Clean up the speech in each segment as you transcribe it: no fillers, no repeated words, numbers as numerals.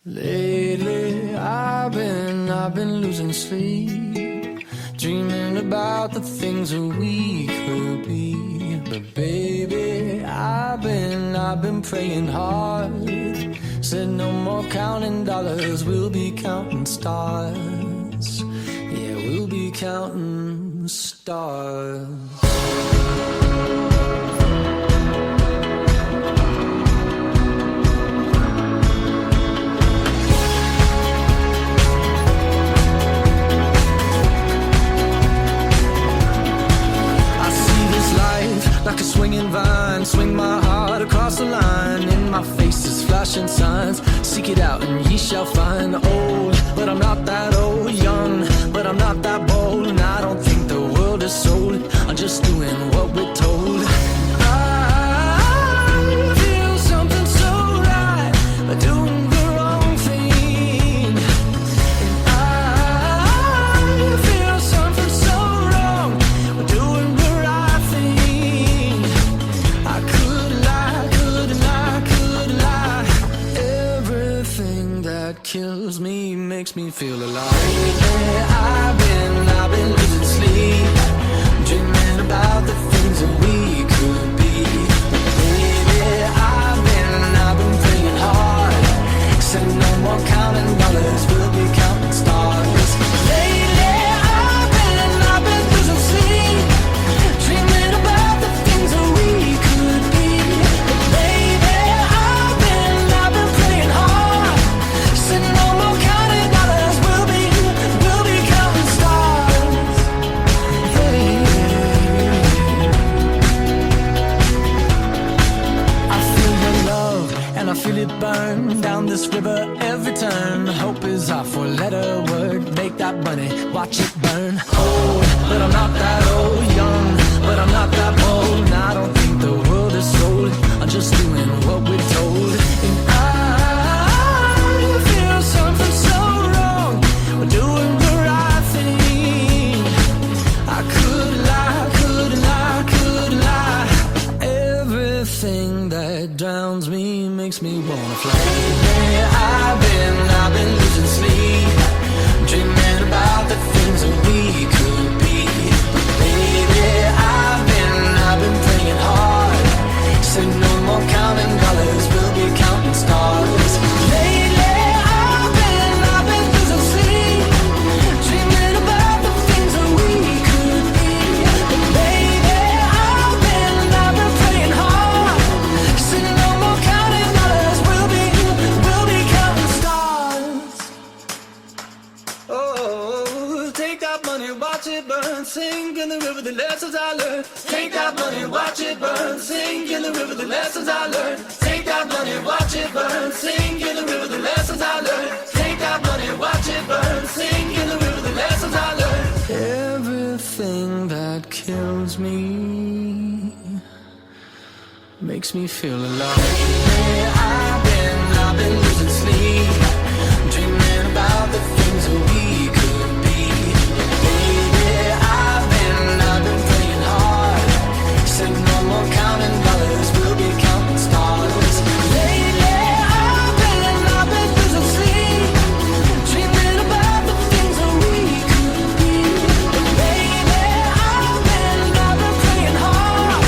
Lately, I've been losing sleep, dreaming about the things that we could be. But baby, I've been praying hard. Said no more counting dollars, we'll be counting stars. Yeah, we'll be counting stars. Like a swinging vine, swing my heart across the line. In my face is flashing signs. Seek it out and ye shall find. Old, but I'm not that old. Young, but I'm not that bold. And I don't think the world is sold. I'm just doing what we're told. I feel something so right, doing the wrong thing. And I feel something so wrong, doing the right thing. I could lie. Everything that kills me makes me feel alive. Yeah, I've been losing sleep, dreaming about the things that we could be. Baby, I've been praying hard. Said no more counting dollars, we'll be counting stars. Lately, I've been losing sleep, dreaming about the things that we could be. Baby, I've been praying hard. Said no more counting dollars, we'll be counting stars. Hey. I feel your love and I feel it burn down this river every turn. Hope is our four-letter word. Make that money, watch it burn. Old, but I'm not that old. Young, but I'm not that bold. And I don't think the world is sold. I'm just doing what we're told. And I feel something so wrong. We're doing the right thing. I could lie. Everything that drowns me makes me wanna fly. Yeah, I've been losing sleep, dreaming about the things that we could be. Baby, I've been praying hard. Said no more counting dollars, we'll be counting stars. Lately, I've been losing sleep, dreaming about the things that we could be. Baby, I've been praying hard. Said no more counting dollars, we'll be counting stars. Oh, take that money, watch it burn, sink in the river, the lessons I learned. Take that money, watch it burn, sink in the river, the lessons I learned. Take that money, watch it burn, sink in the river, the lessons I learned. Take that money, watch it burn, sink in the river, the lessons I learned. Everything that kills me makes me feel alive. Yeah, I've been losing sleep, dreaming about the things that we could be. Baby, I've been praying hard. Said no more counting dollars, we'll be counting stars. Lately, I've been losing sleep, dreaming about the things that we could be. Baby, I've been praying hard.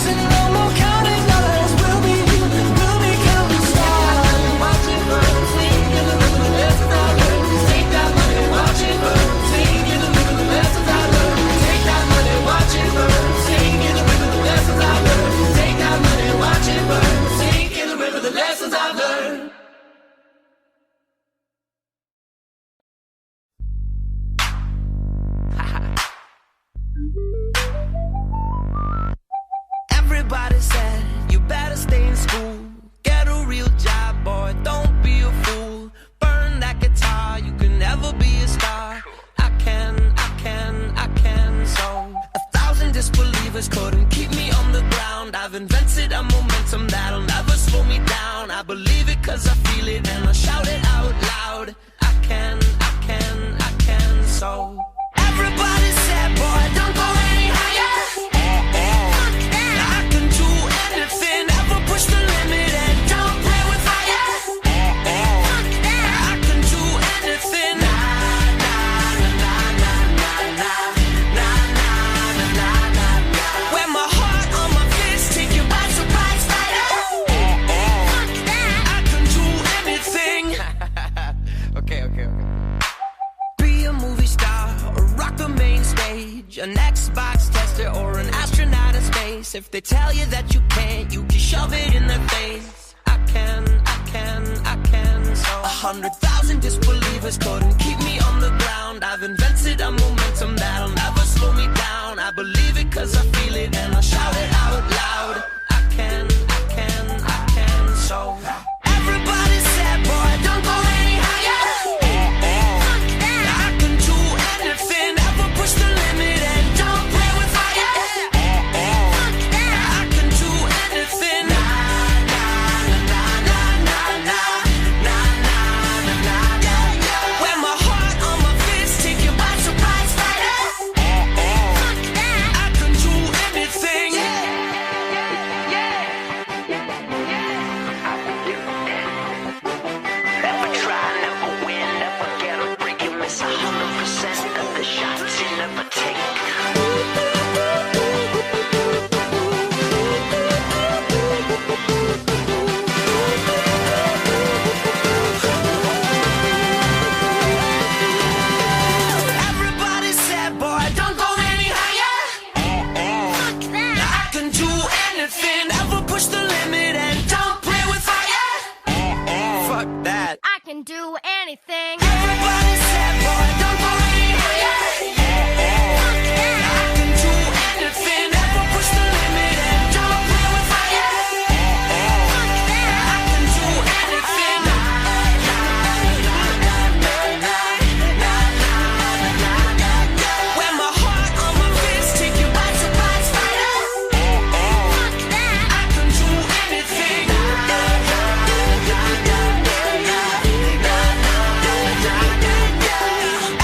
Said no more counting dollars, we'll be counting stars. Watch it burn, sink in the river, the lessons I learned. Take that money, watch it burn, sink in the river, the lessons I learned. Take that money, watch it burn, sink in the river, the lessons I learned. Take that money, watch it burn, sink in the river, the lessons I learned. Everybody said you better stay in school, get a real job, boy, don't be a fool. Burn that guitar, you can never be a star. I can, so 1,000 disbelievers couldn't keep me on the ground. I've invented a momentum that'll never slow me down. I believe it cause I feel it and I shout it out loud. I can, so everybody said, boy, don't go any higher. I can do anything, ever push the limit and don't play with fire. they tell you that you can't, you can shove it in their face. I can. So 100,000 disbelievers couldn't keep me on the ground. I've invented a momentum that'll never slow me down. I believe it 'cause I feel it and I shout it out loud. I can. So everybody said, boy, don't go any higher. I can do anything, ever push the limit and don't play with fire. I can do anything. Wear my heart on my fist, take you by surprise, fighter. I can do anything. Never try, never win, never get a break. You miss 100% of the shots you never take. Everybody said, boy, don't go any higher. I can do anything, ever push the limit and don't play with fire. Fuck that. I can do anything. Everybody said, boy, don't go any higher. I can do anything, ever push the limit and don't play with fire. I can do anything. Wear my heart on my fist, take you by surprise, fighter. I can do anything.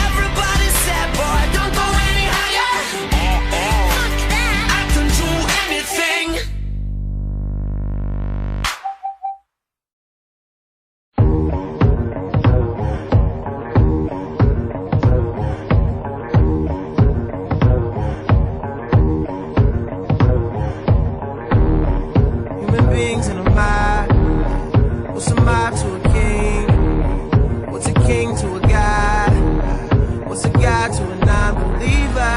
Everybody said, boy, don't go any higher. I can do anything. Human beings in a mob. What's a mob to a king? What's a king to a god? What's a god to a non-believer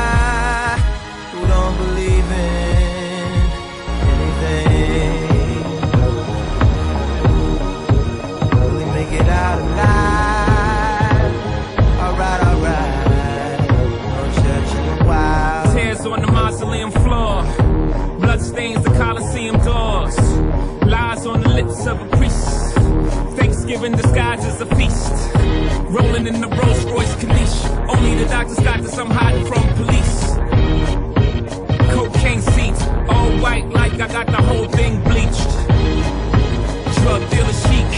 who don't believe in anything? Will he make it out alive? Alright. No church in a while. Tears on the mausoleum floor, blood stains the Colosseum doors, lies on the lips of a priest, Thanksgiving disguised as a feast, rolling in the Rolls Royce Corniche, only the doctors got this, I'm hiding from police. Cocaine seats, all white like I got the whole thing bleached. Drug dealer chic,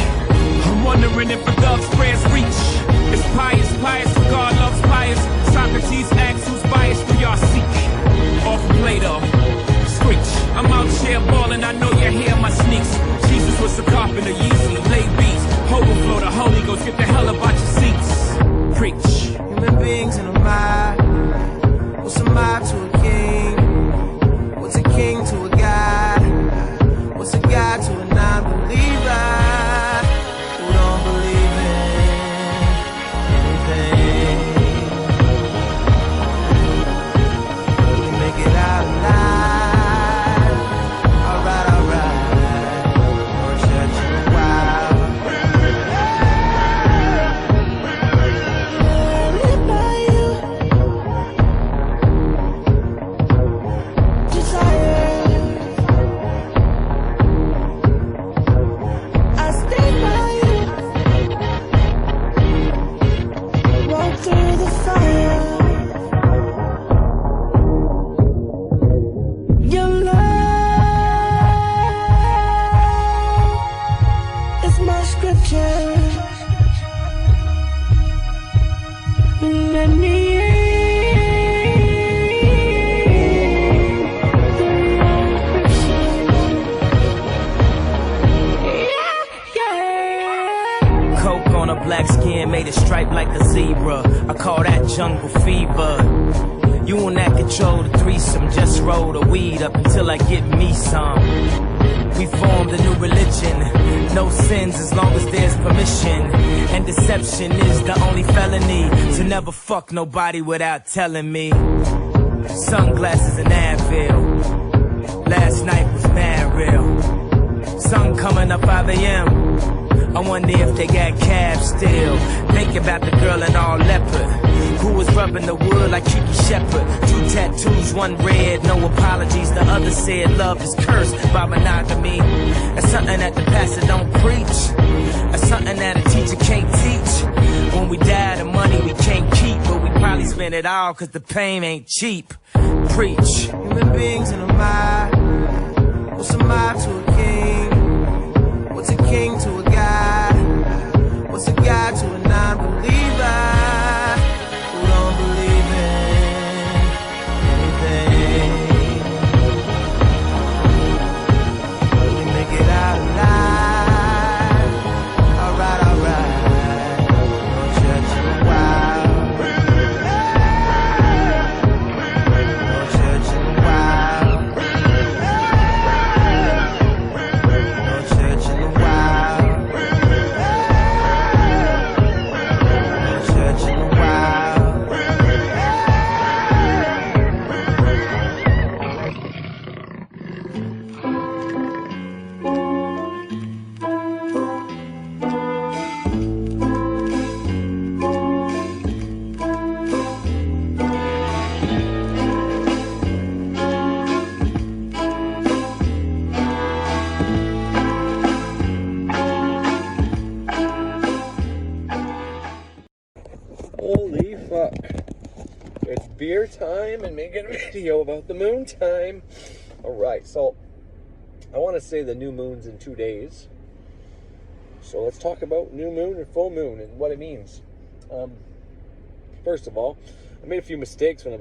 I'm wondering if a dove's prayers reach. It's pious, for God loves pious. Socrates asks who's biased, do y'all seek? Off Plato, screech. I'm out here balling, I know you hear my sneaks. Jesus was a carpenter, Yeezy, lay beats. Overflow the Holy Ghost, get the hell about your seats. Preach. Human beings in a mob. What's a mob to a king? What's a king to a god? What's a god to a non-believer who don't believe in anything? Will he make it out alive? Alright. No church in a while. Black skin made a stripe like a zebra. I call that jungle fever. You and that control the threesome. Just roll the weed up until I get me some. We formed a new religion. No sins as long as there's permission. And deception is the only felony. To never fuck nobody without telling me. Sunglasses and Advil. last night was mad real. Sun coming up 5 a.m. I wonder if they got cabs still. Think about the girl in all leopard who was rubbing the wood like Kiki Shepard. 2 tattoos, 1 red, no apologies. The other said love is cursed by monogamy. That's something that the pastor don't preach. That's something that a teacher can't teach. When we die, the money we can't keep, but we probably spend it all cause the pain ain't cheap. Preach. Human beings in a mob. What's a mob to a king? What's a king to a god? What's a god to a non-believer who don't believe in anything? Will we make it out alive? Alright, alright. No church in a while. No church in a while. No church in a while. No church in a while. Holy fuck. It's beer time and making a video about the moon time. Alright, so I want to say the new moon's in 2 days. So let's talk about new moon and full moon and what it means. First of all, I made a few mistakes when I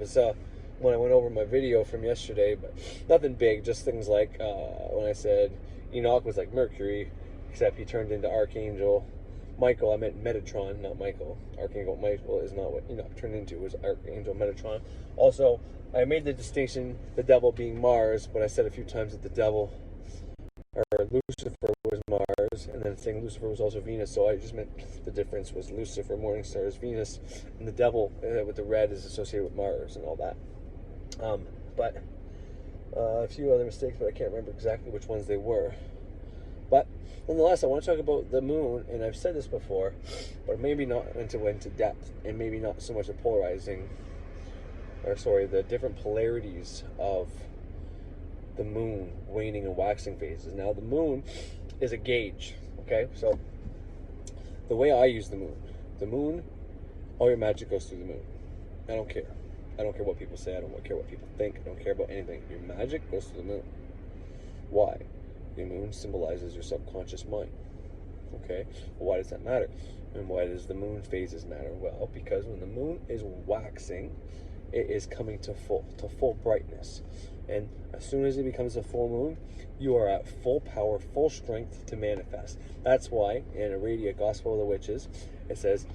went over my video from yesterday, but nothing big, just things like when I said Enoch was like Mercury, except he turned into Archangel Michael. I meant Metatron, not Michael. Archangel Michael is not what Enoch turned into, it was Archangel Metatron. Also, I made the distinction, the devil being Mars, but I said a few times that the devil, or Lucifer, was Mars, and then saying Lucifer was also Venus, so I just meant the difference was Lucifer, Morningstar, is Venus, and the devil with the red is associated with Mars and all that. But a few other mistakes, but I can't remember exactly which ones they were. But nonetheless, I want to talk about the moon, and I've said this before, but maybe not into depth, and maybe not so much the the different polarities of the moon waning and waxing phases. Now, the moon is a gauge, okay? So, the way I use the moon, all your magic goes through the moon. I don't care. I don't care what people say. I don't care what people think. I don't care about anything. Your magic goes through the moon. Why? The moon symbolizes your subconscious mind. Okay? Well, why does that matter? And why does the moon phases matter? Well, because when the moon is waxing, it is coming to full brightness. And as soon as it becomes a full moon, you are at full power, full strength to manifest. That's why in Aradia, Gospel of the Witches, it says,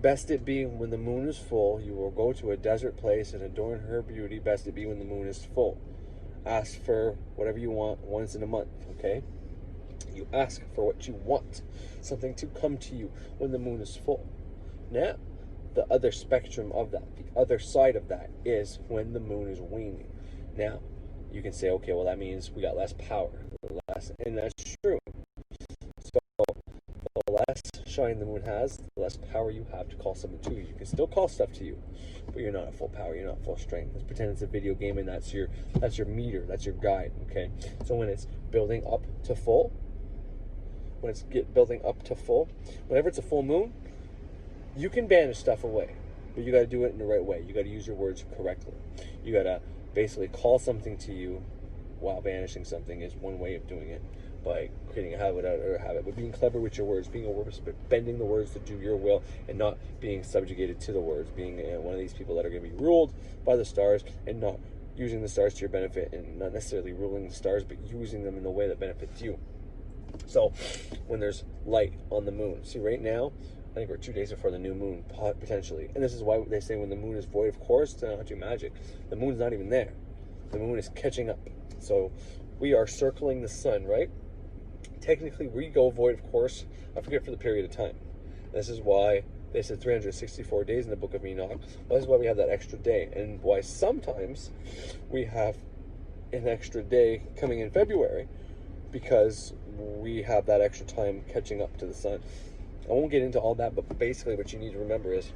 best it be when the moon is full, you will go to a desert place and adorn her beauty. Best it be when the moon is full. Ask for whatever you want once in a month, okay? You ask for what you want, something to come to you when the moon is full. Now, the other spectrum of that, the other side of that, is when the moon is waning. Now, you can say, okay, well, that means we got less power, and that's true. So, the less shine the moon has, the less power you have to call something to you. You can still call stuff to you, but you're not at full power, you're not at full strength. Let's pretend it's a video game, and that's your meter, that's your guide, okay? So when it's building up to full, whenever it's a full moon, you can banish stuff away, but you got to do it in the right way. You got to use your words correctly. You got to basically call something to you while banishing something is one way of doing it, by creating a habit out of a habit, but being clever with your words, being a wordsmith, bending the words to do your will, and not being subjugated to the words, being one of these people that are going to be ruled by the stars, and not using the stars to your benefit, and not necessarily ruling the stars, but using them in a way that benefits you. So, when there's light on the moon, see right now, I think we're 2 days before the new moon, potentially. And this is why they say when the moon is void of course, to not do magic. The moon's not even there. The moon is catching up. So we are circling the sun, right? Technically, we go void of course, I forget for the period of time. This is why they said 364 days in the Book of Enoch. Well, this is why we have that extra day. And why sometimes we have an extra day coming in February because we have that extra time catching up to the sun. I won't get into all that, but basically what you need to remember is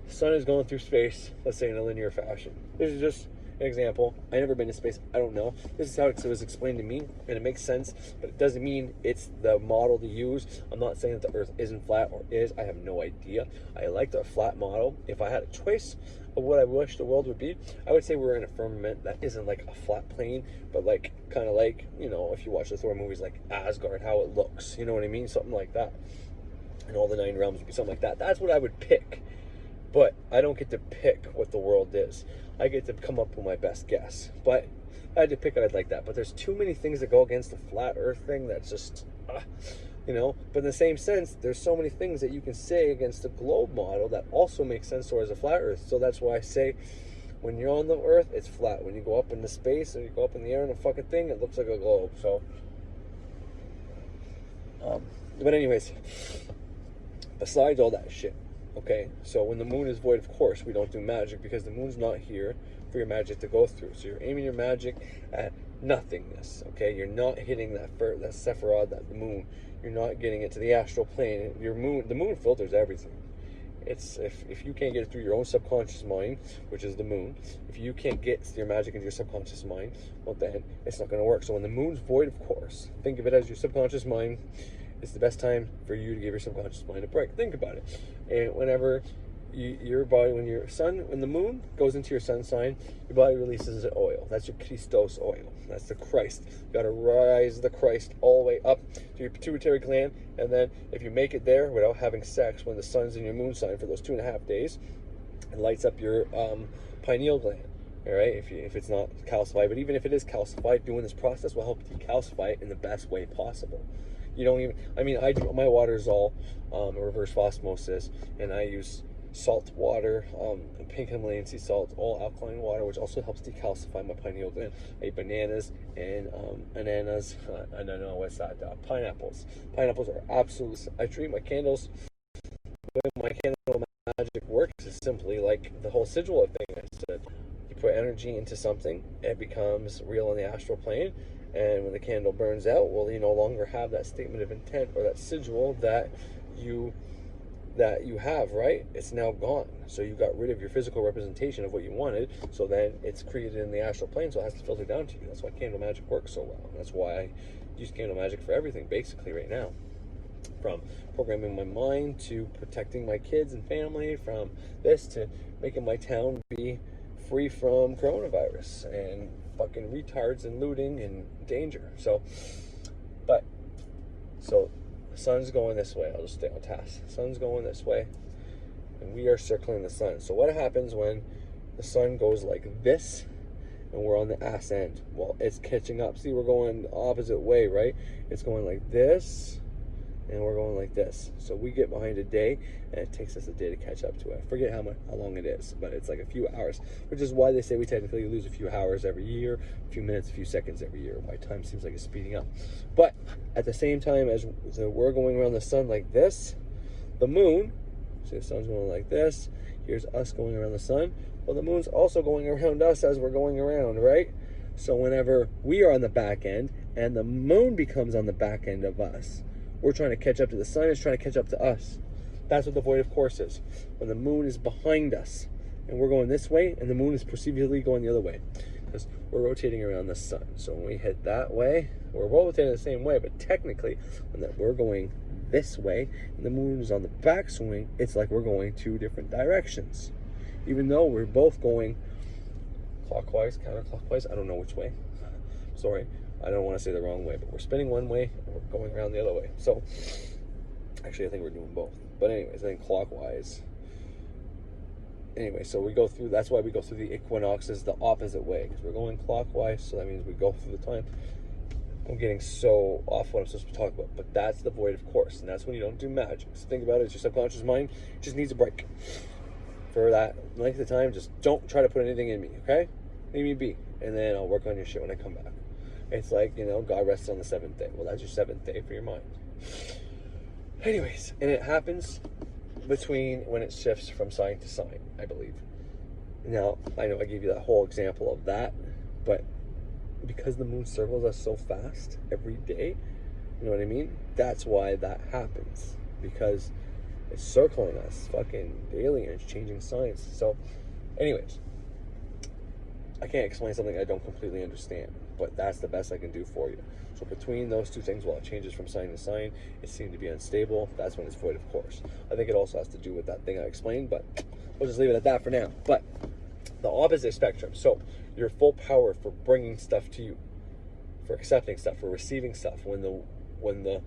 the sun is going through space, let's say in a linear fashion. This is just an example. I've never been to space. I don't know. This is how it was explained to me, and it makes sense, but it doesn't mean it's the model to use. I'm not saying that the Earth isn't flat or is. I have no idea. I like the flat model. If I had a choice of what I wish the world would be, I would say we're in a firmament that isn't like a flat plane, but like kind of like, you know, if you watch the Thor movies, like Asgard, how it looks. You know what I mean? Something like that. And all the 9 realms would be something like that. That's what I would pick. But I don't get to pick what the world is. I get to come up with my best guess. But if I had to pick it, I'd like that. But there's too many things that go against the flat Earth thing that's just, you know. But in the same sense, there's so many things that you can say against the globe model that also make sense towards a flat Earth. So that's why I say when you're on the Earth, it's flat. When you go up into space or you go up in the air in a fucking thing, it looks like a globe. So, but anyways, besides all that shit, okay, so when the moon is void, of course, we don't do magic because the moon's not here for your magic to go through. So you're aiming your magic at nothingness, okay? You're not hitting that Sephiroth, that the moon. You're not getting it to the astral plane. The moon filters everything. It's if you can't get it through your own subconscious mind, which is the moon, if you can't get your magic into your subconscious mind, well then it's not going to work. So when the moon's void, of course, think of it as your subconscious mind. It's the best time for you to give your subconscious mind a break. Think about it. And whenever your body, when the moon goes into your sun sign, your body releases an oil. That's your Christos oil. That's the Christ. You got to rise the Christ all the way up to your pituitary gland. And then if you make it there without having sex, when the sun's in your moon sign for those 2.5 days, it lights up your pineal gland. All right, if it's not calcified, but even if it is calcified, doing this process will help decalcify it in the best way possible. You don't even, my water is all reverse osmosis, and I use salt water, pink Himalayan sea salt, all alkaline water, which also helps decalcify my pineal gland. I eat bananas and I don't know what's that, pineapples. Pineapples are absolute. I treat my candles. The way my candle magic works is simply like the whole sigil thing I said. You put energy into something, it becomes real on the astral plane. And when the candle burns out, well, you no longer have that statement of intent or that sigil that you have, right? It's now gone. So you got rid of your physical representation of what you wanted. So then it's created in the astral plane, so it has to filter down to you. That's why candle magic works so well. That's why I use candle magic for everything, basically, right now. From programming my mind to protecting my kids and family, from this to making my town be free from coronavirus and fucking retards and looting and danger. So the sun's going this way. I'll just stay on task. The sun's going this way, and we are circling the sun. So what happens when the sun goes like this and we're on the ass end? Well, it's catching up. See, we're going the opposite way, right? It's going like this, and we're going like this. So we get behind a day, and it takes us a day to catch up to it. I forget how long it is, but it's like a few hours, which is why they say we technically lose a few hours every year, a few minutes, a few seconds every year, why time seems like it's speeding up. But at the same time as we're going around the sun like this, the moon, see the sun's going like this, here's us going around the sun, well, the moon's also going around us as we're going around, right? So whenever we are on the back end and the moon becomes on the back end of us, we're trying to catch up to the sun, it's trying to catch up to us. That's what the void of course is. When the moon is behind us and we're going this way and the moon is perceivably going the other way, because we're rotating around the sun. So when we hit that way, we're rotating the same way, but technically when we're going this way and the moon is on the backswing, it's like we're going 2 different directions. Even though we're both going clockwise, counterclockwise, I don't know which way. Sorry. I don't want to say the wrong way, but we're spinning one way and we're going around the other way. So, actually, I think we're doing both. But anyways, I think clockwise. Anyway, so we go through, that's why we go through the equinoxes the opposite way, because we're going clockwise, so that means we go through the time. I'm getting so off what I'm supposed to talk about, but that's the void of course, and that's when you don't do magic. So think about it, it's your subconscious mind just needs a break. For that length of time, just don't try to put anything in me, okay? Leave me be, and then I'll work on your shit when I come back. It's like, God rests on the 7th day. Well, that's your 7th day for your mind. Anyways, and it happens between when it shifts from sign to sign, I believe. Now, I know I gave you that whole example of that, but because the moon circles us so fast every day, you know what I mean? That's why that happens, because it's circling us fucking daily and it's changing signs. So anyways, I can't explain something I don't completely understand, but that's the best I can do for you. So between those two things, while it changes from sign to sign, it seemed to be unstable. That's when it's void of course. I think it also has to do with that thing I explained, but we'll just leave it at that for now. But the opposite spectrum, so your full power for bringing stuff to you, for accepting stuff, for receiving stuff, when the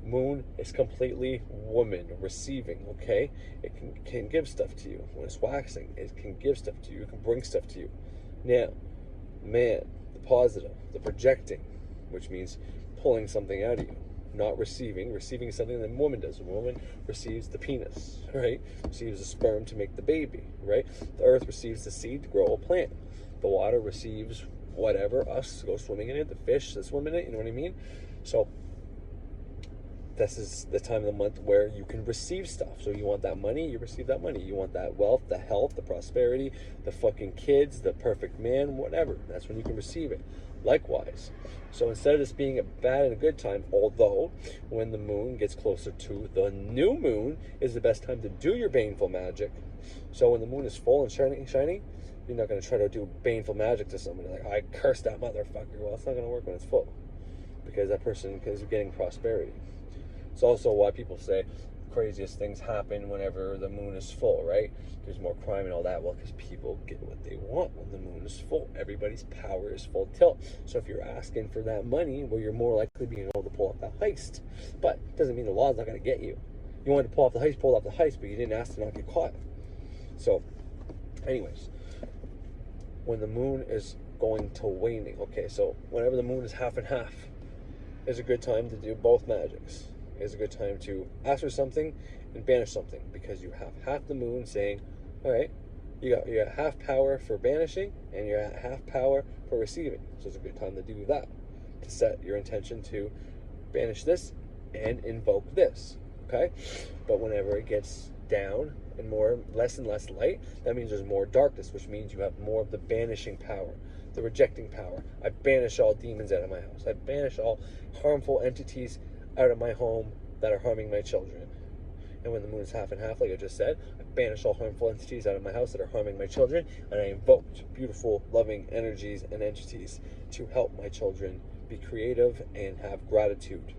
moon is completely woman, receiving, okay? It can give stuff to you. When it's waxing, it can give stuff to you. It can bring stuff to you. Now, man, the positive, the projecting, which means pulling something out of you, not receiving. Receiving is something that a woman does. A woman receives the penis, right? Receives the sperm to make the baby, right? The earth receives the seed to grow a plant. The water receives whatever, us go swimming in it, the fish that swim in it, you know what I mean? So this is the time of the month where you can receive stuff. So you want that money, you receive that money. You want that wealth, the health, the prosperity, the fucking kids, the perfect man, whatever. That's when you can receive it. Likewise. So instead of this being a bad and a good time, although when the moon gets closer to the new moon is the best time to do your baneful magic. So when the moon is full and shining, you're not going to try to do baneful magic to somebody like, I curse that motherfucker. Well, it's not going to work when it's full, because that person is getting prosperity. It's also why people say craziest things happen whenever the moon is full, right? There's more crime and all that. Well, because people get what they want when the moon is full. Everybody's power is full tilt. So if you're asking for that money, well, you're more likely being able to pull off that heist. But it doesn't mean the law's not going to get you. You wanted to pull off the heist, pull off the heist, but you didn't ask to not get caught. So, anyways, when the moon is going to waning, okay, so whenever the moon is half and half, is a good time to do both magics. Is a good time to ask for something and banish something, because you have half the moon saying, all right, you got half power for banishing and you're at half power for receiving. So it's a good time to do that, to set your intention to banish this and invoke this, okay? But whenever it gets down and less and less light, that means there's more darkness, which means you have more of the banishing power, the rejecting power. I banish all demons out of my house. I banish all harmful entities out of my home that are harming my children. And when the moon is half and half, like I just said, I banish all harmful entities out of my house that are harming my children, and I invoked beautiful, loving energies and entities to help my children be creative and have gratitude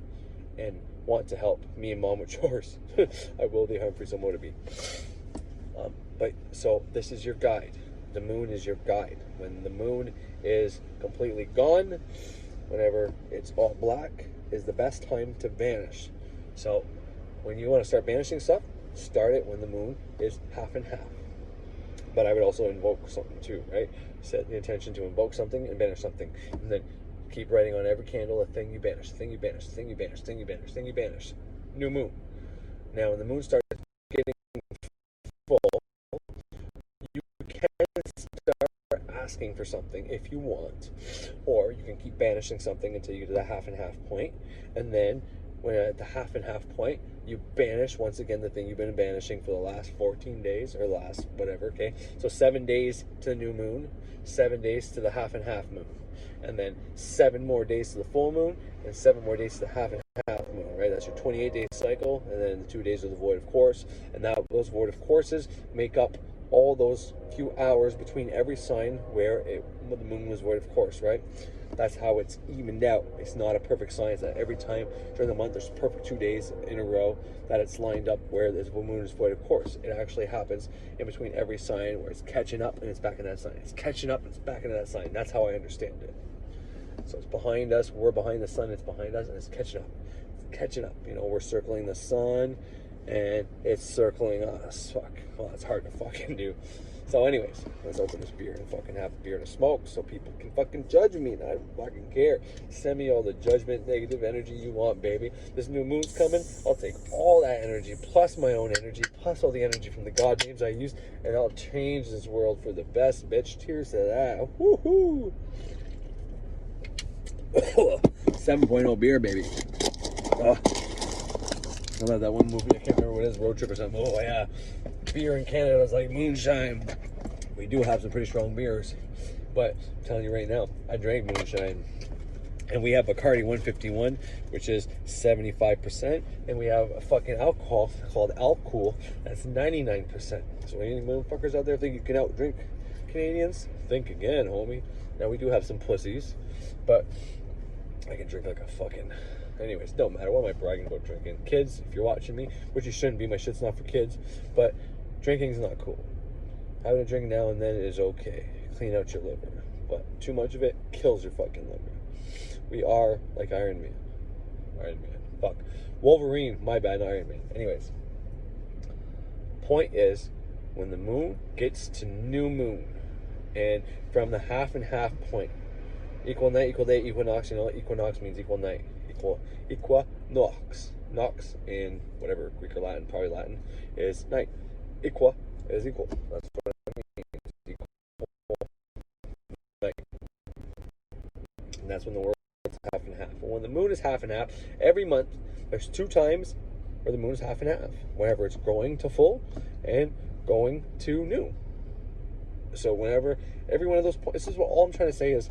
and want to help me and mom with chores. I will be Humphrey, so more to be. But so this is your guide. The moon is your guide. When the moon is completely gone, whenever it's all black, is the best time to banish. So when you want to start banishing stuff, start it when the moon is half and half. But I would also invoke something too, right? Set the intention to invoke something and banish something, and then keep writing on every candle a thing you banish, thing you banish, thing you banish, thing you banish, thing you banish. New moon. Now when the moon starts getting full, you can start asking for something if you want, or you can keep banishing something until you get to the half and half point, and then when at the half and half point, you banish once again the thing you've been banishing for the last 14 days or last whatever, okay? So 7 days to the new moon, 7 days to the half and half moon, and then 7 more days to the full moon, and 7 more days to the half and half moon, right? That's your 28-day cycle, and then the 2 days of the void of course, and now those void of courses make up all those few hours between every sign where the moon was void of course, right? That's how it's evened out. It's not a perfect science that every time during the month there's perfect 2 days in a row that it's lined up where the moon is void of course. It actually happens in between every sign where it's catching up and it's back in that sign. It's catching up and it's back into that sign. That's how I understand it. So it's behind us, we're behind the sun, it's behind us, and it's catching up. It's catching up. You know, we're circling the sun and it's circling us. Fuck. Well, that's hard to fucking do. So anyways, let's open this beer and fucking have a beer and a smoke so people can fucking judge me, and I don't fucking care. Send me all the judgment, negative energy you want, baby. This new moon's coming. I'll take all that energy, plus my own energy, plus all the energy from the god names I use, and I'll change this world for the best, bitch. Cheers to that. Woohoo! 7.0 beer, baby. I love that one movie. I can't remember what it is, Road Trip or something. Oh yeah, beer in Canada is like moonshine. We do have some pretty strong beers. But I'm telling you right now, I drank moonshine. And we have Bacardi 151, which is 75%. And we have a fucking alcohol called Alcool that's 99%. So any motherfuckers out there think you can outdrink Canadians, think again, homie. Now we do have some pussies, but I can drink like a fucking... Anyways, don't matter. What am I bragging about drinking? Kids, if you're watching me, which you shouldn't be, my shit's not for kids, but drinking's not cool. Having a drink now and then is okay. Clean out your liver. But too much of it kills your fucking liver. We are like Iron Man. Iron Man. Fuck. Wolverine. My bad, not Iron Man. Anyways. Point is, when the moon gets to new moon, and from the half and half point, equal night, equal day, equinox, you know, equinox means equal night. Equinox. Nox in whatever, Greek or Latin, probably Latin, is night. Equa is equal. That's what it means. Equal night. And that's when the word is half and half. But when the moon is half and half, every month there's 2 times where the moon is half and half. Whenever it's going to full and going to new. So whenever every one of those points, this is what all I'm trying to say is,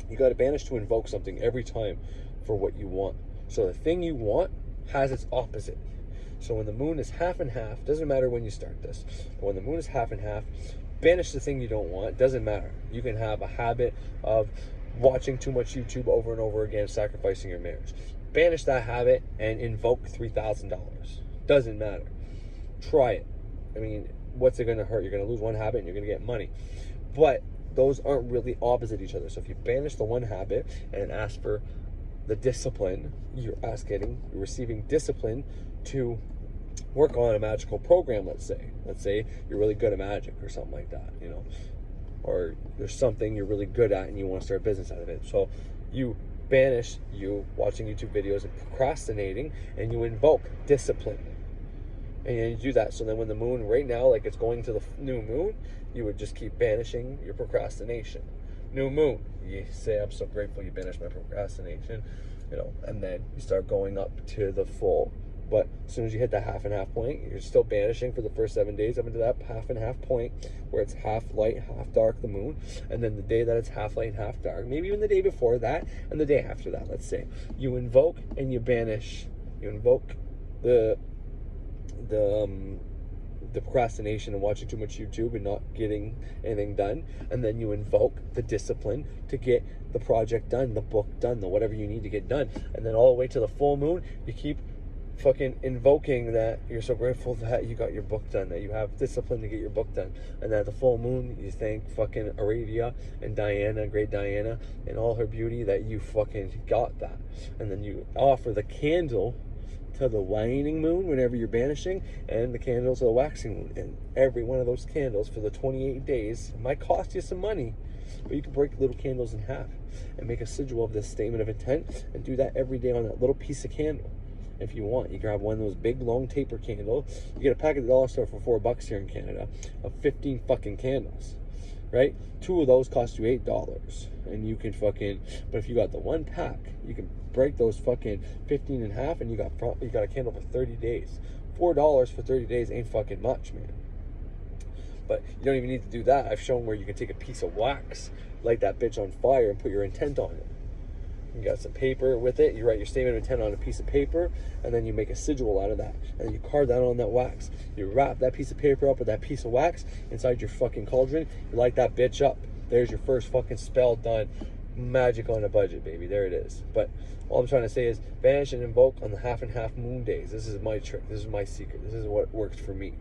you got to banish to invoke something every time for what you want. So the thing you want has its opposite. So when the moon is half and half, doesn't matter when you start this, but when the moon is half and half, banish the thing you don't want. Doesn't matter. You can have a habit of watching too much YouTube over and over again, sacrificing your marriage. Banish that habit and invoke $3,000. Doesn't matter. Try it. I mean, what's it going to hurt? You're going to lose one habit and you're going to get money. But those aren't really opposite each other. So if you banish the one habit and ask for the discipline, you're receiving discipline to work on a magical program, let's say you're really good at magic or something like that, you know, or there's something you're really good at and you want to start a business out of it. So you banish you watching YouTube videos and procrastinating, and you invoke discipline. And you do that. So then when the moon, right now, like it's going to the new moon, you would just keep banishing your procrastination. New moon, you say, I'm so grateful you banished my procrastination, you know, and then you start going up to the full. But as soon as you hit the half and half point, you're still banishing for the first 7 days up into that half and half point where it's half light, half dark, the moon. And then the day that it's half light and half dark, maybe even the day before that and the day after that, let's say, you invoke and you banish. You invoke the procrastination and watching too much YouTube and not getting anything done, and then you invoke the discipline to get the project done, the book done, the whatever you need to get done, and then all the way to the full moon, you keep fucking invoking that you're so grateful that you got your book done, that you have discipline to get your book done, and then at the full moon, you thank fucking Arabia and Diana, great Diana, and all her beauty that you fucking got that, and then you offer the candle to the waning moon whenever you're banishing, and the candles to the waxing moon. And every one of those candles for the 28 days might cost you some money, but you can break little candles in half and make a sigil of this statement of intent, and do that every day on that little piece of candle. If you want, you grab one of those big long taper candles. You get a pack at the dollar store for $4 here in Canada of 15 fucking candles, right? 2 of those cost you $8, and you can fucking, but if you got the one pack, you can break those fucking 15 in half, and you got a candle for 30 days. $4 for 30 days ain't fucking much, man. But you don't even need to do that. I've shown where you can take a piece of wax, light that bitch on fire, and put your intent on it. You got some paper with it, you write your statement of intent on a piece of paper, and then you make a sigil out of that, and you carve that on that wax. You wrap that piece of paper up with that piece of wax inside your fucking cauldron, you light that bitch up. There's your first fucking spell done. Magic on a budget, baby. There it is. But all I'm trying to say is banish and invoke on the half and half moon days. This is my trick. This is my secret. This is what works for me.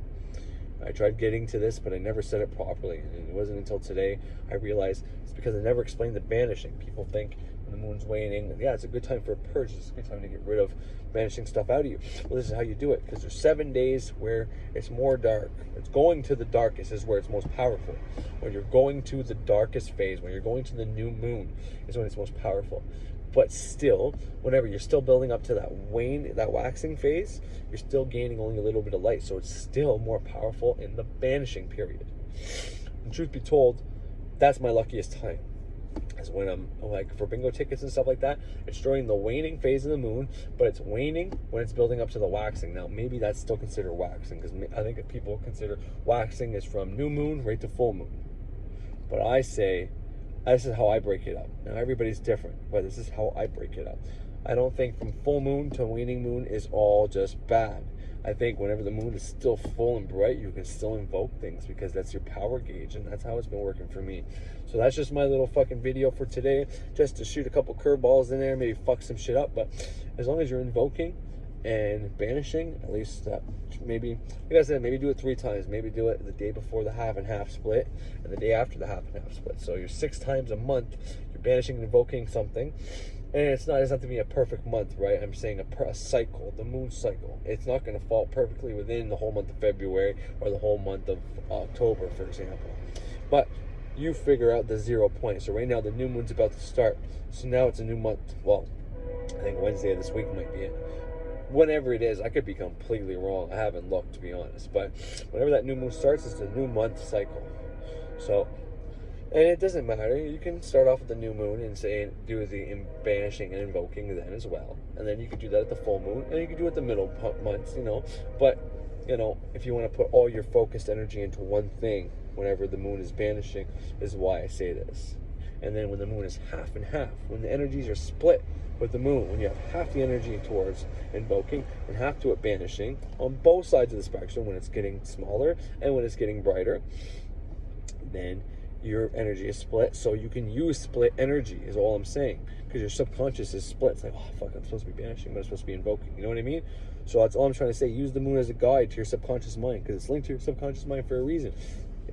I tried getting to this, but I never said it properly. And it wasn't until today I realized it's because I never explained the banishing. People think when the moon's waning, yeah, it's a good time for a purge. It's a good time to get rid of banishing stuff out of you. Well, this is how you do it, because there's 7 days where it's more dark. It's going to the darkest is where it's most powerful. When you're going to the darkest phase, when you're going to the new moon, is when it's most powerful. But still, whenever you're still building up to that waxing phase, you're still gaining only a little bit of light. So it's still more powerful in the banishing period. And truth be told, that's my luckiest time. Is when I'm like, for bingo tickets and stuff like that, it's during the waning phase of the moon, but it's waning when it's building up to the waxing. Now, maybe that's still considered waxing, because I think that people consider waxing is from new moon right to full moon. But I say This is how I break it up. Now everybody's different, but this is how I break it up. I don't think from full moon to waning moon is all just bad. I think whenever the moon is still full and bright, you can still invoke things because that's your power gauge, and that's how it's been working for me. So that's just my little fucking video for today, just to shoot a couple curveballs in there, maybe fuck some shit up. But as long as you're invoking and banishing, at least maybe, like I said, maybe do it 3 times. Maybe do it the day before the half and half split and the day after the half and half split. So you're 6 times a month, you're banishing and invoking something. And it doesn't have to be a perfect month, right? I'm saying a cycle, the moon cycle. It's not going to fall perfectly within the whole month of February or the whole month of October, for example. But you figure out the 0 point. So right now the new moon's about to start. So now it's a new month. Well, I think Wednesday of this week might be it. Whenever it is, I could be completely wrong. I haven't looked, to be honest. But whenever that new moon starts, it's a new month cycle. So, and it doesn't matter. You can start off with the new moon and say, do the banishing and invoking then as well. And then you could do that at the full moon. And you could do it the middle months, you know. But, you know, if you want to put all your focused energy into one thing whenever the moon is banishing, is why I say this. And then when the moon is half and half, when the energies are split with the moon, when you have half the energy towards invoking and half to it banishing, on both sides of the spectrum, when it's getting smaller and when it's getting brighter, then your energy is split. So you can use split energy, is all I'm saying, because your subconscious is split. It's like, oh fuck, I'm supposed to be banishing, but I'm supposed to be invoking. You know what I mean? So that's all I'm trying to say. Use the moon as a guide to your subconscious mind, because it's linked to your subconscious mind for a reason.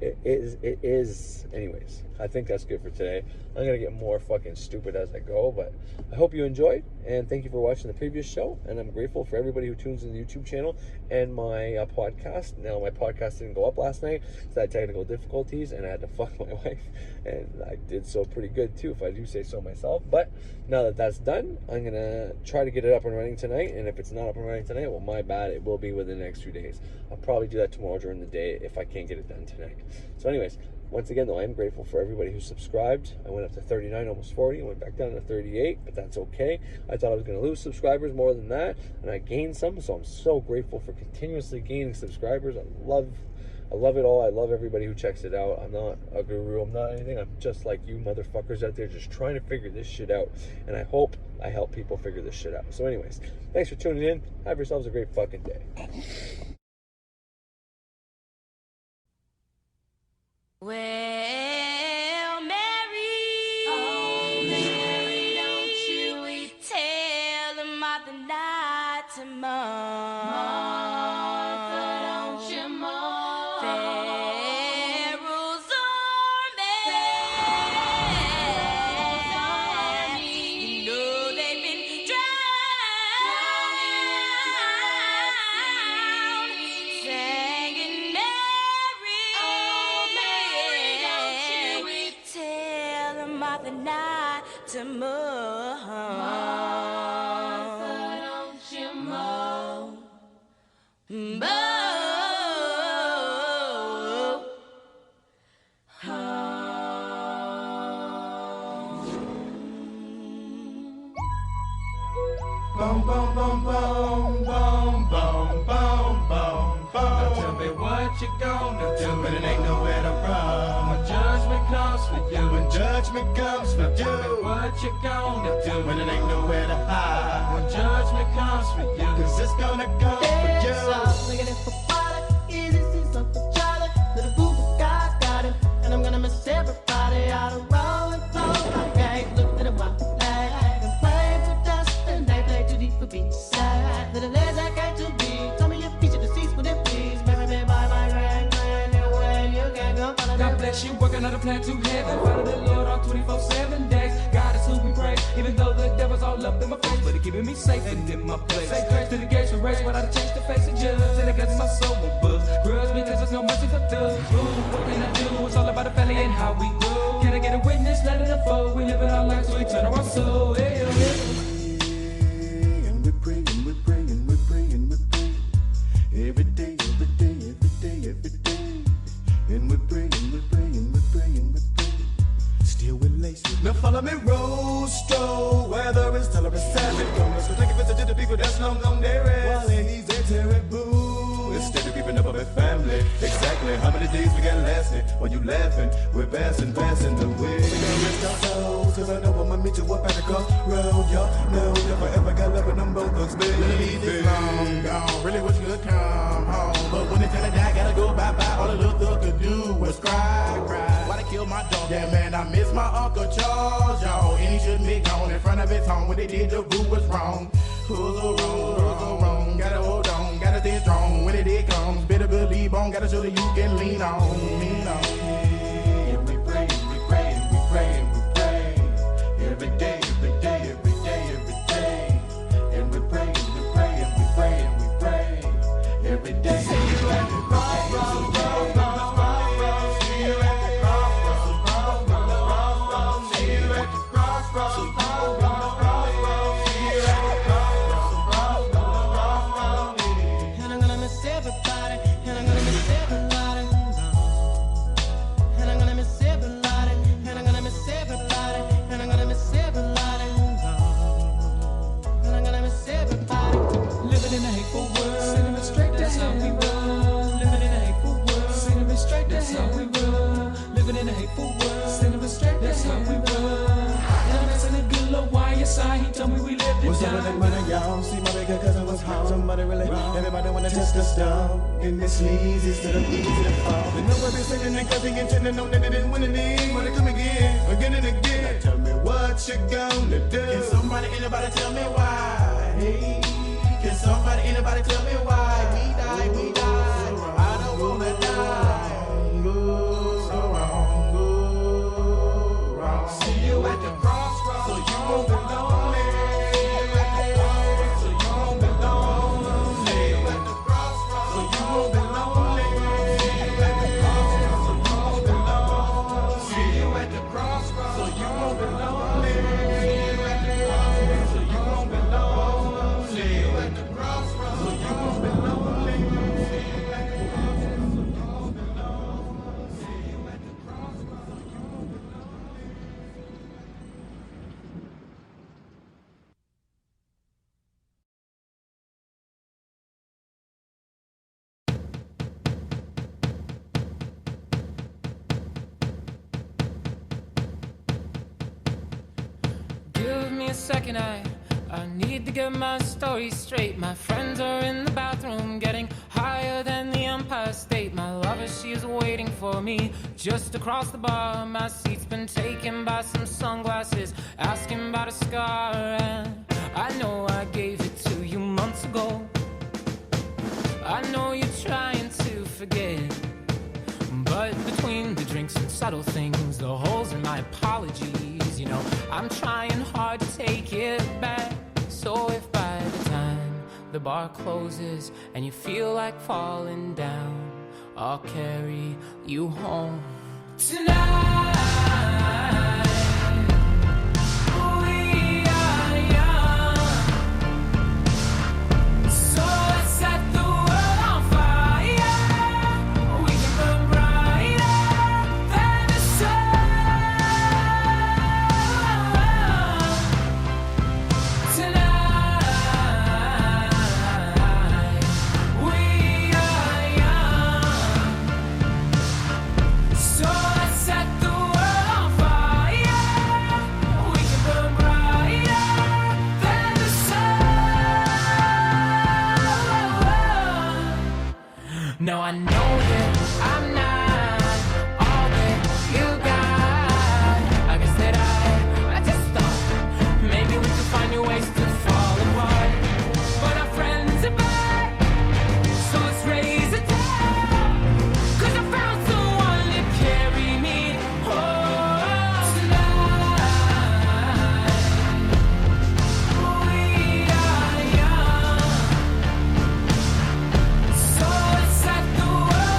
It is. Anyways, I think that's good for today. I'm gonna get more fucking stupid as I go, but I hope you enjoyed, and thank you for watching the previous show. And I'm grateful for everybody who tunes in the YouTube channel and my podcast. Now my podcast didn't go up last night because I had technical difficulties and I had to fuck my wife, and I did so pretty good too, if I do say so myself. But now that that's done, I'm gonna try to get it up and running tonight. And if it's not up and running tonight, well, my bad. It will be within the next few days. I'll probably do that tomorrow during the day if I can't get it done tonight. So anyways, once again though, I am grateful for everybody who subscribed. I went up to 39, almost 40. I went back down to 38, but that's okay. I thought I was going to lose subscribers more than that, and I gained some, so I'm so grateful for continuously gaining subscribers. I love it all. I love everybody who checks it out. I'm not a guru, I'm not anything. I'm just like you motherfuckers out there just trying to figure this shit out, and I hope I help people figure this shit out. So anyways, thanks for tuning in. Have yourselves a great fucking day. Well, Mary, oh, Mary, don't you tell them Martha not to Martha, don't you mourn. Pharaoh's army, you know they've been drowned, singing Mary, oh, Mary, don't you tell them Martha not to mourn. Martha, don't you mourn. Boom, boom, boom, boom, boom, boom, boom, boom, boom. Now tell me what you gonna do when it ain't nowhere to run. When judgment comes for you, when judgment comes for you. Tell me what you gonna do when it ain't nowhere to hide. When judgment comes for you, 'cause it's gonna come for you. Looking at for water, easy season for Charlie. Little boo boo guy's got him, and I'm gonna miss everybody out of rolling flow. Okay, look at the one flag and play for dust, and they play too deep for beach side. Little legs I got to be. Tell me your feature deceased with it, please. Marry me by my grand, new way you can go follow God bless you, working on a plan to heaven. Follow the Lord on 24/7 days. God is who we praise, even though the devil's all up in my face, but He keeping me safe and in my place. Say grace to the gates of race, without a change to face the judge, and it gets my soul will buzz. Grudge because there's no mercy for thugs. Ooh, what can I do? It's all about the family and how we grow. Can I get a witness? Let it unfold. We live in our lives, so we turn our soul. Hey, hey. And we're praying, we're praying, we're praying, we're praying. Every day, every day, every day, every day. And we're praying, we're praying, we're praying, we're praying. Still with laces. Now follow me, Rosto. Weather is tolerant, savage. Let's go take a visit to the people that's long gone there. While he's a terrible. Instead of keeping up with family, exactly. exactly how many days we got lasting. While you laughing, we're passing the way. We gonna rest our souls, cause I know I'ma meet you up at the crossroad. Y'all know if I ever got love with them both thugs, baby. This long gone, really wish you could come home. But when it's time to die, gotta go bye-bye. All the little thug could do was cry. Why they kill my dog? Yeah, man, I miss my Uncle Charles, y'all. And he shouldn't be gone in front of his home. When they did, the boo was wrong. Who's so wrong? Gotta hold on, gotta stay strong. When it comes, better believe on. Gotta show that you can lean on. And we pray, we pray, we pray, we pray. Every day, every day, every day, every day. And we pray, we pray, and we pray, and we pray. Every day. See you at the crossroads. See you at the crossroads. See you at the crossroads. And I'm gonna miss everybody, and I'm gonna miss everybody. And I'm gonna miss everybody, and I'm gonna miss everybody, and I'm gonna miss everybody. And I'm gonna miss everybody. Living in a hateful world, sending it straight, that's how we roll. Living in a hateful world, sending it straight, that's how we roll. Living in a hateful world, sending it straight, that's how we roll. And I'm asking a good little YSI, he told me we lived it What's up with that money, y'all? See my bigger cousin was home. Somebody really everybody wanna test the stuff. In this sleaze instead of easy to fall. And nobody's sitting and cause he intended know that they didn't win any. Wanna come again and again. Now tell me what you gonna do. Can somebody, anybody tell me why? Hey, can somebody, anybody tell me why? We die. I don't wanna die. So wrong. See you at the crossroads, so you won't be lonely. So you won't be lonely. See you at the crossroads, so you won't be lonely. See you at the crossroads, so you won't be lonely. See you at the crossroads, so you won't be lonely. See you at the crossroads, so you won't be lonely. See you at the crossroads, so you won't be lonely. See you at the crossroads, so you won't be lonely. Give me a second, I need to get my story straight. My friends are in the bathroom, getting higher than the Empire State. My lover, she is waiting for me just across the bar. My seat's been taken by some sunglasses, asking about a scar. And I know I gave it to you months ago. I know you're trying to forget, but between the drinks and subtle things, the holes in my apologies, you know, I'm trying hard to take it back. So if by the time the bar closes and you feel like falling down, I'll carry you home tonight. We are young, so let's set the world on fire. We can burn brighter than the sun tonight. We are young, so let's set the world on fire. We can burn brighter than the sun. No, I know that I'm not all that you got. I guess that I just thought maybe we could find new ways to fall apart. But our friends are back, so let's raise it down. 'Cause I found someone to carry me home tonight. We are young, so let's set the world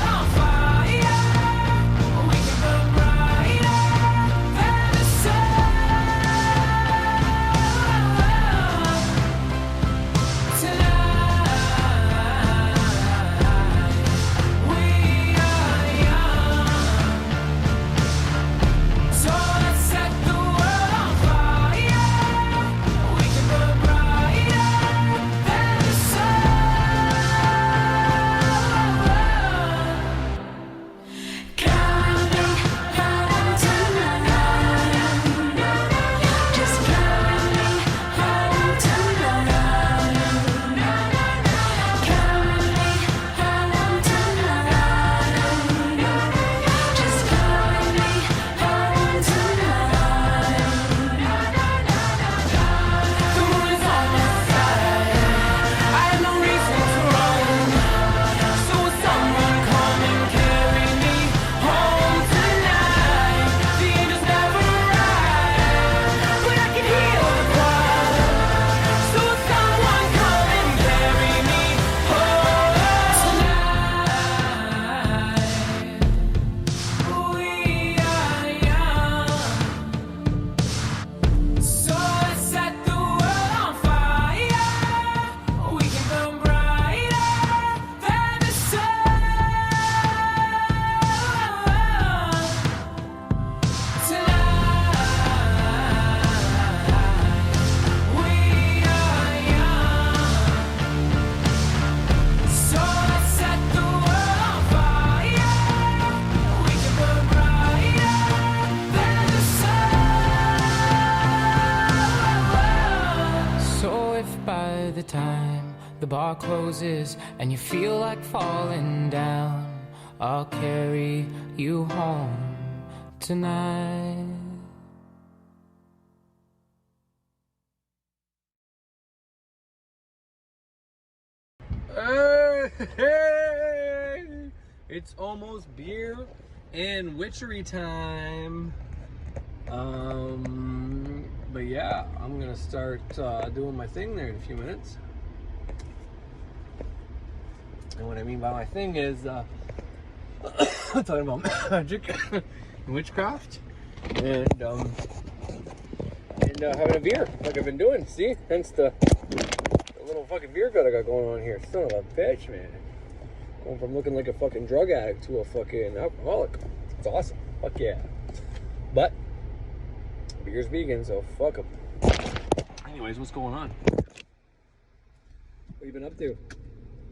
time the bar closes and you feel like falling down, I'll carry you home tonight. Hey, it's almost beer and witchery time. But yeah, I'm gonna start doing my thing there in a few minutes. And what I mean by my thing is talking about magic and witchcraft and having a beer like I've been doing. See, hence the little fucking beer gut I got going on here. Son of a bitch, man. Going from looking like a fucking drug addict to a fucking alcoholic. It's awesome. Fuck yeah. But beer's vegan, so fuck them. Anyways, what's going on? What you been up to?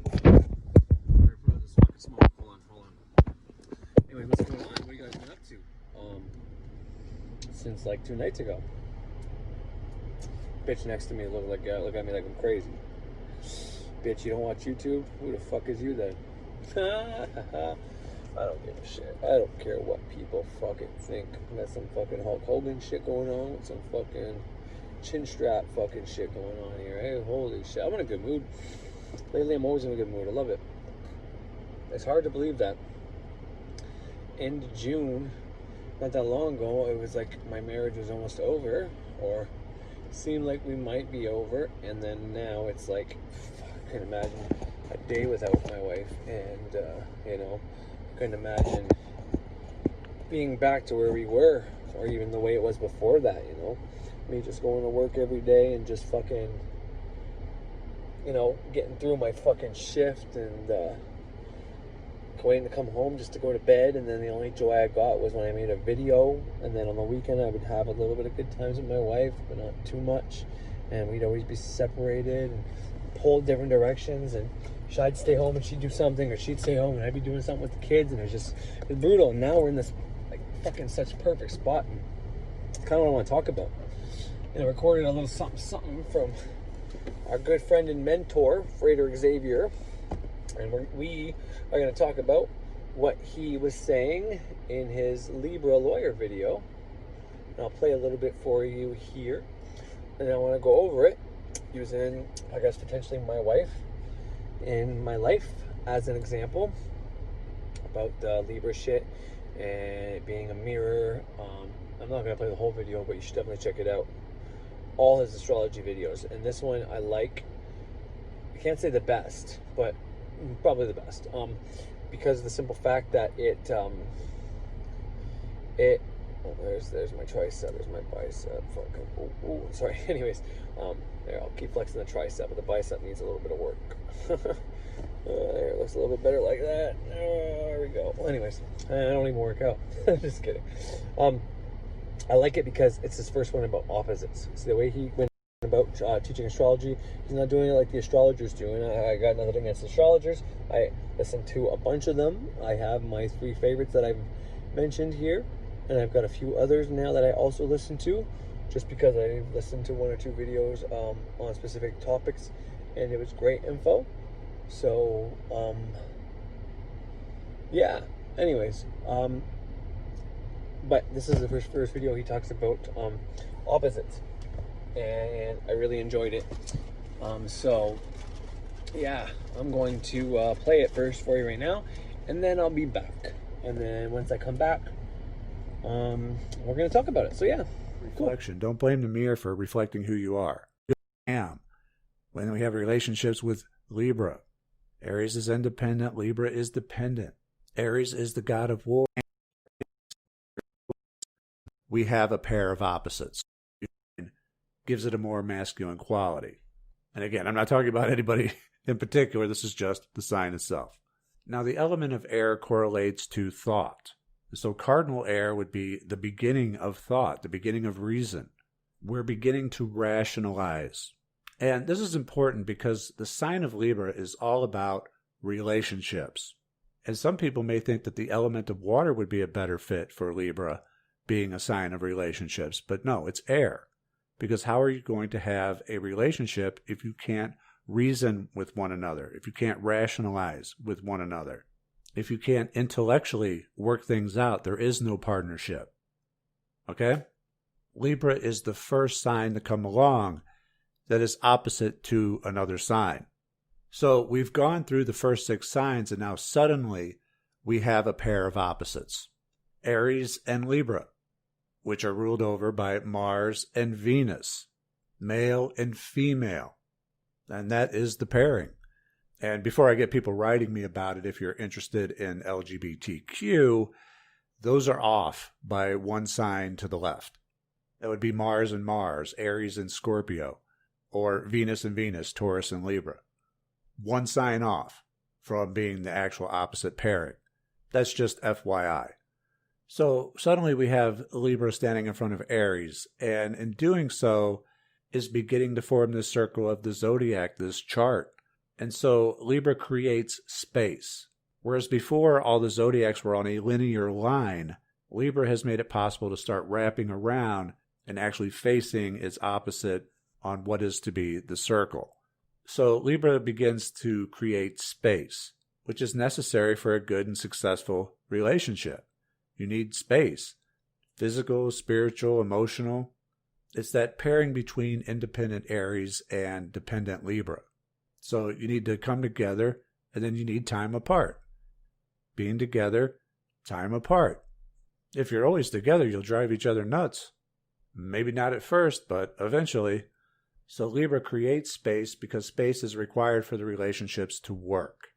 This fucking smoke. Hold on. Anyways, what's going on? What you guys been up to? Since like 2 nights ago. Bitch next to me look at me like I'm crazy. Bitch, you don't watch YouTube? Who the fuck is you then? I don't give a shit. I don't care what people fucking think. There's some fucking Hulk Hogan shit going on with some fucking chin strap fucking shit going on here. Hey, holy shit. I'm in a good mood. Lately, I'm always in a good mood. I love it. It's hard to believe that end of June, not that long ago, it was like my marriage was almost over, or seemed like we might be over, and then now it's like, I couldn't imagine a day without my wife, and you know, I couldn't imagine being back to where we were, or even the way it was before that, you know, me just going to work every day and just fucking, you know, getting through my fucking shift and waiting to come home just to go to bed, and then the only joy I got was when I made a video, and then on the weekend I would have a little bit of good times with my wife, but not too much, and we'd always be separated and pulled different directions, and I'd stay home and she'd do something, or she'd stay home and I'd be doing something with the kids, and it was brutal. And now we're in this like fucking such perfect spot, and it's kind of what I want to talk about. And I recorded a little something from our good friend and mentor, Frater Xavier, and we are going to talk about what he was saying in his Libra lawyer video. And I'll play a little bit for you here, and then I want to go over it using, I guess, potentially my wife in my life as an example about Libra shit and it being a mirror. I'm not going to play the whole video, but you should definitely check it out. All his astrology videos, and this one I like. I can't say the best, but probably the best, because of the simple fact that there's my tricep, there's my bicep, sorry, anyways, there, I'll keep flexing the tricep, but the bicep needs a little bit of work. There, it looks a little bit better like that. There we go. Well, anyways, I don't even work out. Just kidding. I like it because it's his first one about opposites. So the way he went about teaching astrology, he's not doing it like the astrologers do, and I got nothing against astrologers. I listen to a bunch of them. I have my 3 favorites that I've mentioned here, and I've got a few others now that I also listen to, just because I listened to 1 or 2 videos on specific topics, and it was great info. So yeah, anyways, but this is the first video he talks about opposites, and I really enjoyed it. So yeah, I'm going to play it first for you right now, and then I'll be back, and then once I come back, we're going to talk about it. So yeah, reflection. Cool. Don't blame the mirror for reflecting who you are. I am. When we have relationships with Libra, Aries is independent, Libra is dependent. Aries is the god of war. We have a pair of opposites. Gives it a more masculine quality. And again, I'm not talking about anybody in particular. This is just the sign itself. Now, the element of air correlates to thought. So cardinal air would be the beginning of thought, the beginning of reason. We're beginning to rationalize. And this is important because the sign of Libra is all about relationships. And some people may think that the element of water would be a better fit for Libra, being a sign of relationships. But no, it's air. Because how are you going to have a relationship if you can't reason with one another, if you can't rationalize with one another, if you can't intellectually work things out, there is no partnership. Okay? Libra is the first sign to come along that is opposite to another sign. So we've gone through the first 6 signs, and now suddenly we have a pair of opposites, Aries and Libra, which are ruled over by Mars and Venus, male and female. And that is the pairing. And before I get people writing me about it, if you're interested in LGBTQ, those are off by one sign to the left. That would be Mars and Mars, Aries and Scorpio, or Venus and Venus, Taurus and Libra. One sign off from being the actual opposite pairing. That's just FYI. So suddenly we have Libra standing in front of Aries, and in doing so is beginning to form this circle of the zodiac, this chart. And so Libra creates space. Whereas before all the zodiacs were on a linear line, Libra has made it possible to start wrapping around and actually facing its opposite on what is to be the circle. So Libra begins to create space, which is necessary for a good and successful relationship. You need space, physical, spiritual, emotional. It's that pairing between independent Aries and dependent Libra. So you need to come together, and then you need time apart. Being together, time apart. If you're always together, you'll drive each other nuts. Maybe not at first, but eventually. So Libra creates space because space is required for the relationships to work.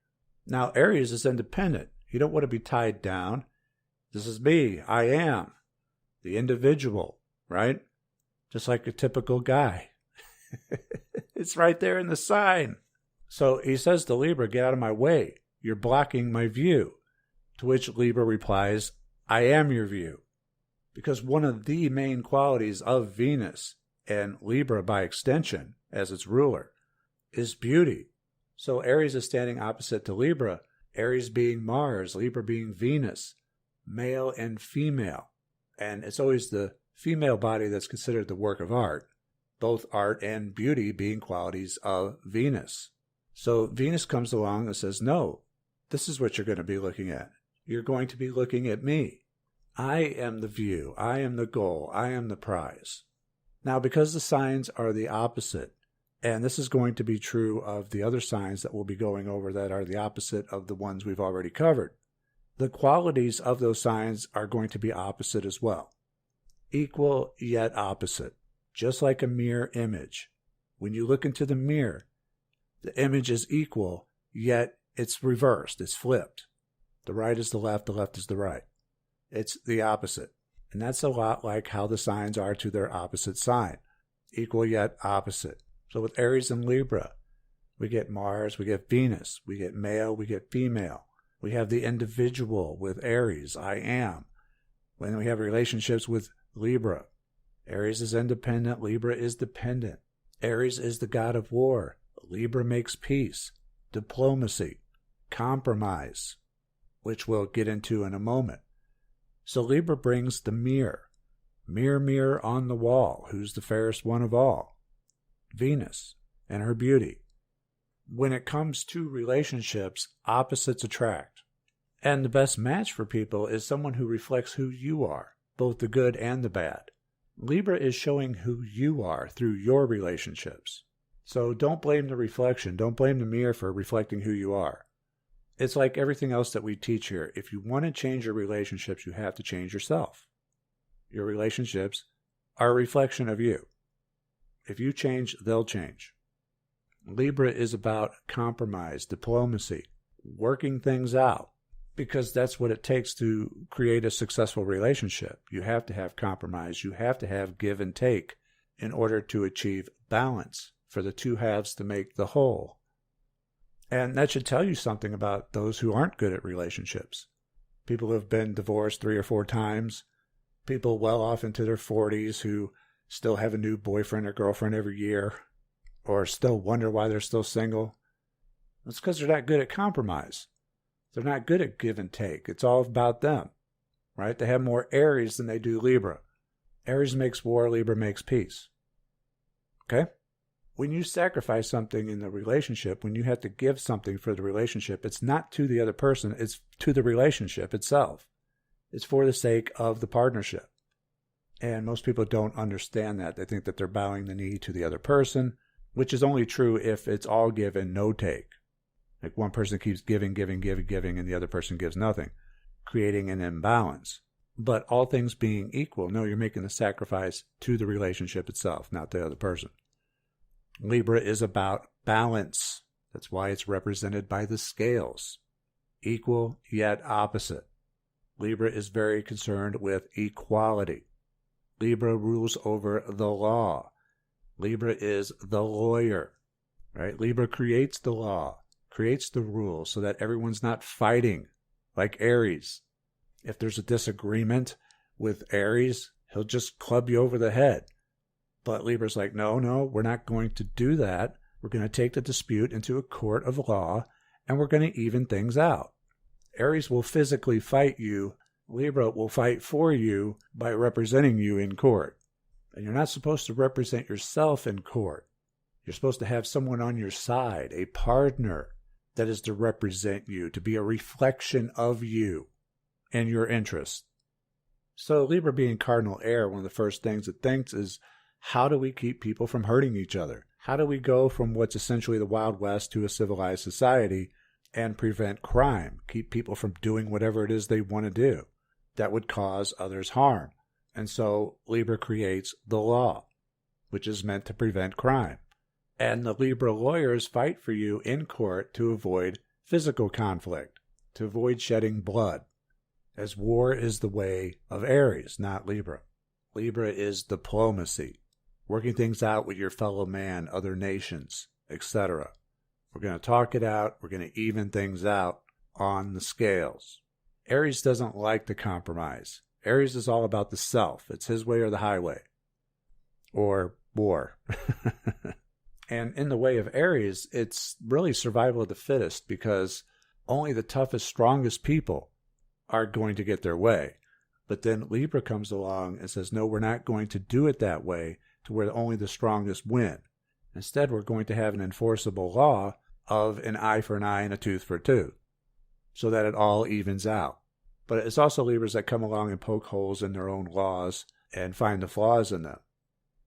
Now, Aries is independent. You don't want to be tied down. This is me. I am the individual, right? Just like a typical guy. It's right there in the sign. So he says to Libra, get out of my way. You're blocking my view. To which Libra replies, I am your view. Because one of the main qualities of Venus, and Libra by extension as its ruler, is beauty. So Aries is standing opposite to Libra, Aries being Mars, Libra being Venus, male and female. And it's always the female body that's considered the work of art, both art and beauty being qualities of Venus. So Venus comes along and says, no, this is what you're going to be looking at. You're going to be looking at me. I am the view. I am the goal. I am the prize. Now, because the signs are the opposite, and this is going to be true of the other signs that we'll be going over that are the opposite of the ones we've already covered, the qualities of those signs are going to be opposite as well. Equal yet opposite, just like a mirror image. When you look into the mirror, the image is equal, yet it's reversed, it's flipped. The right is the left is the right. It's the opposite. And that's a lot like how the signs are to their opposite sign. Equal yet opposite. So with Aries and Libra, we get Mars, we get Venus, we get male, we get female. We have the individual with Aries, I am. When we have relationships with Libra, Aries is independent, Libra is dependent. Aries is the god of war. Libra makes peace, diplomacy, compromise, which we'll get into in a moment. So Libra brings the mirror. Mirror, mirror on the wall, who's the fairest one of all? Venus and her beauty. When it comes to relationships, opposites attract. And the best match for people is someone who reflects who you are, both the good and the bad. Libra is showing who you are through your relationships. So don't blame the reflection. Don't blame the mirror for reflecting who you are. It's like everything else that we teach here. If you want to change your relationships, you have to change yourself. Your relationships are a reflection of you. If you change, they'll change. Libra is about compromise, diplomacy, working things out, because that's what it takes to create a successful relationship. You have to have compromise. You have to have give and take in order to achieve balance for the two halves to make the whole. And that should tell you something about those who aren't good at relationships. People who have been divorced 3 or 4 times, people well off into their 40s who still have a new boyfriend or girlfriend every year, or still wonder why they're still single. It's because they're not good at compromise. They're not good at give and take. It's all about them, right? They have more Aries than they do Libra. Aries makes war, Libra makes peace. Okay? When you sacrifice something in the relationship, when you have to give something for the relationship, it's not to the other person, it's to the relationship itself. It's for the sake of the partnership. And most people don't understand that. They think that they're bowing the knee to the other person, which is only true if it's all give, no take. Like one person keeps giving, and the other person gives nothing, creating an imbalance. But all things being equal, no, you're making the sacrifice to the relationship itself, not the other person. Libra is about balance. That's why it's represented by the scales. Equal yet opposite. Libra is very concerned with equality. Libra rules over the law. Libra is the lawyer, right? Libra creates the law, creates the rules so that everyone's not fighting like Aries. If there's a disagreement with Aries, he'll just club you over the head. But Libra's like, no, we're not going to do that. We're going to take the dispute into a court of law, and we're going to even things out. Aries will physically fight you. Libra will fight for you by representing you in court. And you're not supposed to represent yourself in court. You're supposed to have someone on your side, a partner that is to represent you, to be a reflection of you and your interests. So Libra being cardinal air, one of the first things it thinks is, how do we keep people from hurting each other? How do we go from what's essentially the Wild West to a civilized society and prevent crime, keep people from doing whatever it is they want to do that would cause others harm? And so Libra creates the law, which is meant to prevent crime. And the Libra lawyers fight for you in court to avoid physical conflict, to avoid shedding blood, as war is the way of Aries, not Libra. Libra is diplomacy, working things out with your fellow man, other nations, etc. We're going to talk it out. We're going to even things out on the scales. Aries doesn't like to compromise. Aries is all about the self. It's his way or the highway. Or war. And in the way of Aries, it's really survival of the fittest, because only the toughest, strongest people are going to get their way. But then Libra comes along and says, no, we're not going to do it that way to where only the strongest win. Instead, we're going to have an enforceable law of an eye for an eye and a tooth for a tooth, so that it all evens out. But it's also Libras that come along and poke holes in their own laws and find the flaws in them.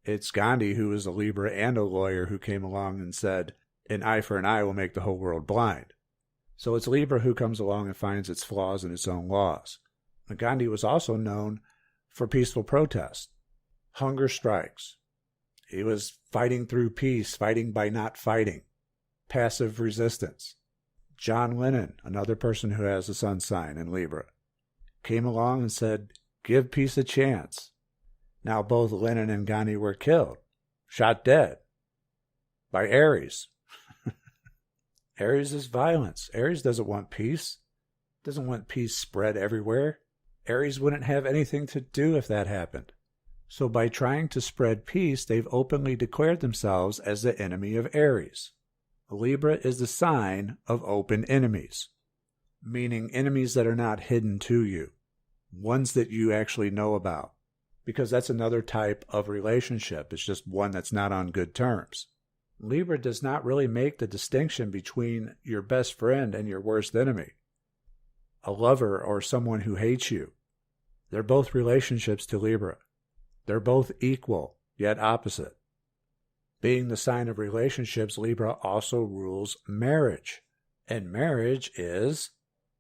It's Gandhi, who is a Libra and a lawyer, who came along and said, an eye for an eye will make the whole world blind. So it's Libra who comes along and finds its flaws in its own laws. And Gandhi was also known for peaceful protest, hunger strikes. He was fighting through peace, fighting by not fighting, passive resistance. John Lennon, another person who has a sun sign in Libra, came along and said, give peace a chance. Now both Lennon and Gandhi were killed, shot dead, by Aries. Aries is violence. Aries doesn't want peace. Doesn't want peace spread everywhere. Aries wouldn't have anything to do if that happened. So by trying to spread peace, they've openly declared themselves as the enemy of Aries. Libra is the sign of open enemies, meaning enemies that are not hidden to you, ones that you actually know about, because that's another type of relationship. It's just one that's not on good terms. Libra does not really make the distinction between your best friend and your worst enemy, a lover or someone who hates you. They're both relationships to Libra. They're both equal, yet opposite. Being the sign of relationships, Libra also rules marriage. And marriage is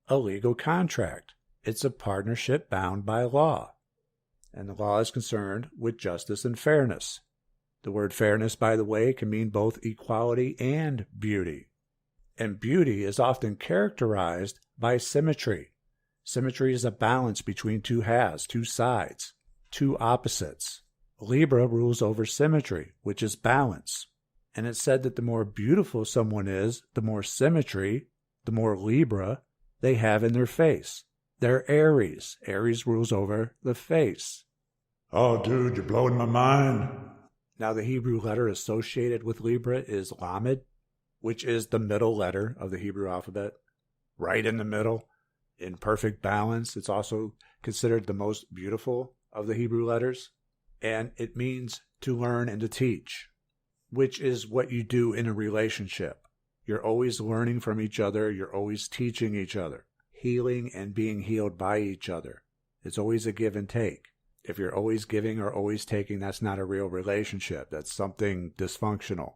a legal contract. It's a partnership bound by law. And the law is concerned with justice and fairness. The word fairness, by the way, can mean both equality and beauty. And beauty is often characterized by symmetry. Symmetry is a balance between two halves, two sides, two opposites. Libra rules over symmetry, which is balance. And it's said that the more beautiful someone is, the more symmetry, the more Libra they have in their face. They're Aries. Aries rules over the face. Oh, dude, you're blowing my mind. Now, the Hebrew letter associated with Libra is Lamed, which is the middle letter of the Hebrew alphabet, right in the middle, in perfect balance. It's also considered the most beautiful of the Hebrew letters, and it means to learn and to teach. which is what you do in a relationship. You're always learning from each other. You're always teaching each other, healing and being healed by each other. It's always a give and take. If you're always giving or always taking, that's not a real relationship. That's something dysfunctional.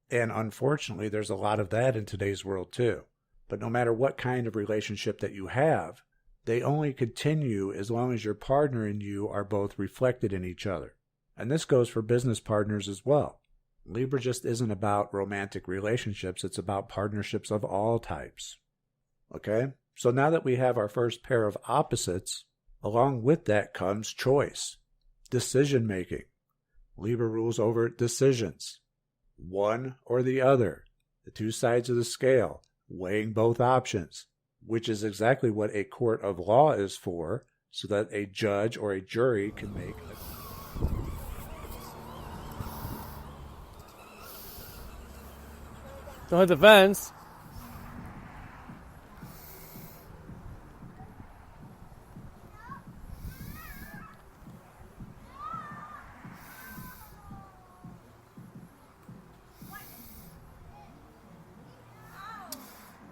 And unfortunately, there's a lot of that in today's world too. But no matter what kind of relationship that you have, they only continue as long as your partner and you are both reflected in each other. And this goes for business partners as well. Libra just isn't about romantic relationships. It's about partnerships of all types. Okay? So now that we have our first pair of opposites, along with that comes choice, decision making. Libra rules over decisions. One or the other, the two sides of the scale, weighing both options, which is exactly what a court of law is for, so that a judge or a jury can make Don't hit the fence.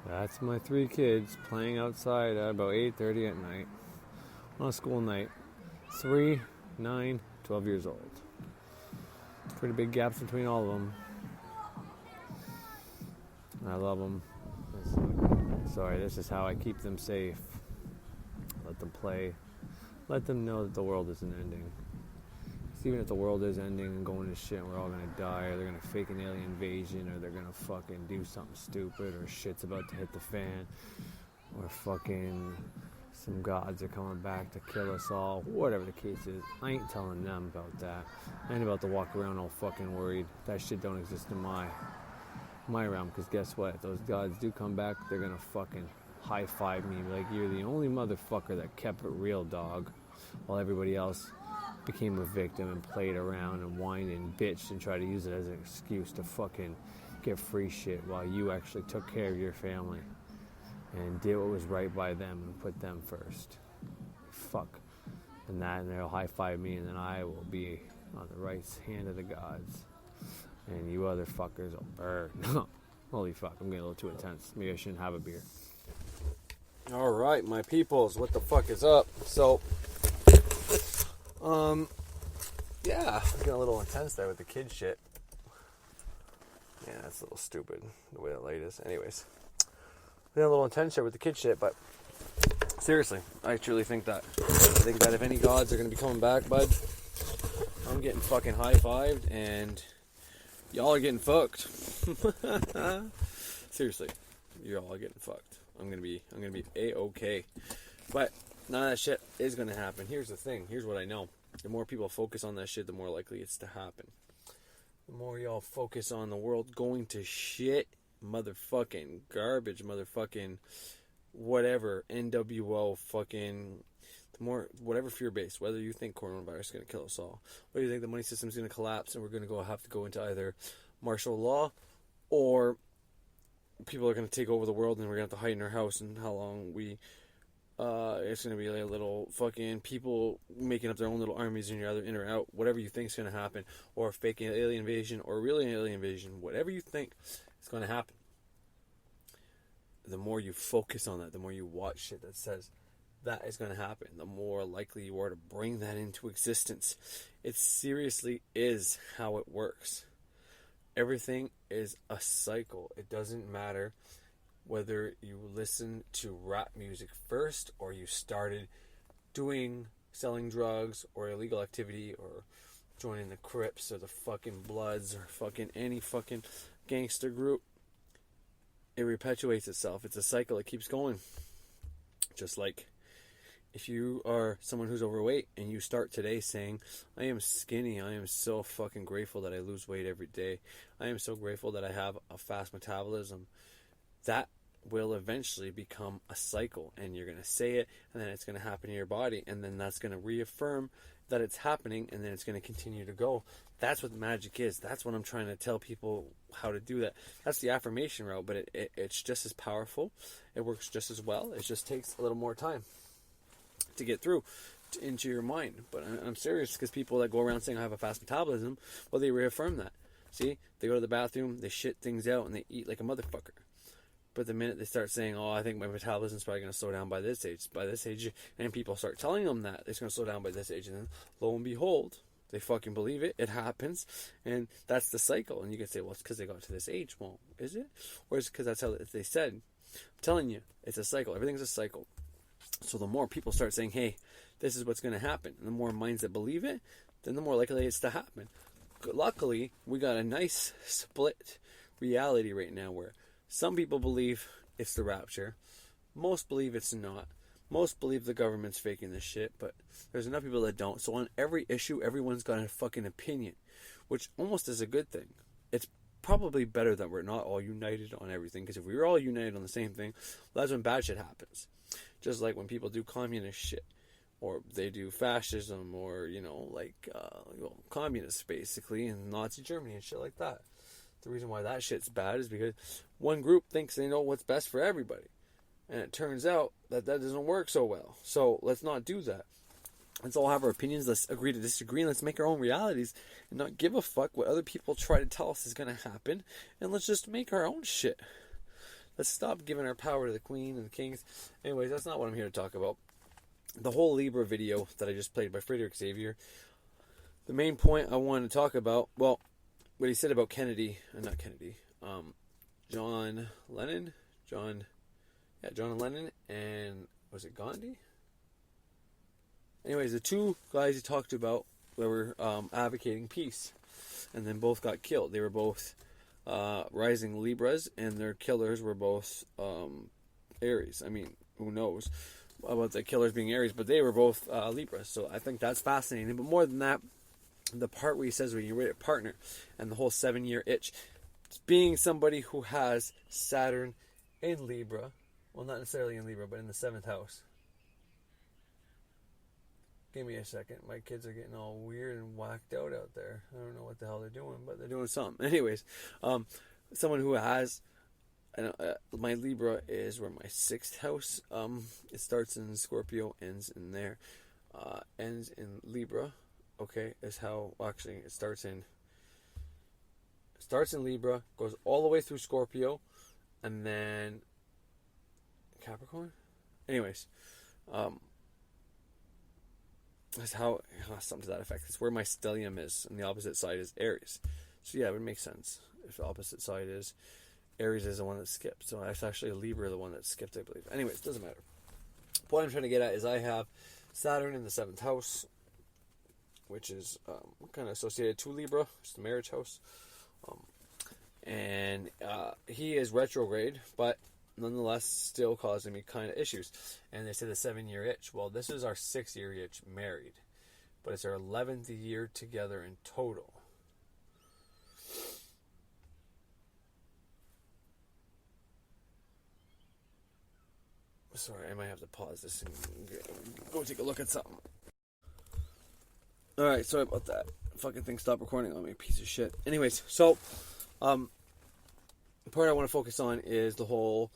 That's my 3 kids playing outside at about 8:30 at night on a school night. 3, 9, 12 years old. Pretty big gaps between all of them. I love them. Sorry, this is how I keep them safe. Let them play. Let them know that the world isn't ending. 'Cause even if the world is ending and going to shit and we're all going to die, or they're going to fake an alien invasion, or they're going to fucking do something stupid, or shit's about to hit the fan, or fucking some gods are coming back to kill us all, whatever the case is, I ain't telling them about that. I ain't about to walk around all fucking worried. That shit don't exist in my realm, because guess what? If those gods do come back, they're gonna fucking high-five me, like, you're the only motherfucker that kept it real, dog, while everybody else became a victim and played around and whined and bitched and tried to use it as an excuse to fucking get free shit, while you actually took care of your family and did what was right by them and put them first. Fuck. And they'll high-five me, and then I will be on the right hand of the gods. And you other fuckers will burn. Holy fuck, I'm getting a little too intense. Maybe I shouldn't have a beer. Alright, my peoples, what the fuck is up? So, yeah, I'm getting a little intense there with the kid shit. Yeah, that's a little stupid, the way the light is. Anyways, getting a little intense there with the kid shit, but seriously, I truly think that. I think that if any gods are going to be coming back, bud, I'm getting fucking high-fived, and y'all are getting fucked. Seriously, you're all getting fucked. I'm gonna be A-okay. But none of that shit is gonna happen. Here's the thing. Here's what I know. The more people focus on that shit, the more likely it's to happen. The more y'all focus on the world going to shit, motherfucking garbage, motherfucking whatever, NWO, fucking, the more, whatever fear-based, whether you think coronavirus is going to kill us all, whether you think the money system is going to collapse and we're going to have to go into either martial law, or people are going to take over the world and we're going to have to hide in our house, and how long it's going to be like a little fucking people making up their own little armies, and you're either in or out, whatever you think is going to happen, or faking an alien invasion, or really an alien invasion, whatever you think is going to happen. The more you focus on that, the more you watch shit that says that is going to happen, the more likely you are to bring that into existence. It seriously is how it works. Everything is a cycle. It doesn't matter whether you listen to rap music first, or you started selling drugs or illegal activity, or joining the Crips or the fucking Bloods or fucking any fucking gangster group. It perpetuates itself. It's a cycle. It keeps going. Just like if you are someone who's overweight and you start today saying, I am skinny, I am so fucking grateful that I lose weight every day, I am so grateful that I have a fast metabolism, that will eventually become a cycle, and you're going to say it, and then it's going to happen in your body, and then that's going to reaffirm that it's happening, and then it's going to continue to go. That's what magic is. That's what I'm trying to tell people how to do that. That's the affirmation route, but it's just as powerful. It works just as well. It just takes a little more time to get through into your mind. But I'm serious, because people that go around saying I have a fast metabolism, well, they reaffirm that. See, they go to the bathroom, they shit things out, and they eat like a motherfucker. But the minute they start saying, oh, I think my metabolism's probably going to slow down by this age, and people start telling them that it's going to slow down by this age, and then lo and behold, they fucking believe it. It happens, and that's the cycle. And you can say, well, it's because they got to this age. Well, is it? Or is it because that's how they said? I'm telling you, it's a cycle. Everything's a cycle. So the more people start saying, hey, this is what's going to happen, and the more minds that believe it, then the more likely it's to happen. Luckily, we got a nice split reality right now where some people believe it's the rapture. Most believe it's not. Most believe the government's faking this shit, but there's enough people that don't. So on every issue, everyone's got a fucking opinion, which almost is a good thing. It's probably better that we're not all united on everything, because if we were all united on the same thing, that's when bad shit happens. Just like when people do communist shit, or they do fascism, or, communists basically, in Nazi Germany and shit like that. The reason why that shit's bad is because one group thinks they know what's best for everybody. And it turns out that doesn't work so well. So let's not do that. Let's all have our opinions. Let's agree to disagree. And let's make our own realities and not give a fuck what other people try to tell us is going to happen. And let's just make our own shit. Let's stop giving our power to the queen and the kings. Anyways, that's not what I'm here to talk about. The whole Libra video that I just played by Frederick Xavier, the main point I wanted to talk about, well, what he said about John Lennon, John Lennon, and was it Gandhi? Anyways, the two guys he talked about, they were advocating peace, and then both got killed. They were both rising Libras, and their killers were both Aries. I mean, who knows about the killers being Aries, but they were both Libras, so I think that's fascinating. But more than that, the part where he says when you're with a partner and the whole 7-year itch, it's being somebody who has Saturn in Libra, well, not necessarily in Libra, but in the 7th house. Give me a second. My kids are getting all weird and whacked out there. I don't know what the hell they're doing, but they're doing something. Anyways, someone who has, my Libra is where my 6th house, it starts in Scorpio, ends in there, ends in Libra. Okay, is how actually it starts in Libra, goes all the way through Scorpio, and then Capricorn. Anyways, that's how something to that effect. It's where my stellium is, and the opposite side is Aries. So yeah, it would make sense if the opposite side is Aries is the one that skipped. So it's actually Libra the one that skipped, I believe. Anyways, it doesn't matter. What I'm trying to get at is I have Saturn in the 7th house, which is kind of associated to Libra. It's the marriage house. And he is retrograde, but nonetheless still causing me kind of issues. And they say the 7-year itch. Well, this is our 6-year itch married, but it's our 11th year together in total. Sorry, I might have to pause this and go take a look at something. Alright, sorry about that. Fucking thing stopped recording on me, piece of shit. Anyways, so, the part I want to focus on is the whole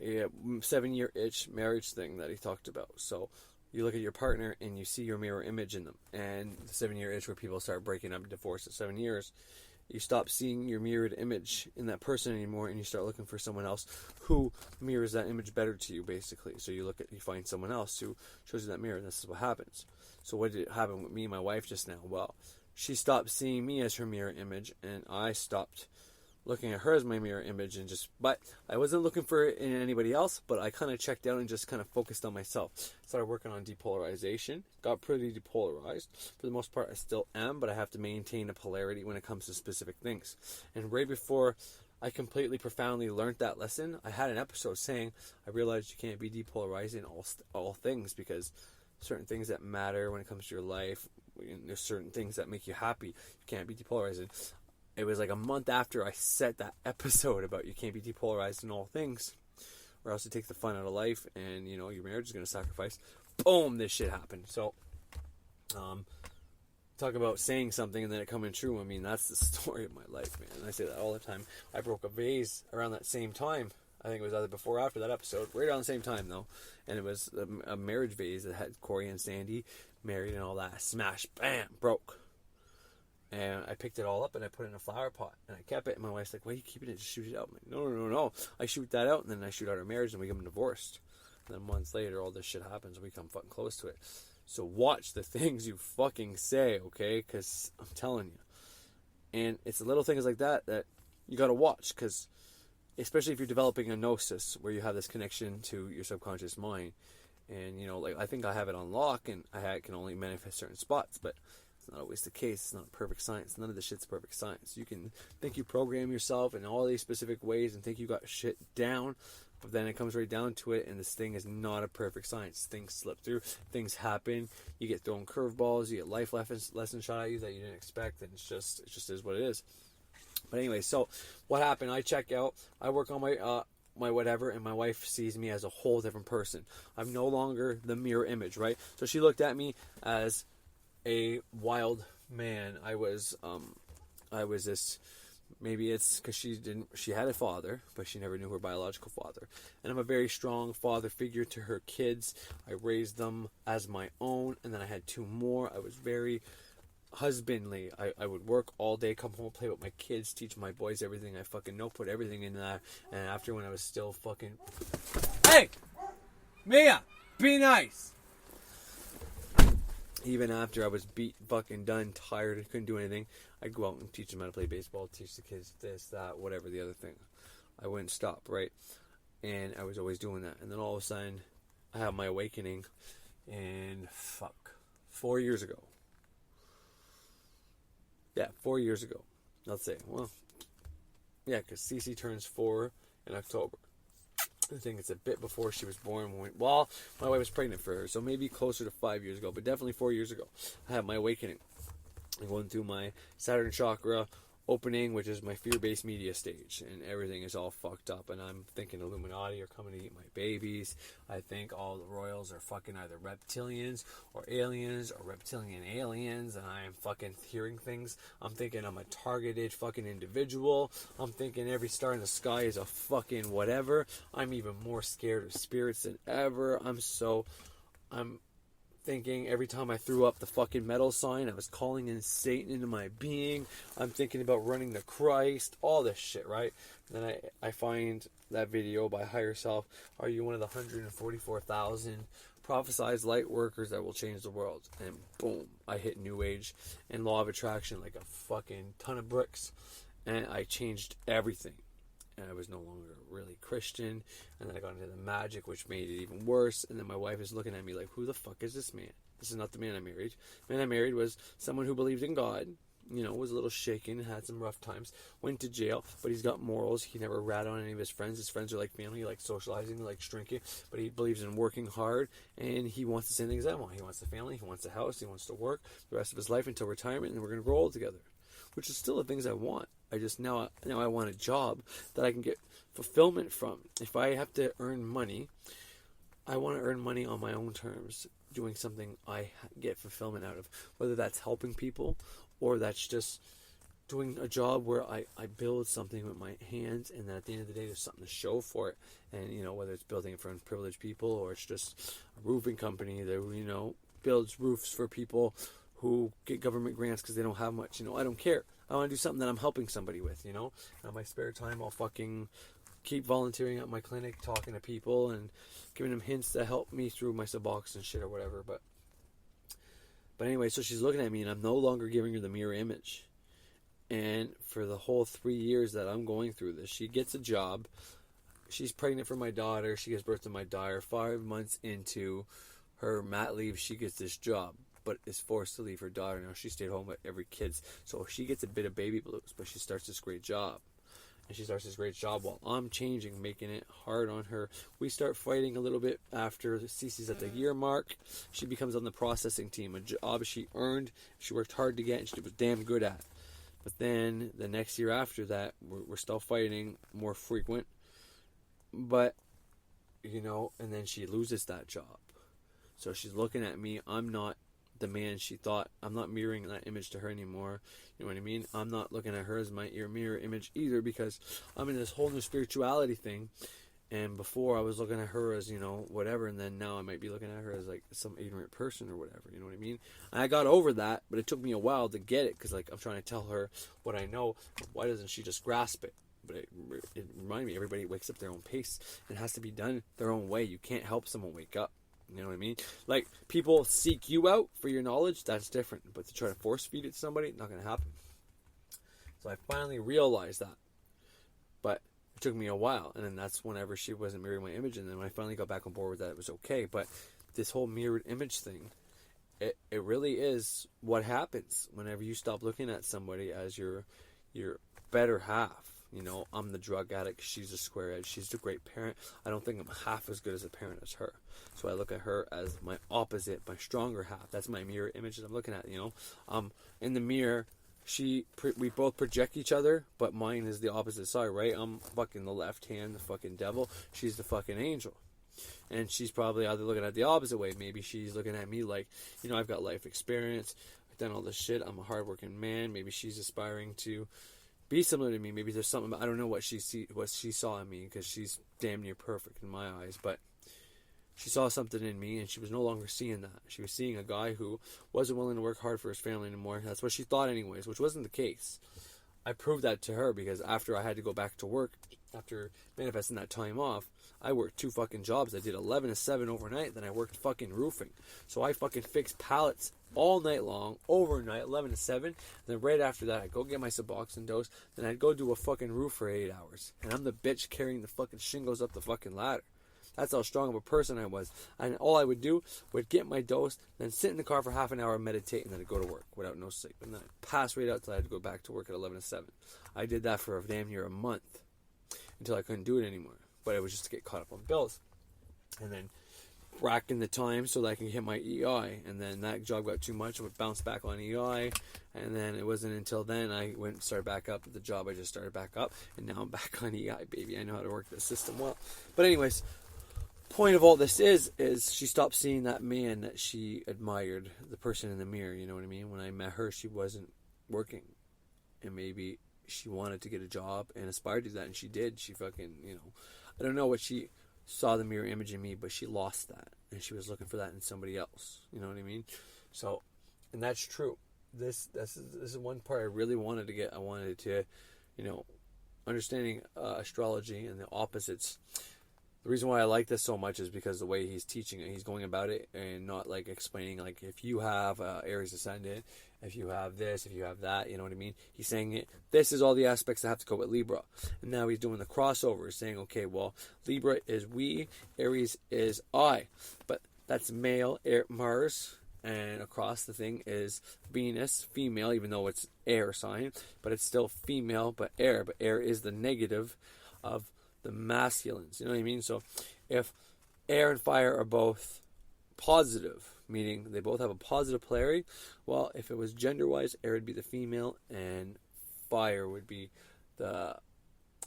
7-year itch marriage thing that he talked about. So, you look at your partner and you see your mirror image in them. And the 7-year itch where people start breaking up and divorce at 7 years, you stop seeing your mirrored image in that person anymore, and you start looking for someone else who mirrors that image better to you, basically. So you find someone else who shows you that mirror, and this is what happens. So what did happen with me and my wife just now? Well, she stopped seeing me as her mirror image, and I stopped looking at her as my mirror image, but I wasn't looking for it in anybody else, but I kind of checked out and just kind of focused on myself. Started working on depolarization, got pretty depolarized. For the most part, I still am, but I have to maintain a polarity when it comes to specific things. And right before I completely profoundly learned that lesson, I had an episode saying, I realized you can't be depolarizing all things, because certain things that matter when it comes to your life, there's certain things that make you happy, you can't be depolarizing. It was like a month after I said that episode about you can't be depolarized in all things, or else you take the fun out of life, and your marriage is going to sacrifice. Boom, this shit happened. So, talk about saying something and then it coming true. I mean, that's the story of my life, man. And I say that all the time. I broke a vase around that same time. I think it was either before or after that episode. Right around the same time, though. And it was a marriage vase that had Corey and Sandy married and all that. Smash, bam, broke. And I picked it all up and I put it in a flower pot and I kept it. And my wife's like, "Why are you keeping it? Just shoot it out." I'm like, no. I shoot that out and then I shoot out our marriage and we get divorced. And then months later, all this shit happens and we come fucking close to it. So watch the things you fucking say, okay? Because I'm telling you. And it's the little things like that that you got to watch, because especially if you're developing a gnosis where you have this connection to your subconscious mind. And, you know, like, I think I have it on lock and I can only manifest certain spots, but it's not always the case. It's not perfect science. None of this shit's perfect science. You can think you program yourself in all these specific ways and think you got shit down, but then it comes right down to it, and this thing is not a perfect science. Things slip through. Things happen. You get thrown curveballs. You get life lessons shot at you that you didn't expect, and it just is what it is. But anyway, so what happened? I check out. I work on my whatever, and my wife sees me as a whole different person. I'm no longer the mirror image, right? So she looked at me as a wild man. I was this, maybe it's because she had a father, but she never knew her biological father. And I'm a very strong father figure to her kids. I raised them as my own, and then I had 2 more. I was very husbandly. I would work all day, come home, play with my kids, teach my boys everything I fucking know, put everything in that. And after, when I was still fucking, hey, Mia, be nice. Even after I was beat, fucking done, tired, couldn't do anything, I'd go out and teach them how to play baseball, teach the kids this, that, whatever, the other thing. I wouldn't stop, right? And I was always doing that. And then all of a sudden, I had my awakening, and 4 years ago. Yeah, 4 years ago. Let's say, well, yeah, because Cece turns 4 in October. I think it's a bit before she was born. Well, my wife was pregnant for her, so maybe closer to 5 years ago, but definitely 4 years ago, I had my awakening. I'm going through my Saturn chakra opening, which is my fear-based media stage, and everything is all fucked up, and I'm thinking Illuminati are coming to eat my babies. I think all the royals are fucking either reptilians or aliens or reptilian aliens, and I am fucking hearing things. I'm thinking I'm a targeted fucking individual. I'm thinking every star in the sky is a fucking whatever. I'm even more scared of spirits than ever. I'm thinking every time I threw up the fucking metal sign, I was calling in Satan into my being. I'm thinking about running to Christ, all this shit, right? And then I find that video by Higher Self. Are you one of the 144,000 prophesized light workers that will change the world? And boom, I hit New Age and Law of Attraction like a fucking ton of bricks. And I changed everything. And I was no longer really Christian. And then I got into the magic, which made it even worse. And then my wife is looking at me like, who the fuck is this man? This is not the man I married. The man I married was someone who believed in God. You know, was a little shaken, had some rough times, went to jail, but he's got morals. He never rat on any of his friends. His friends are like family, he likes socializing, he likes drinking, but he believes in working hard, and he wants the same things I want. He wants the family, he wants a house, he wants to work the rest of his life until retirement, and we're going to grow old together, which is still the things I want. I just now I want a job that I can get fulfillment from. If I have to earn money, I want to earn money on my own terms, doing something I get fulfillment out of, whether that's helping people or that's just doing a job where I build something with my hands, and then at the end of the day there's something to show for it. And, you know, whether it's building it for unprivileged people or it's just a roofing company that, you know, builds roofs for people who get government grants because they don't have much. You know, I don't care. I want to do something that I'm helping somebody with, you know. And on my spare time, I'll fucking keep volunteering at my clinic, talking to people and giving them hints that help me through my Subox and shit or whatever. But anyway, so she's looking at me, and I'm no longer giving her the mirror image. And for the whole 3 years that I'm going through this, she gets a job. She's pregnant for my daughter. She gives birth to my daughter. 5 months into her mat leave, she gets this job, but is forced to leave her daughter. Now, she stayed home with every kid, so she gets a bit of baby blues, but she starts this great job. And she starts this great job while I'm changing, making it hard on her. We start fighting a little bit after Cece's at the year mark. She becomes on the processing team, a job she earned, she worked hard to get, and she was damn good at. But then the next year after that, we're still fighting, more frequent. But, you know, and then she loses that job. So she's looking at me. I'm not the man she thought. I'm not mirroring that image to her anymore. You know what I mean? I'm not looking at her as my mirror image either, because I'm in this whole new spirituality thing, And before I was looking at her as, you know, whatever, and then now I might be looking at her as like some ignorant person or whatever, you know what I mean? And I got over that, but it took me a while to get it, because like I'm trying to tell her what I know. Why doesn't she just grasp it? But it reminded me, everybody wakes up their own pace. It has to be done their own way. You can't help someone wake up. You know what I mean? Like, people seek you out for your knowledge, that's different. But to try to force feed it to somebody, not going to happen. So I finally realized that. But it took me a while. And then that's whenever she wasn't mirroring my image. And then when I finally got back on board with that, it was okay. But this whole mirrored image thing, it really is what happens whenever you stop looking at somebody as your better half. You know, I'm the drug addict, she's a square edge, she's a great parent. I don't think I'm half as good as a parent as her. So I look at her as my opposite, my stronger half. That's my mirror image that I'm looking at, you know. In the mirror, we both project each other, but mine is the opposite side, right? I'm fucking the left hand, the fucking devil. She's the fucking angel. And she's probably either looking at the opposite way. Maybe she's looking at me like, you know, I've got life experience, I've done all this shit, I'm a hardworking man. Maybe she's aspiring to be similar to me. Maybe there's something, I don't know what she saw in me, because she's damn near perfect in my eyes, but she saw something in me, and she was no longer seeing that. She was seeing a guy who wasn't willing to work hard for his family anymore. That's what she thought anyways, which wasn't the case. I proved that to her, because after I had to go back to work, after manifesting that time off, I worked 2 fucking jobs. I did 11 to 7 overnight, then I worked fucking roofing. So I fucking fixed pallets all night long, overnight, 11 to 7. Then right after that, I'd go get my Suboxone dose. Then I'd go do a fucking roof for 8 hours. And I'm the bitch carrying the fucking shingles up the fucking ladder. That's how strong of a person I was. And all I would do would get my dose, then sit in the car for half an hour and meditate, and then I'd go to work without no sleep. And then I'd pass right out till I had to go back to work at 11 to 7. I did that for a damn near a month until I couldn't do it anymore. But it was just to get caught up on bills. And then rack in the time so that I can hit my EI. And then that job got too much. I would bounce back on EI. And then it wasn't until then I went and started back up at the job. I just started back up. And now I'm back on EI, baby. I know how to work the system well. But anyways, point of all this is she stopped seeing that man that she admired, the person in the mirror, you know what I mean? When I met her, she wasn't working. And maybe she wanted to get a job and aspired to that. And she did. She fucking, you know, I don't know what she saw the mirror image in me, but she lost that, and she was looking for that in somebody else. You know what I mean? So, and that's true. This is one part I really wanted to get. I wanted to, you know, understanding astrology and the opposites. The reason why I like this so much is because the way he's teaching it, he's going about it and not like explaining like if you have Aries ascendant, if you have this, if you have that, you know what I mean? He's saying it. This is all the aspects that have to go with Libra. And now he's doing the crossover, saying, okay, well, Libra is we, Aries is I. But that's male, Mars, and across the thing is Venus, female, even though it's air sign, but it's still female, but air is the negative of the masculines, you know what I mean? So if air and fire are both positive, meaning they both have a positive polarity, well, if it was gender-wise, air would be the female and fire would be the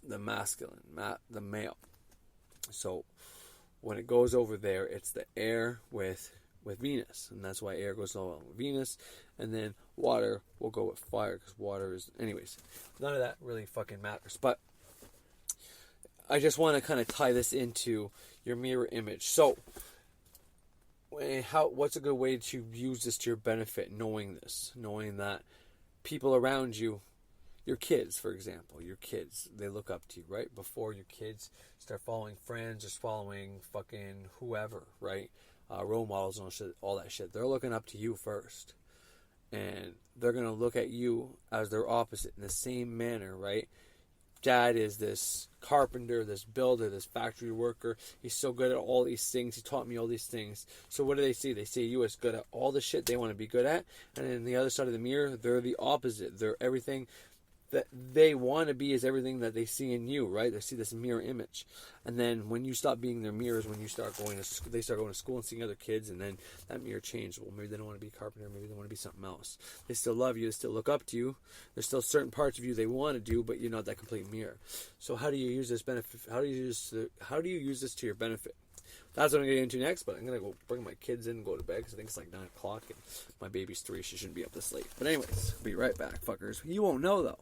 masculine, the male. So when it goes over there, it's the air with Venus, and that's why air goes along with Venus, and then water will go with fire, because water is, anyways, none of that really fucking matters. But I just want to kind of tie this into your mirror image. So, what's a good way to use this to your benefit, knowing this? Knowing that people around you, your kids, for example, they look up to you, right? Before your kids start following friends, just following fucking whoever, right? Role models and all that shit. They're looking up to you first. And they're going to look at you as their opposite in the same manner, right? Dad is this carpenter, this builder, this factory worker. He's so good at all these things. He taught me all these things. So what do they see? They see you as good at all the shit they want to be good at. And then the other side of the mirror, they're the opposite. They're everything that they want to be is everything that they see in you, right? They see this mirror image. And then when you stop being their mirrors, when you start going to, they start going to school and seeing other kids, and then that mirror changes. Well, maybe they don't want to be a carpenter, maybe they want to be something else. They still love you, they still look up to you. There's still certain parts of you they want to do, but you're not that complete mirror. So how do you use this benefit? How do you use this to your benefit? That's what I'm going to get into next, but I'm going to go bring my kids in and go to bed, because I think it's like 9 o'clock, and my baby's 3. She shouldn't be up this late. But anyways, be right back, fuckers. You won't know, though.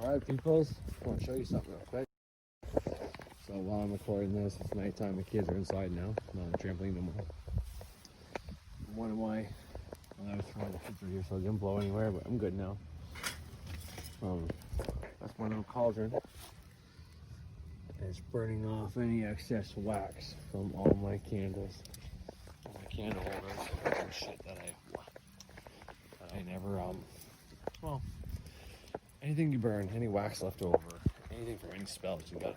Alright, peoples, I want to show you something real quick. So while I'm recording this, it's nighttime, the kids are inside now, not on the trampoline no more. I'm wondering why I was trying the kids are here so it didn't blow anywhere, but I'm good now. That's my little cauldron. It's burning off any excess wax from all my candles, all my candle holders, and shit that I never, well, anything you burn, any wax left over, anything from any spells, you gotta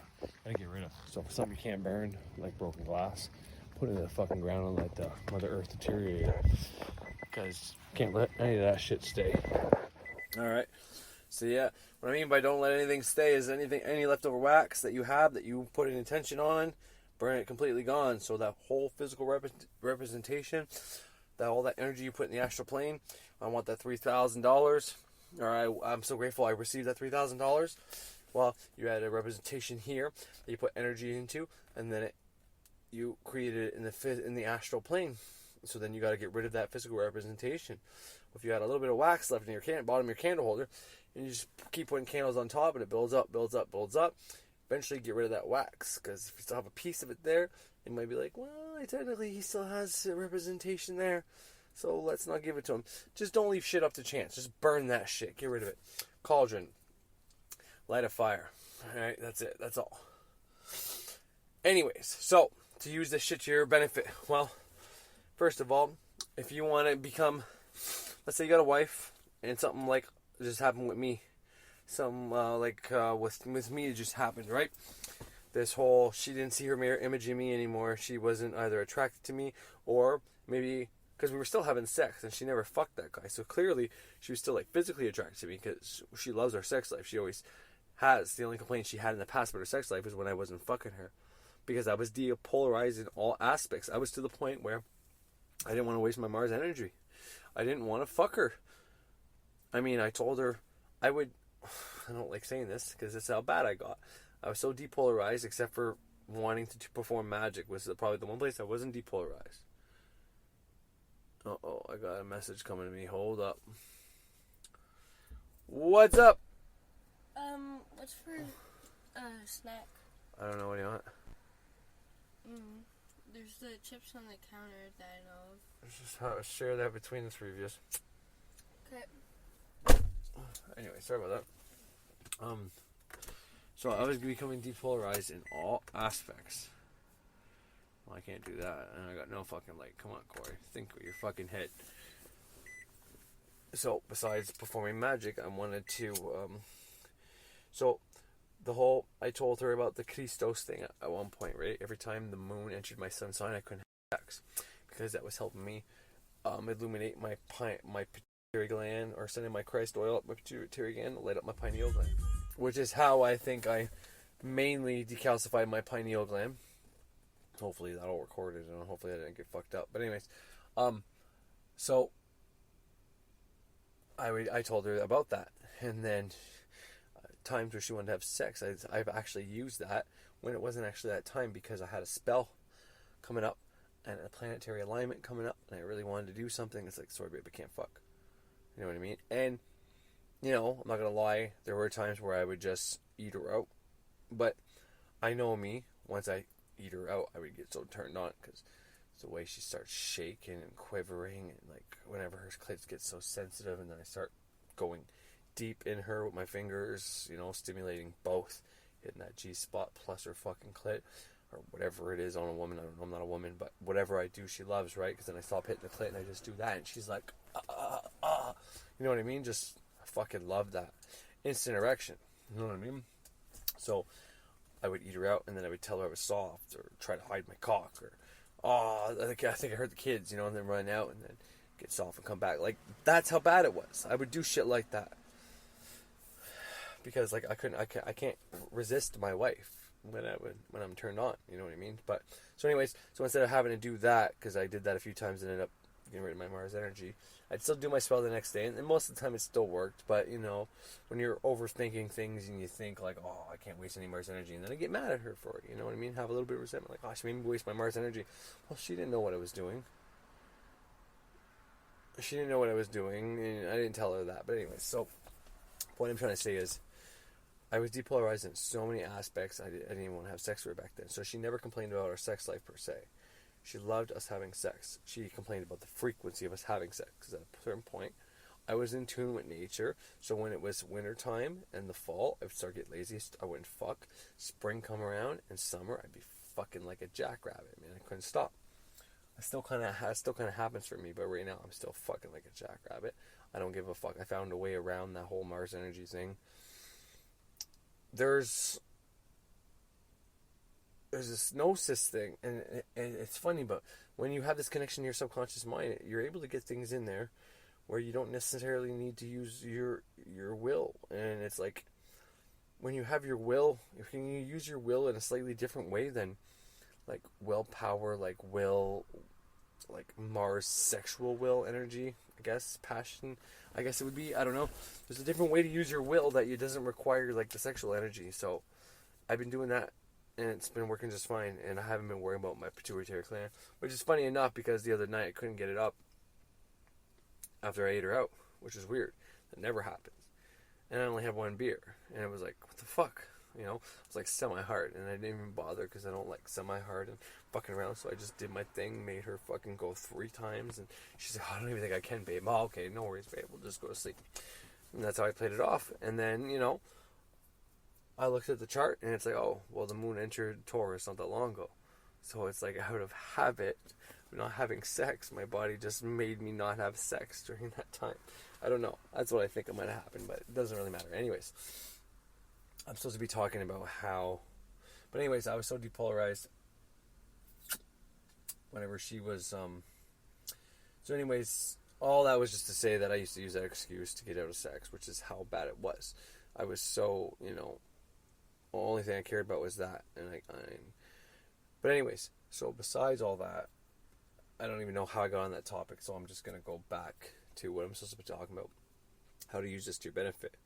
get rid of. So if something you can't burn, like broken glass, put it in the fucking ground and let Mother Earth deteriorate, because you can't let any of that shit stay. Alright, so yeah, what I mean by don't let anything stay is any leftover wax that you have that you put an intention on, burn it completely gone. So that whole physical representation, that all that energy you put in the astral plane, I want that $3,000. Alright, I'm so grateful I received that $3,000. Well, you had a representation here that you put energy into, and then you created it in the astral plane. So then you got to get rid of that physical representation. If you had a little bit of wax left in your bottom of your candle holder, and you just keep putting candles on top, and it builds up, builds up, builds up. Eventually, get rid of that wax, because if you still have a piece of it there, it might be like, well, technically he still has a representation there, so let's not give it to him. Just don't leave shit up to chance. Just burn that shit. Get rid of it. Cauldron. Light a fire. Alright, that's it. That's all. Anyways, so, to use this shit to your benefit, well, first of all, if you want to become, let's say you got a wife, and something like just happened with me. Something with me, it just happened, right? This whole, she didn't see her mirror image in me anymore. She wasn't either attracted to me, or maybe because we were still having sex, and she never fucked that guy. So clearly, she was still like physically attracted to me, because she loves her sex life. She always has. The only complaint she had in the past about her sex life is when I wasn't fucking her, because I was depolarized in all aspects. I was to the point where I didn't want to waste my Mars energy. I didn't want to fuck her. I mean, I told her I would. I don't like saying this because it's how bad I got. I was so depolarized, except for wanting to perform magic was probably the one place I wasn't depolarized. Uh-oh, I got a message coming to me. Hold up. What's up? What's for snack? I don't know. What do you want? There's the chips on the counter that I know of. Let's just share that between the three of you. Okay. Anyway, sorry about that. So I was becoming depolarized in all aspects. Well, I can't do that, and I got no fucking light. Come on, Corey, think with your fucking head. So besides performing magic, I wanted to. So the whole, I told her about the Christos thing at one point, right? Every time the moon entered my sun sign, I couldn't have sex because that was helping me illuminate my pituitary gland, or sending my Christ oil up my pituitary gland to light up my pineal gland, which is how I think I mainly decalcified my pineal gland. Hopefully that'll record it, and hopefully I didn't get fucked up. But anyways, so I told her about that, and then times where she wanted to have sex, I've actually used that when it wasn't actually that time, because I had a spell coming up and a planetary alignment coming up, and I really wanted to do something. It's like, sorry babe, I can't fuck. You know what I mean? And, you know, I'm not going to lie, there were times where I would just eat her out. But I know me, once I eat her out, I would get so turned on, because it's the way she starts shaking and quivering, and like whenever her clit gets so sensitive, and then I start going deep in her with my fingers, you know, stimulating both, hitting that G-spot plus her fucking clit, or whatever it is on a woman. I don't know, I'm not a woman, but whatever I do, she loves, right? Because then I stop hitting the clit and I just do that, and she's like, you know what I mean? Just, I fucking love that. Instant erection, you know what I mean? So, I would eat her out, and then I would tell her I was soft, or try to hide my cock, or, I think I heard the kids, you know, and then run out, and then get soft and come back. Like, that's how bad it was. I would do shit like that. Because, like, I can't resist my wife when I'm turned on, you know what I mean? But, so anyways, so instead of having to do that, because I did that a few times and ended up getting rid of my Mars energy, I'd still do my spell the next day, and most of the time it still worked. But, you know, when you're overthinking things and you think like, oh, I can't waste any Mars energy, and then I get mad at her for it, you know what I mean? Have a little bit of resentment, like, oh, she made me waste my Mars energy. Well, she didn't know what I was doing. And I didn't tell her that. But anyways, so what I'm trying to say is, I was depolarized in so many aspects. I didn't even want to have sex with her back then. So she never complained about our sex life per se. She loved us having sex. She complained about the frequency of us having sex. Because at a certain point, I was in tune with nature. So when it was winter time and the fall, I would start to get lazy. I wouldn't fuck. Spring come around and summer, I'd be fucking like a jackrabbit, man. I couldn't stop. It still kind of happens for me, but right now I'm still fucking like a jackrabbit. I don't give a fuck. I found a way around that whole Mars energy thing. There's this gnosis thing, and it's funny, but when you have this connection to your subconscious mind, you're able to get things in there where you don't necessarily need to use your will. And it's like, when you have your will, if you use your will in a slightly different way than like willpower, like Mars sexual will energy, I guess, passion, I guess it would be, I don't know. There's a different way to use your will that it doesn't require like the sexual energy. So I've been doing that, and it's been working just fine, and I haven't been worrying about my pituitary gland, which is funny enough because the other night I couldn't get it up after I ate her out, which is weird. That never happens. And I only had one beer, and it was like, what the fuck? You know, it was like semi-hard, and I didn't even bother because I don't like semi-hard and fucking around, so I just did my thing, made her fucking go 3 times, and she's like, oh, I don't even think I can, babe. Oh, okay, no worries, babe, we'll just go to sleep. And that's how I played it off. And then, you know, I looked at the chart, and it's like, oh, well, the moon entered Taurus not that long ago. So it's like, out of habit, not having sex, my body just made me not have sex during that time. I don't know. That's what I think it might have happened, but it doesn't really matter. Anyways, I'm supposed to be talking about how... But anyways, I was so depolarized whenever she was... So anyways, all that was just to say that I used to use that excuse to get out of sex, which is how bad it was. I was so, you know... The only thing I cared about was that. But anyways, so besides all that, I don't even know how I got on that topic, so I'm just going to go back to what I'm supposed to be talking about. How to use this to your benefit.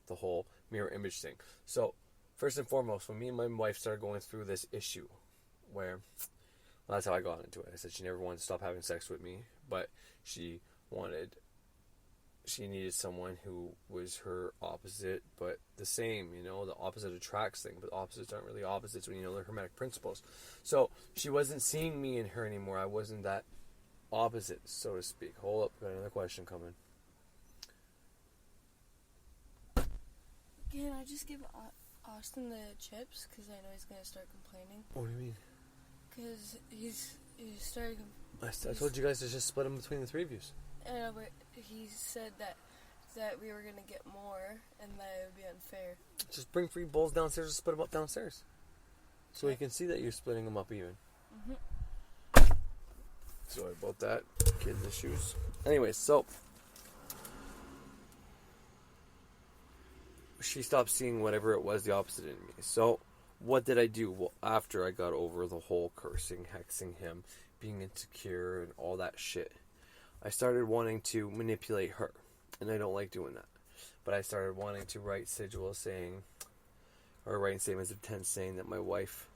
The whole mirror image thing. So, first and foremost, when me and my wife started going through this issue, where, well, that's how I got into it. I said she never wanted to stop having sex with me, but she needed someone who was her opposite, but the same, you know, the opposite attracts thing, but opposites aren't really opposites when you know the Hermetic principles. So, she wasn't seeing me and her anymore. I wasn't that opposite, so to speak. Hold up, got another question coming. Can I just give Austin the chips? Because I know he's going to start complaining. What do you mean? Because he's started... I told you guys to just split them between the 3 of you. But he said that we were going to get more, and that it would be unfair. Just bring 3 bowls downstairs and split them up downstairs. So you can see that you're splitting them up even. Mm-hmm. Sorry about that. Kids' issues. Anyways, so... she stopped seeing whatever it was, the opposite in me. So, what did I do? Well, after I got over the whole cursing, hexing him, being insecure, and all that shit, I started wanting to manipulate her. And I don't like doing that. But I started wanting to write sigils saying, or writing statements of intent saying that my wife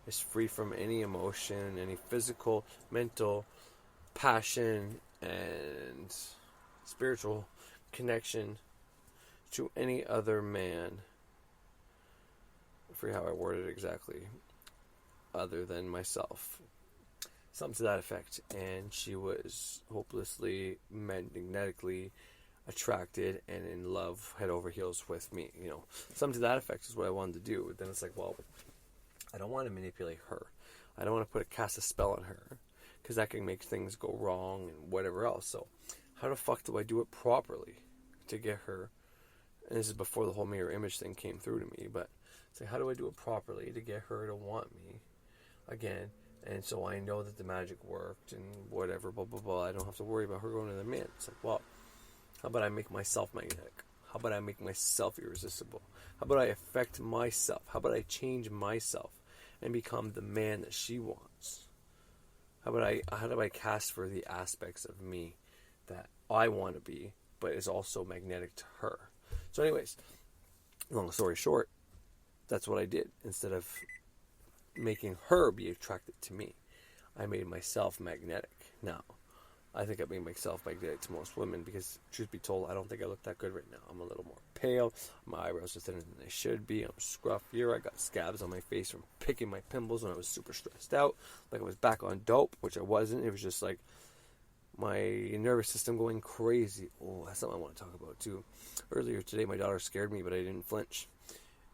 is free from any emotion, any physical, mental, passion, and spiritual connection to any other man. I forget how I worded it exactly. Other than myself. Something to that effect. And she was hopelessly, magnetically attracted and in love, head over heels with me. You know, something to that effect is what I wanted to do. Then it's like, well, I don't want to manipulate her. I don't want to cast a spell on her. Because that can make things go wrong and whatever else. So, how the fuck do I do it properly to get her? And this is before the whole mirror image thing came through to me, but it's like, how do I do it properly to get her to want me again? And so I know that the magic worked and whatever, blah, blah, blah. I don't have to worry about her going to the man. It's like, well, how about I make myself magnetic? How about I make myself irresistible? How about I affect myself? How about I change myself and become the man that she wants? How do I cast for the aspects of me that I want to be, but is also magnetic to her? So anyways, long story short, that's what I did. Instead of making her be attracted to me, I made myself magnetic. Now, I think I made myself magnetic to most women because, truth be told, I don't think I look that good right now. I'm a little more pale. My eyebrows are thinner than they should be. I'm scruffier. I got scabs on my face from picking my pimples when I was super stressed out. Like I was back on dope, which I wasn't. It was just like my nervous system going crazy. Oh, that's something I want to talk about too. Earlier today, my daughter scared me, but I didn't flinch.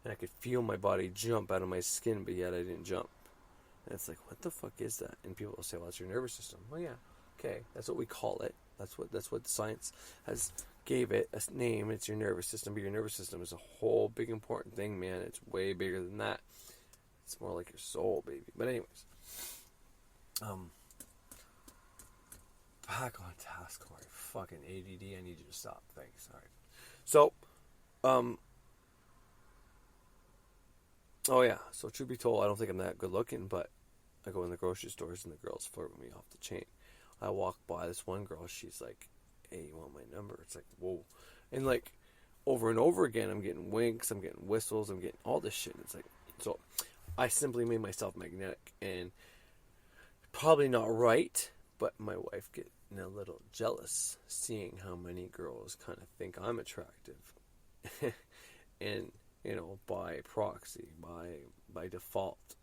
And I could feel my body jump out of my skin, but yet I didn't jump. And it's like, what the fuck is that? And people will say, well, it's your nervous system. Well, yeah. Okay, that's what we call it. That's what science has gave it a name. It's your nervous system, but your nervous system is a whole big important thing, man. It's way bigger than that. It's more like your soul, baby. But anyways, back on task, Corey. Fucking ADD. I need you to stop. Thanks. All right. So, oh yeah. So truth be told, I don't think I'm that good looking, but I go in the grocery stores and the girls flirt with me off the chain. I walk by this one girl, she's like, hey, you want my number? It's like, whoa. And like, over and over again, I'm getting winks, I'm getting whistles, I'm getting all this shit. It's like, so I simply made myself magnetic. And probably not right, but my wife getting a little jealous, seeing how many girls kind of think I'm attractive. And, you know, by proxy, by default,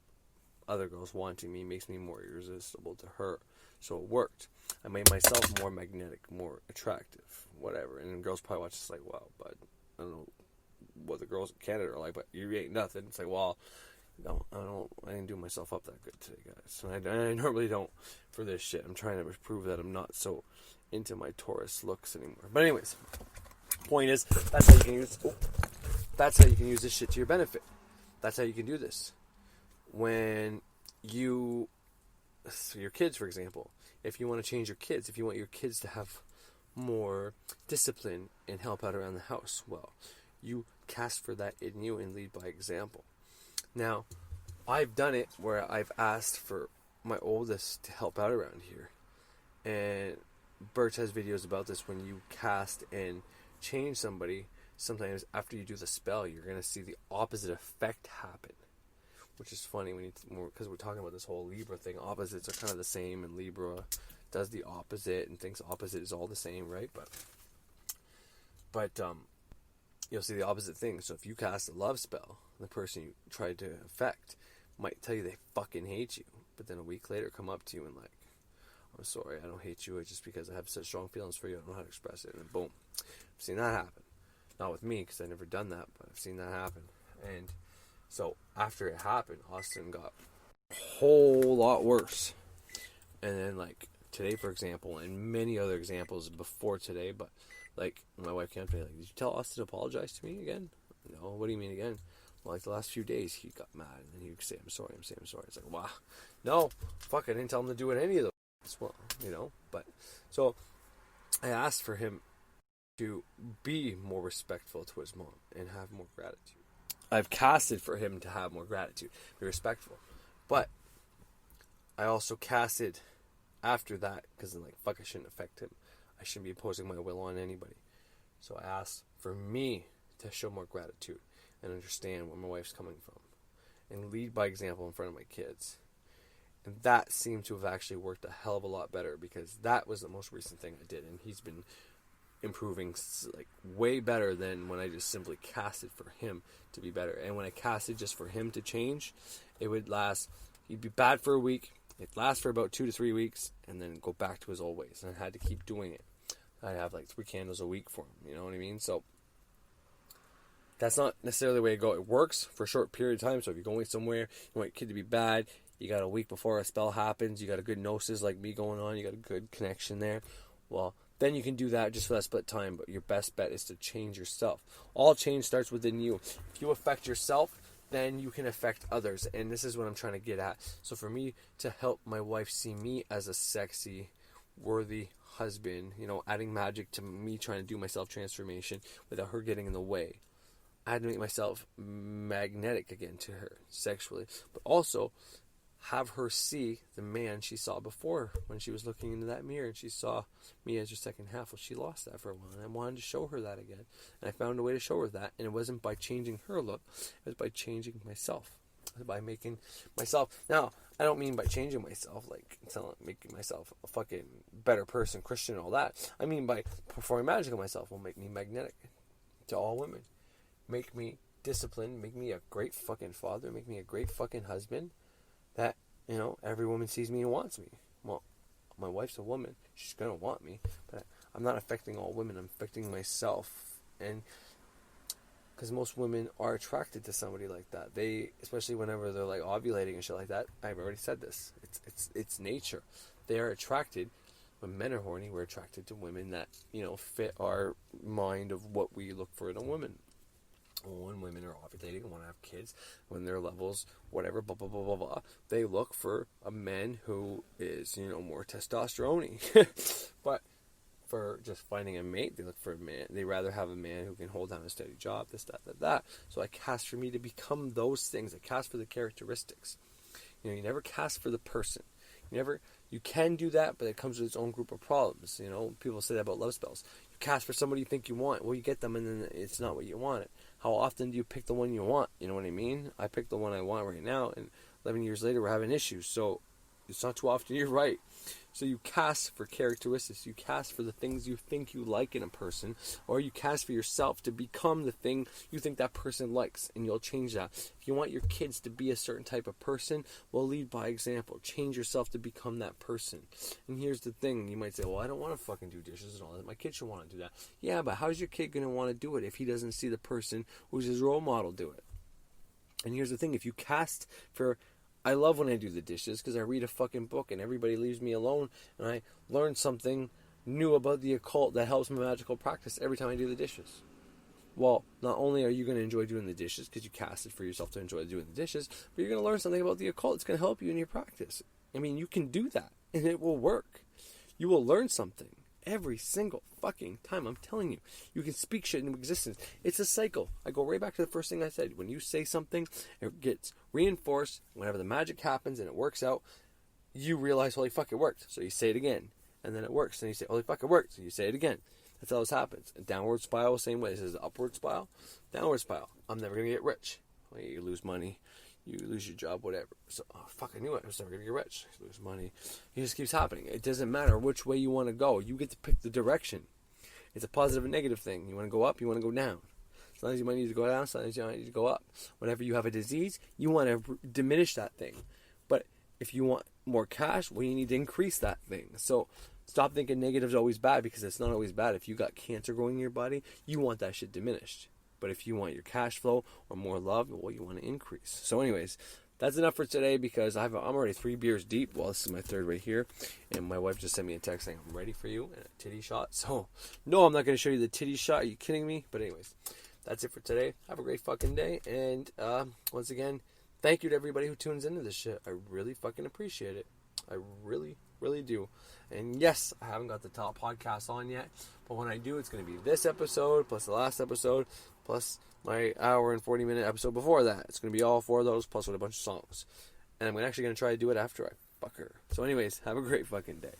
other girls wanting me makes me more irresistible to her. So it worked. I made myself more magnetic, more attractive, whatever. And then girls probably watch this like, wow, but I don't know what the girls in Canada are like, but you ain't nothing. It's like, well, no, I didn't do myself up that good today, guys. And I normally don't for this shit. I'm trying to prove that I'm not so into my Taurus looks anymore. But anyways, point is, that's how you can use this shit to your benefit. That's how you can do this. When your kids, for example, if you want to change your kids, if you want your kids to have more discipline and help out around the house, well, you cast for that in you and lead by example. Now, I've done it where I've asked for my oldest to help out around here. And Birch has videos about this. When you cast and change somebody, sometimes after you do the spell, you're going to see the opposite effect happen. Which is funny because we're talking about this whole Libra thing. Opposites are kind of the same, and Libra does the opposite and thinks opposite is all the same, right? But you'll see the opposite thing. So if you cast a love spell, the person you tried to affect might tell you they fucking hate you, but then a week later come up to you and like, I'm sorry, I don't hate you. It's just because I have such strong feelings for you, I don't know how to express it. And then boom, I've seen that happen. Not with me because I've never done that, but I've seen that happen. And so after it happened, Austin got a whole lot worse. And then like today, for example, and many other examples before today, but like my wife came up to me like, did you tell Austin to apologize to me again? No, what do you mean again? Well, like the last few days he got mad and then he would say, I'm sorry. It's like, wow, no, fuck, I didn't tell him to do it any of those. Well, you know, but so I asked for him to be more respectful to his mom and have more gratitude. I've casted for him to have more gratitude, be respectful. But I also casted after that because I'm like, fuck, I shouldn't affect him. I shouldn't be imposing my will on anybody. So I asked for me to show more gratitude and understand where my wife's coming from and lead by example in front of my kids. And that seemed to have actually worked a hell of a lot better because that was the most recent thing I did. And he's been improving like way better than when I just simply casted for him to be better. And when I casted just for him to change, it would last, he'd be bad for a week, it'd last for about 2 to 3 weeks, and then go back to his old ways. And I had to keep doing it. I'd have like 3 candles a week for him, you know what I mean? So that's not necessarily the way to go. It works for a short period of time. So if you're going somewhere, you want your kid to be bad, you got a week before a spell happens, you got a good gnosis like me going on, you got a good connection there, well, then you can do that just for that split time. But your best bet is to change yourself. All change starts within you. If you affect yourself, then you can affect others. And this is what I'm trying to get at. So for me to help my wife see me as a sexy, worthy husband, you know, adding magic to me trying to do my self-transformation without her getting in the way, I had to make myself magnetic again to her sexually. But also have her see the man she saw before when she was looking into that mirror and she saw me as her second half. Well, she lost that for a while and I wanted to show her that again. And I found a way to show her that, and it wasn't by changing her look, it was by changing myself. by making myself. Now, I don't mean by changing myself, like making myself a fucking better person, Christian, and all that. I mean by performing magic on myself will make me magnetic to all women. Make me disciplined, make me a great fucking father, make me a great fucking husband that, you know, every woman sees me and wants me. Well, my wife's a woman. She's going to want me. But I'm not affecting all women. I'm affecting myself. And because most women are attracted to somebody like that. They, especially whenever they're like ovulating and shit like that. I've already said this. It's nature. They are attracted. When men are horny, we're attracted to women that, you know, fit our mind of what we look for in a woman. When women are ovulating and want to have kids, when their levels, whatever, blah, blah, blah, blah, blah, they look for a man who is, you know, more testosterone-y. But for just finding a mate, they look for a man. They rather have a man who can hold down a steady job, this, that. So I cast for me to become those things. I cast for the characteristics. You know, you never cast for the person. You can do that, but it comes with its own group of problems. You know, people say that about love spells. You cast for somebody you think you want. Well, you get them, and then it's not what you wanted. How often do you pick the one you want? You know what I mean? I picked the one I want right now, and 11 years later, we're having issues. So it's not too often you're right. So you cast for characteristics. You cast for the things you think you like in a person, or you cast for yourself to become the thing you think that person likes, and you'll change that. If you want your kids to be a certain type of person, well, lead by example. Change yourself to become that person. And here's the thing. You might say, well, I don't want to fucking do dishes and all that. My kid should want to do that. Yeah, but how's your kid going to want to do it if he doesn't see the person who's his role model do it? And here's the thing. If you cast for... I love when I do the dishes because I read a fucking book and everybody leaves me alone and I learn something new about the occult that helps my magical practice every time I do the dishes. Well, not only are you going to enjoy doing the dishes because you cast it for yourself to enjoy doing the dishes, but you're going to learn something about the occult that's going to help you in your practice. I mean, you can do that and it will work. You will learn something every single fucking time. I'm telling you, you can speak shit into existence. It's a cycle. I go right back to the first thing I said. When you say something, it gets reinforced. Whenever the magic happens and it works out, you realize, holy fuck, it worked. So you say it again, and then it works. And you say, holy fuck, it worked. So you say it again. That's how this happens. A downward spiral, same way. This is an upward spiral, downward spiral. I'm never going to get rich. Well, you lose money. You lose your job, whatever. So, oh, fuck, I knew it. I was never going to get rich. You lose money. It just keeps happening. It doesn't matter which way you want to go. You get to pick the direction. It's a positive and negative thing. You want to go up, you want to go down. Sometimes you might need to go down, sometimes you might need to go up. Whenever you have a disease, you want to diminish that thing. But if you want more cash, well, you need to increase that thing. So stop thinking negative is always bad, because it's not always bad. If you got cancer growing in your body, you want that shit diminished. But if you want your cash flow or more love, well, you want to increase. So anyways, that's enough for today, because I'm already 3 beers deep. Well, this is my third right here. And my wife just sent me a text saying, I'm ready for you, and a titty shot. So, no, I'm not going to show you the titty shot. Are you kidding me? But anyways, that's it for today. Have a great fucking day. And once again, thank you to everybody who tunes into this shit. I really fucking appreciate it. I really, really do. And yes, I haven't got the top podcast on yet. But when I do, it's going to be this episode, plus the last episode, plus my hour and 40-minute episode before that. It's going to be all 4 of those, plus with a bunch of songs. And I'm actually going to try to do it after I fuck her. So anyways, have a great fucking day.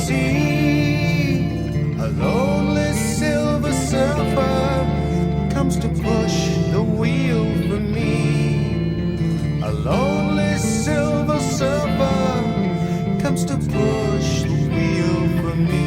sea. A lonely silver surfer comes to push the wheel for me. A lonely silver surfer comes to push the wheel for me.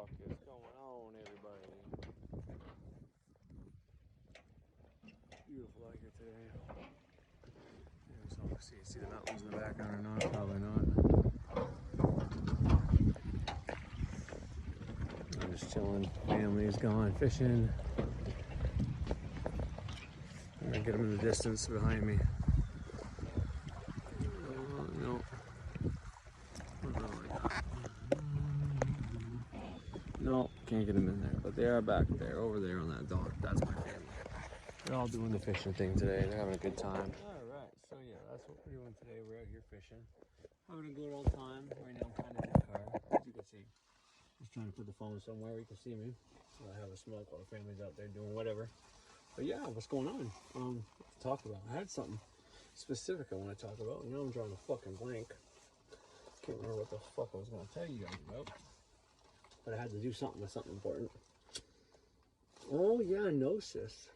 fuck is going on, everybody? Beautiful out here today. So, see the mountains in the background or not? Probably not. I'm just chilling. Family's gone fishing. I'm gonna get them in the distance behind me. No. No, can't get them in there. But they are back there, over there on that dock. That's my family. They're all doing the fishing thing today. They're having a good time. Alright, so yeah, that's what we're doing today. We're out here fishing. Having a good old time. Right now I'm kind of in the car, as you can see. Just trying to put the phone somewhere where you can see me. So I have a smoke while the family's out there doing whatever. But yeah, what's going on? To talk about. I had something specific I want to talk about. Now I'm drawing a fucking blank. Can't remember what the fuck I was going to tell you guys about. But I had to do something with something important. Oh yeah, Gnosis.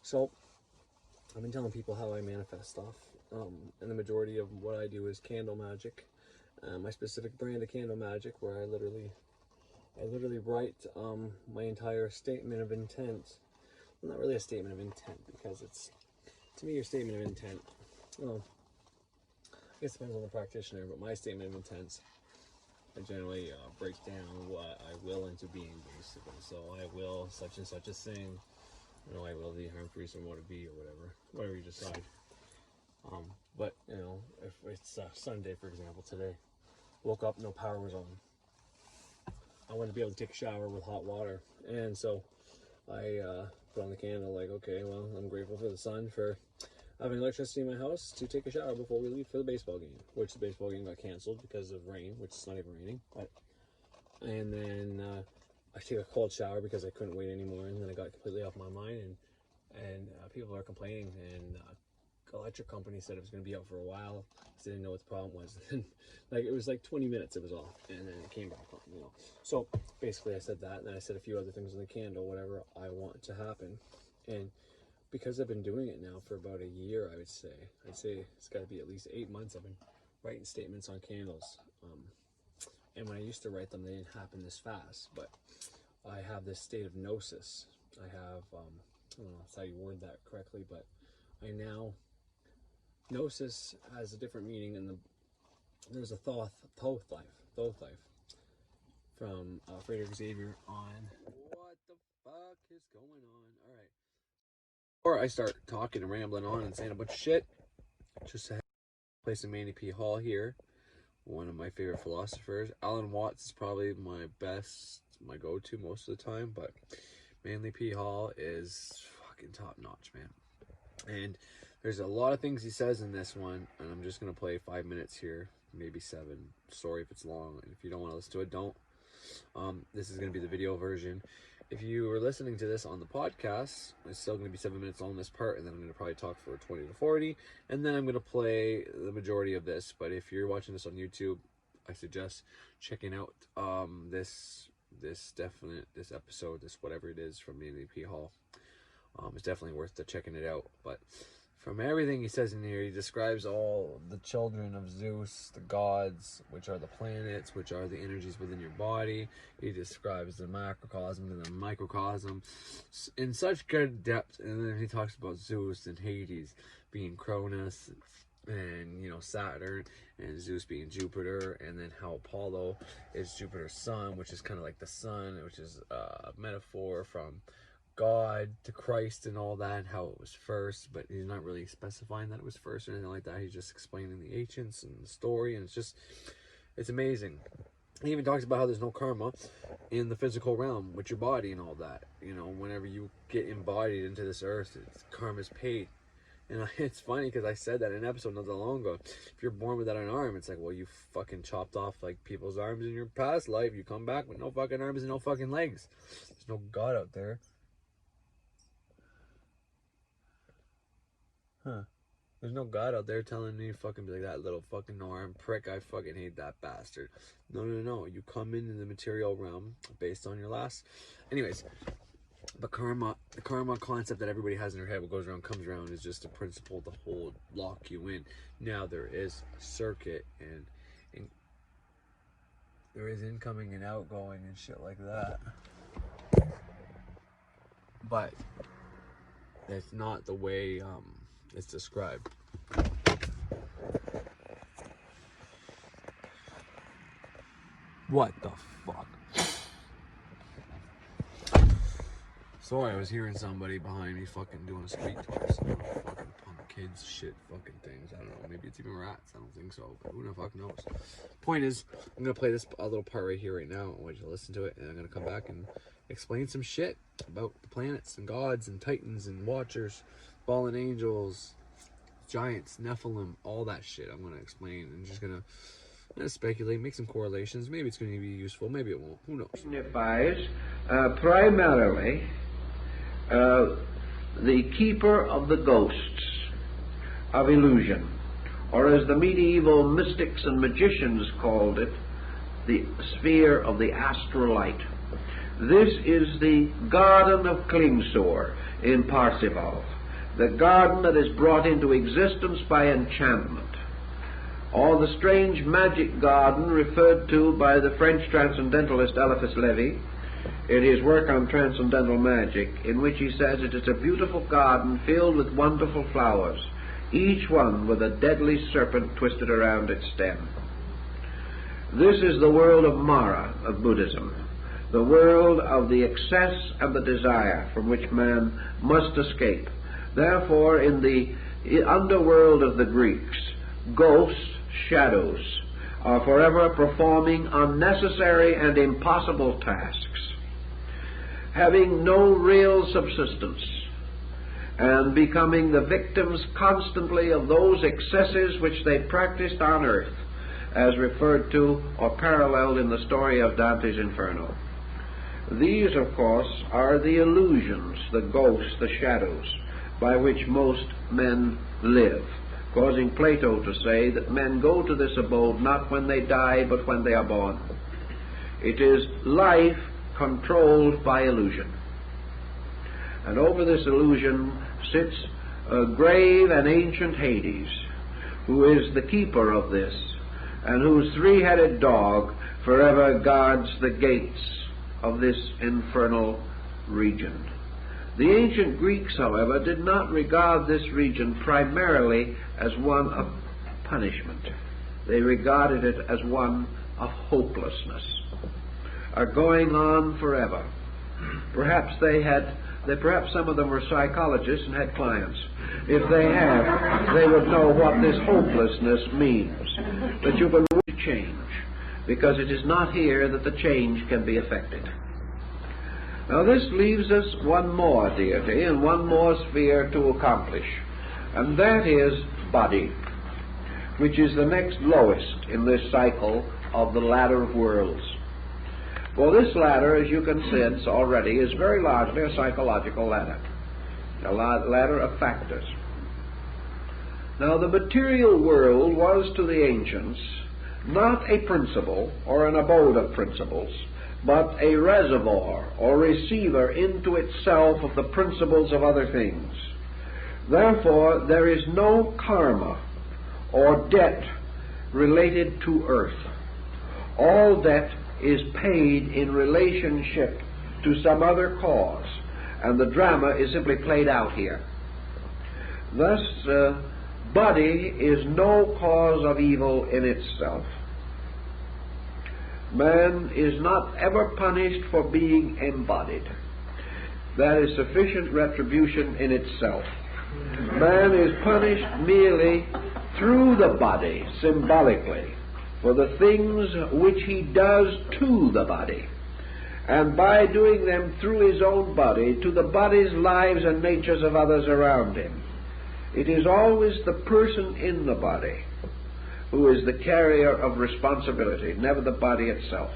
So, I've been telling people how I manifest stuff. And the majority of what I do is candle magic. My specific brand of candle magic, where I literally write my entire statement of intent. Well, not really a statement of intent, because it's, to me, your statement of intent, well, I guess it depends on the practitioner, but my statement of intent, I generally break down what I will into being, basically. So I will such and such a thing. You know, I will the harm free someone to be, or whatever you decide. But you know, if it's Sunday, for example, today, woke up, no power was on. I wanted to be able to take a shower with hot water, and so I put on the candle. Like, okay, well, I'm grateful for the sun for having electricity in my house to take a shower before we leave for the baseball game, which the baseball game got canceled because of rain, which is not even raining. But and then I take a cold shower because I couldn't wait anymore, and then I got completely off my mind, and people are complaining, and electric company said it was going to be out for a while. I didn't know what the problem was. Like, it was like 20 minutes it was off, and then it came back on, you know. So basically I said that, and then I said a few other things on the candle, whatever I want to happen. And because I've been doing it now for about a year, I'd say it's got to be at least 8 months I've been writing statements on candles. And when I used to write them, they didn't happen this fast, but I have this state of gnosis. I have, I don't know how you word that correctly, but I now, gnosis has a different meaning, and there's a Thoth life from Frederick Xavier on what the fuck is going on. All right. Before I start talking and rambling on and saying a bunch of shit, just to place in Manly P. Hall here, one of my favorite philosophers. Alan Watts is probably my go-to most of the time, but Manly P. Hall is fucking top notch, man. And there's a lot of things he says in this one, and I'm just going to play 5 minutes here, maybe 7. Sorry if it's long, and if you don't want to listen to it, don't. This is going to be the video version. If you were listening to this on the podcast, it's still going to be 7 minutes on this part, and then I'm going to probably talk for 20 to 40, and then I'm going to play the majority of this. But if you're watching this on YouTube, I suggest checking out this episode, this whatever it is from Manly P. Hall. It's definitely worth checking it out. But from everything he says in here, he describes all the children of Zeus, the gods, which are the planets, which are the energies within your body. He describes the macrocosm and the microcosm in such good depth. And then he talks about Zeus and Hades being Cronus, and you know, Saturn, and Zeus being Jupiter, and then how Apollo is Jupiter's son, which is kind of like the sun, which is a metaphor from God to Christ and all that, and how it was first, but he's not really specifying that it was first or anything like that. He's just explaining the ancients and the story, and it's amazing. He even talks about how there's no karma in the physical realm with your body and all that. You know, whenever you get embodied into this earth, karma's paid. And it's funny because I said that in an episode not that long ago. If you're born without an arm, it's like, well, you fucking chopped off like people's arms in your past life. You come back with no fucking arms and no fucking legs. There's no God out there. There's no God out there telling me fucking be like, that little fucking arm prick, I fucking hate that bastard. No. You come into the material realm based on your last. Anyways, but the karma concept that everybody has in their head, what goes around comes around, is just a principle to lock you in. Now there is circuit and There is incoming and outgoing and shit like that. But it's not the way it's described. What the fuck? Sorry, I was hearing somebody behind me fucking doing street talks. Fucking punk kids shit fucking things. I don't know. Maybe it's even rats. I don't think so. But who the fuck knows? Point is, I'm going to play this a little part right here right now. I want you to listen to it. And I'm going to come back and explain some shit about the planets and gods and titans and watchers, fallen angels, giants, Nephilim, all that shit I'm going to explain. And just going to speculate, make some correlations. Maybe it's going to be useful. Maybe it won't. Who knows? Signifies primarily the keeper of the ghosts of illusion, or as the medieval mystics and magicians called it, the sphere of the astral light. This is the garden of Klingsor in Parsifal, the garden that is brought into existence by enchantment, or the strange magic garden referred to by the French transcendentalist Eliphas Levi in his work on transcendental magic, in which he says it is a beautiful garden filled with wonderful flowers, each one with a deadly serpent twisted around its stem. This is the world of Mara of Buddhism, the world of the excess and the desire from which man must escape. Therefore, in the underworld of the Greeks, ghosts, shadows, are forever performing unnecessary and impossible tasks, having no real subsistence, and becoming the victims constantly of those excesses which they practiced on earth, as referred to or paralleled in the story of Dante's Inferno. These, of course, are the illusions, the ghosts, the shadows, by which most men live, causing Plato to say that men go to this abode not when they die, but when they are born. It is life controlled by illusion. And over this illusion sits a grave and ancient Hades, who is the keeper of this, and whose three-headed dog forever guards the gates of this infernal region. The ancient Greeks, however, did not regard this region primarily as one of punishment. They regarded it as one of hopelessness, going on forever. Perhaps perhaps some of them were psychologists and had clients. If they have, they would know what this hopelessness means. That you can change, because it is not here that the change can be effected. Now this leaves us one more deity and one more sphere to accomplish, and that is body, which is the next lowest in this cycle of the ladder of worlds. Well, this ladder, as you can sense already, is very largely a psychological ladder, a ladder of factors. Now, the material world was to the ancients not a principle or an abode of principles, but a reservoir or receiver into itself of the principles of other things. Therefore, there is no karma or debt related to earth. All debt is paid in relationship to some other cause, and the drama is simply played out here. Thus, body is no cause of evil in itself. Man is not ever punished for being embodied. That is sufficient retribution in itself. Man is punished merely through the body, symbolically, for the things which he does to the body, and by doing them through his own body to the bodies, lives, and natures of others around him. It is always the person in the body who is the carrier of responsibility, never the body itself.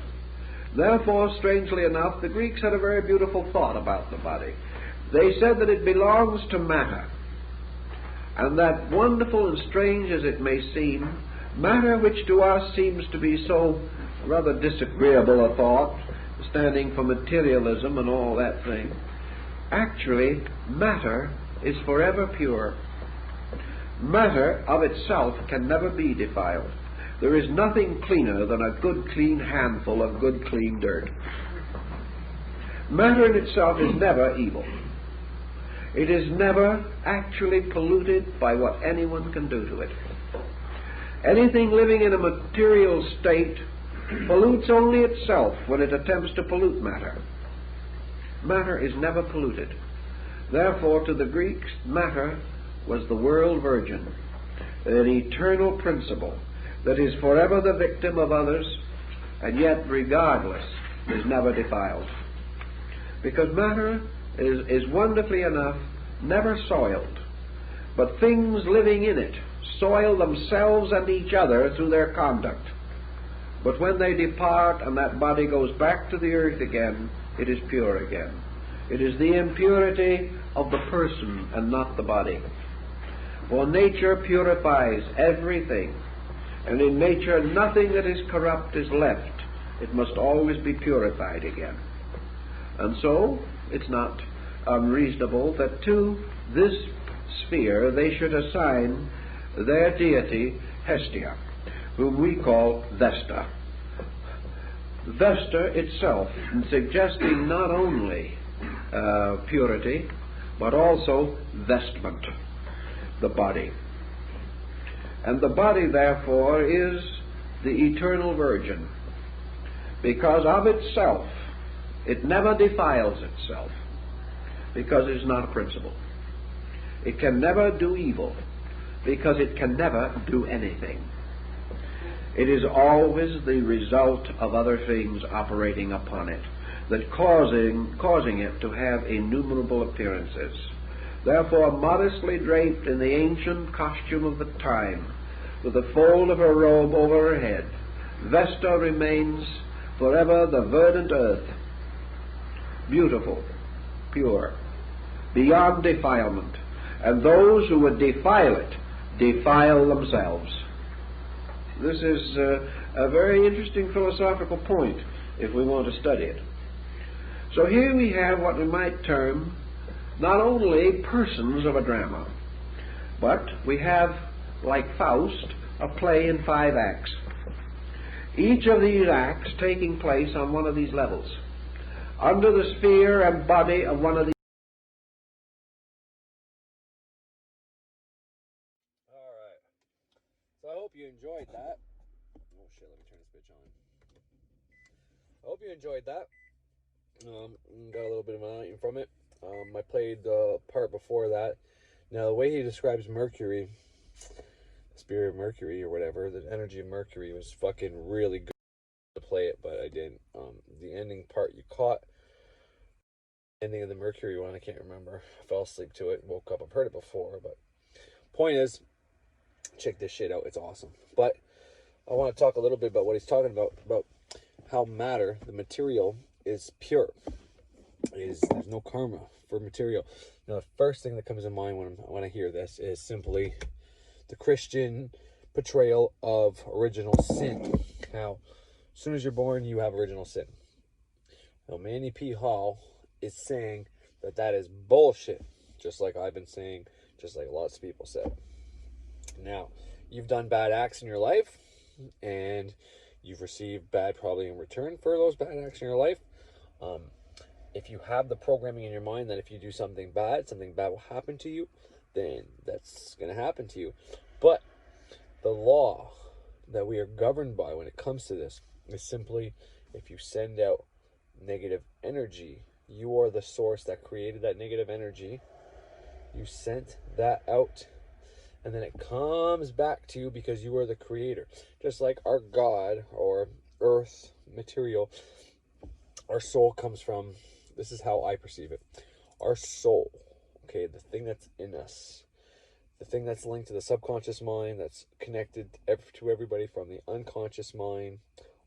Therefore, strangely enough, the Greeks had a very beautiful thought about the body. They said that it belongs to matter, and that, wonderful and strange as it may seem, matter, which to us seems to be so rather disagreeable a thought, standing for materialism and all that thing, actually, matter is forever pure. Matter of itself can never be defiled. There is nothing cleaner than a good clean handful of good clean dirt. Matter in itself is never evil. It is never actually polluted by what anyone can do to it. Anything living in a material state pollutes only itself when it attempts to pollute matter. Matter is never polluted. Therefore, to the Greeks, matter was the world virgin, an eternal principle that is forever the victim of others, and yet, regardless, is never defiled. Because matter is wonderfully enough never soiled, but things living in it soil themselves and each other through their conduct. But when they depart and that body goes back to the earth again, it is pure again. It is the impurity of the person and not the body. For nature purifies everything, and in nature nothing that is corrupt is left. It must always be purified again. And so, it's not unreasonable that to this sphere they should assign their deity Hestia, whom we call Vesta. Vesta itself suggesting not only purity, but also vestment, the body. And the body, therefore, is the eternal virgin, because of itself it never defiles itself, because it is not a principle. It can never do evil, because it can never do anything. It is always the result of other things operating upon it, that causing it to have innumerable appearances. Therefore, modestly draped in the ancient costume of the time, with the fold of her robe over her head, Vesta remains forever the verdant earth, beautiful, pure, beyond defilement, and those who would defile it defile themselves. This is a very interesting philosophical point if we want to study it. So here we have what we might term not only persons of a drama, but we have, like Faust, a play in 5 acts. Each of these acts taking place on one of these levels, under the sphere and body of one of these. Alright. So I hope you enjoyed that. Oh shit, let me turn this bitch on. I hope you enjoyed that. Got a little bit of an outing from it. I played the part before that. Now, the way he describes Mercury, the spirit of Mercury or whatever, the energy of Mercury was fucking really good to play it, but I didn't. The ending part you caught, ending of the Mercury one, I can't remember. I fell asleep to it, woke up. I've heard it before, but point is, check this shit out. It's awesome. But I want to talk a little bit about what he's talking about how matter, the material, is pure. There's no karma for material. Now, the first thing that comes to mind when I hear this is simply the Christian portrayal of original sin. Now, as soon as you're born, you have original sin. Now, Manny P. Hall is saying that is bullshit, just like I've been saying, just like lots of people said. Now, you've done bad acts in your life, and you've received bad probably in return for those bad acts in your life. If you have the programming in your mind that if you do something bad will happen to you, then that's going to happen to you. But the law that we are governed by when it comes to this is simply, if you send out negative energy, you are the source that created that negative energy. You sent that out, and then it comes back to you because you are the creator. Just like our God or earth material, our soul comes from, this is how I perceive it, our soul, okay, the thing that's in us, the thing that's linked to the subconscious mind, that's connected to everybody from the unconscious mind,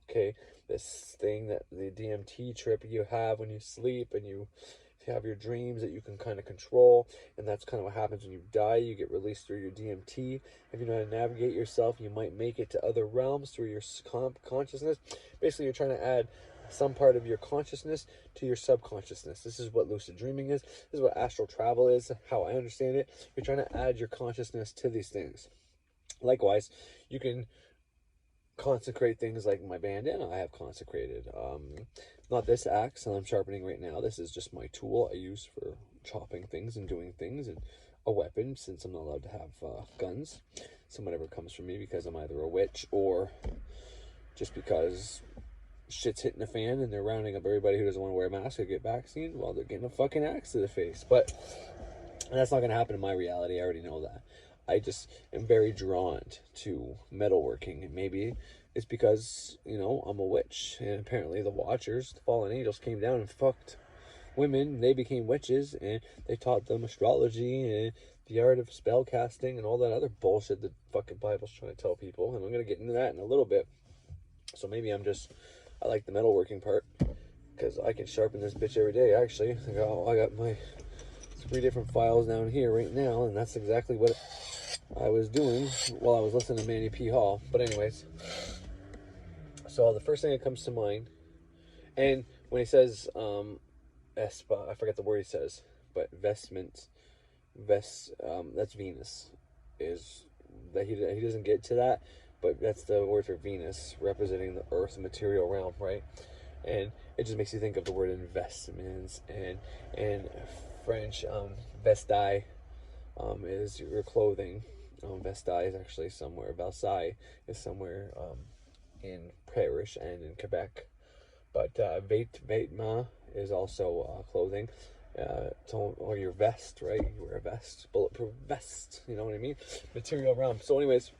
okay, this thing that the DMT trip you have when you sleep and you have your dreams that you can kind of control, and that's kind of what happens when you die. You get released through your DMT. If you know how to navigate yourself, you might make it to other realms through your consciousness. Basically, you're trying to add some part of your consciousness to your subconsciousness. This is what lucid dreaming is. This is what astral travel is, how I understand it. You're trying to add your consciousness to these things. Likewise, you can consecrate things like my bandana I have consecrated. Not this axe that I'm sharpening right now. This is just my tool I use for chopping things and doing things, and a weapon, since I'm not allowed to have guns. So whatever comes from me, because I'm either a witch or just because shit's hitting the fan and they're rounding up everybody who doesn't want to wear a mask or get vaccinated, well, they're getting a fucking axe to the face. But that's not going to happen in my reality. I already know that. I just am very drawn to metalworking, and maybe it's because, you know, I'm a witch, and apparently the Watchers, the fallen angels, came down and fucked women. They became witches, and they taught them astrology and the art of spell casting and all that other bullshit that fucking Bible's trying to tell people. And I'm gonna get into that in a little bit. So maybe I like the metalworking part, because I can sharpen this bitch every day. Actually, I got my 3 different files down here right now, and that's exactly what I was doing while I was listening to Manny P. Hall. But anyways, so the first thing that comes to mind, and when he says Espa, I forget the word he says, but that's Venus, is that he doesn't get to that, but that's the word for Venus, representing the Earth's material realm, right? And it just makes you think of the word investments, and French, vestaille is your clothing. Vestaille is actually somewhere, Versailles is somewhere in Paris and in Quebec. But vêtement is also clothing. Or your vest, right? You wear a vest, bulletproof vest, you know what I mean? Material realm. So anyways,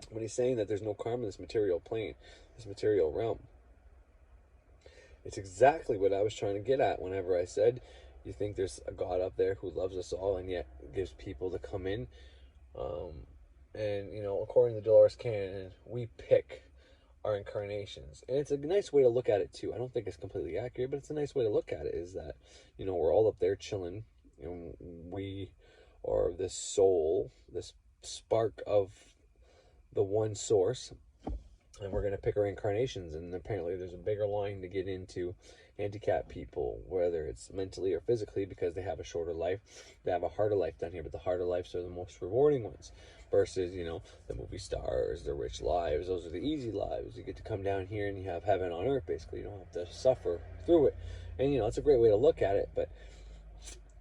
when he's saying that there's no karma in this material plane, this material realm, it's exactly what I was trying to get at whenever I said, you think there's a God up there who loves us all and yet gives people to come in. And, you know, according to Dolores Cannon, we pick our incarnations. And it's a nice way to look at it, too. I don't think it's completely accurate, but it's a nice way to look at it, is that, you know, we're all up there chilling, and we are this soul, this spark of the one source, and we're going to pick our incarnations. And apparently there's a bigger line to get into handicapped people, whether it's mentally or physically, because they have a shorter life. They have a harder life down here, but the harder lives are the most rewarding ones, versus, you know, the movie stars, the rich lives. Those are the easy lives. You get to come down here and you have heaven on earth, basically. You don't have to suffer through it. And, you know, it's a great way to look at it, but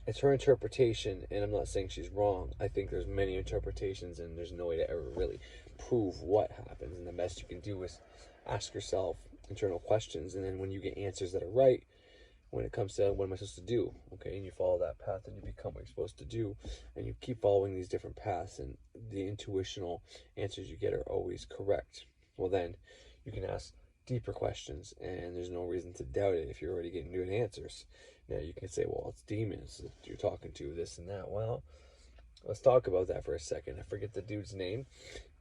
it's her interpretation, and I'm not saying she's wrong. I think there's many interpretations, and there's no way to ever really prove what happens. And the best you can do is ask yourself internal questions, and then when you get answers that are right, when it comes to what am I supposed to do, okay, and you follow that path, and you become what you're supposed to do, and you keep following these different paths, and the intuitional answers you get are always correct, well, then you can ask deeper questions, and there's no reason to doubt it if you're already getting good answers. Now you can say, well, it's demons that you're talking to, this and that. Well, let's talk about that for a second. I forget the dude's name,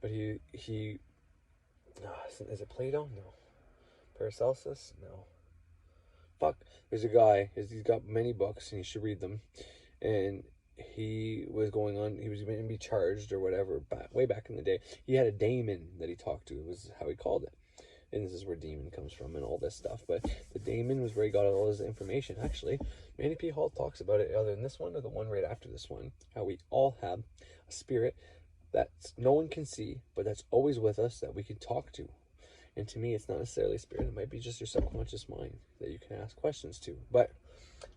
but he is it Plato? No. Paracelsus? No. Fuck. There's a guy, he's got many books, and you should read them. And he was going he was going to be charged or whatever, way back in the day. He had a daemon that he talked to, was how he called it. And this is where demon comes from and all this stuff. But the daemon was where he got all his information. Actually, Manny P. Hall talks about it, either in this one or the one right after this one, how we all have a spirit that no one can see, but that's always with us, that we can talk to. And to me, it's not necessarily a spirit. It might be just your subconscious mind that you can ask questions to. But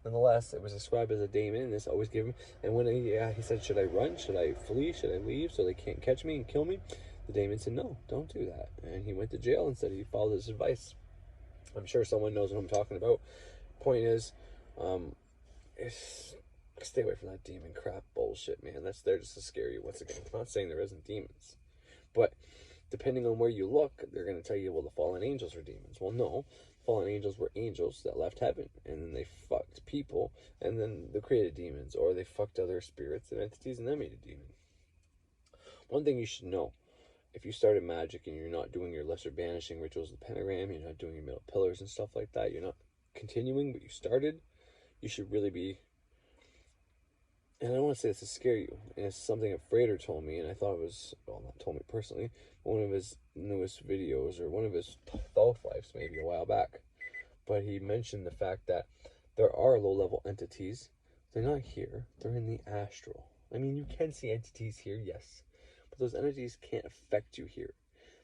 nonetheless, it was described as a daemon, and this always gave him. And when he said, should I run? Should I flee? Should I leave so they can't catch me and kill me? The daemon said, no, don't do that. And he went to jail instead. He followed his advice. I'm sure someone knows what I'm talking about. Point is, stay away from that demon crap bullshit, man. That's there just to scare you. Once again, I'm not saying there isn't demons, but depending on where you look, they're going to tell you, well, the fallen angels are demons. Well, no, fallen angels were angels that left heaven, and then they fucked people, and then they created demons, or they fucked other spirits and entities, and they made a demon. One thing you should know, if you started magic and you're not doing your lesser banishing rituals of the pentagram, you're not doing your middle pillars and stuff like that, you're not continuing, but you started, you should really be. And I don't want to say this to scare you, and it's something a freighter told me, and I thought it was, well, not told me personally, but one of his newest videos, or one of his thought lives maybe a while back. But he mentioned the fact that there are low-level entities. They're not here, they're in the astral. I mean, you can see entities here, yes, but those entities can't affect you here.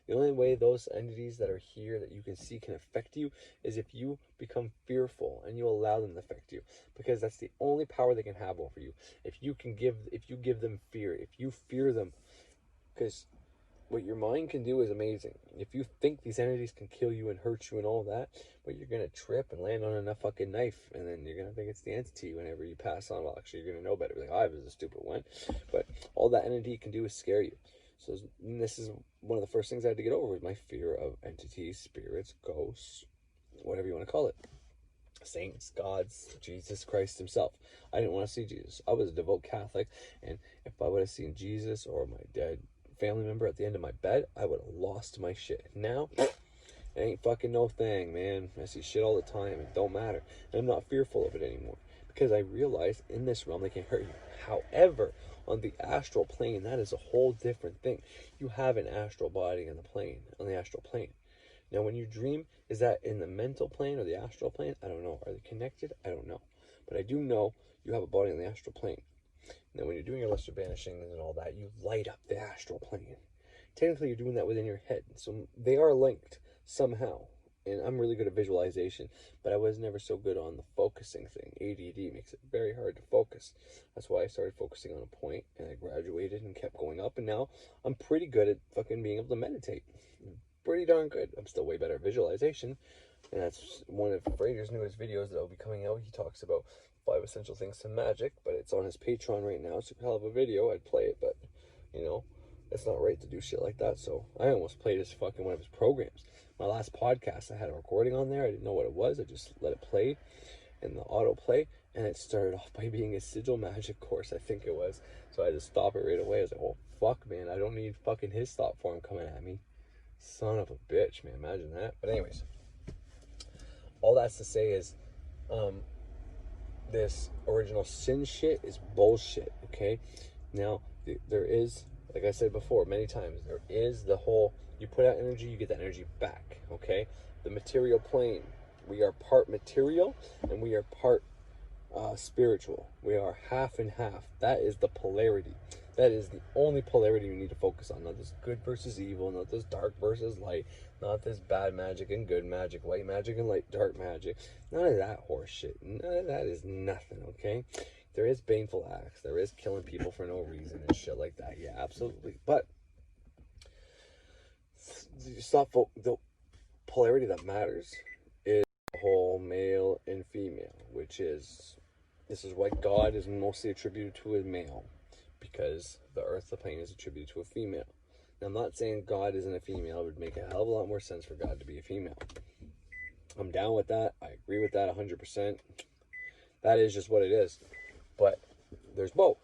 The only way those entities that are here that you can see can affect you is if you become fearful and you allow them to affect you, because that's the only power they can have over you. If you give them fear, if you fear them, because what your mind can do is amazing. If you think these entities can kill you and hurt you and all that, but you're going to trip and land on a fucking knife, and then you're going to think it's the entity whenever you pass on. Well, actually, you're going to know better. Like, I was a stupid one. But all that entity can do is scare you. So this is one of the first things I had to get over, was my fear of entities, spirits, ghosts, whatever you want to call it. Saints, gods, Jesus Christ himself. I didn't want to see Jesus. I was a devout Catholic, and if I would have seen Jesus or my dead family member at the end of my bed, I would have lost my shit. Now, it ain't fucking no thing, man. I see shit all the time. It don't matter. And I'm not fearful of it anymore, because I realize in this realm they can hurt you. However, on the astral plane, that is a whole different thing. You have an astral body on the astral plane. Now, when you dream, is that in the mental plane or the astral plane? I don't know. Are they connected? I don't know. But I do know you have a body on the astral plane. Now, when you're doing your lesser banishing and all that, you light up the astral plane. Technically, you're doing that within your head. So they are linked somehow. And I'm really good at visualization, but I was never so good on the focusing thing. ADD makes it very hard to focus. That's why I started focusing on a point, and I graduated and kept going up. And now I'm pretty good at fucking being able to meditate. Pretty darn good. I'm still way better at visualization. And that's one of Fraser's newest videos that will be coming out. He talks about 5 essential things to magic, but it's on his Patreon right now. It's a hell of a video. I'd play it, but, you know, it's not right to do shit like that. So I almost played his fucking one of his programs. My last podcast, I had a recording on there. I didn't know what it was. I just let it play in the autoplay, and it started off by being a sigil magic course, I think it was. So I had to stop it right away. I was like, oh, fuck, man. I don't need fucking his thought form coming at me. Son of a bitch, man. Imagine that. But anyways, all that's to say is, this original sin shit is bullshit, okay? Now, there is, like I said before many times, there is the whole, you put out energy, you get that energy back, okay? The material plane, we are part material and we are part spiritual. We are half and half. That is the polarity. That is the only polarity you need to focus on. Not this good versus evil, not this dark versus light, not this bad magic and good magic, white magic and light dark magic. None of that horse shit. None of that is nothing, okay? There is baneful acts. There is killing people for no reason and shit like that. Yeah, absolutely. But it's not the polarity that matters is the whole male and female, which is, this is why God is mostly attributed to a male, because the earth, the plane, is attributed to a female. Now, I'm not saying God isn't a female. It would make a hell of a lot more sense for God to be a female. I'm down with that. I agree with that 100%. That is just what it is. But there's both.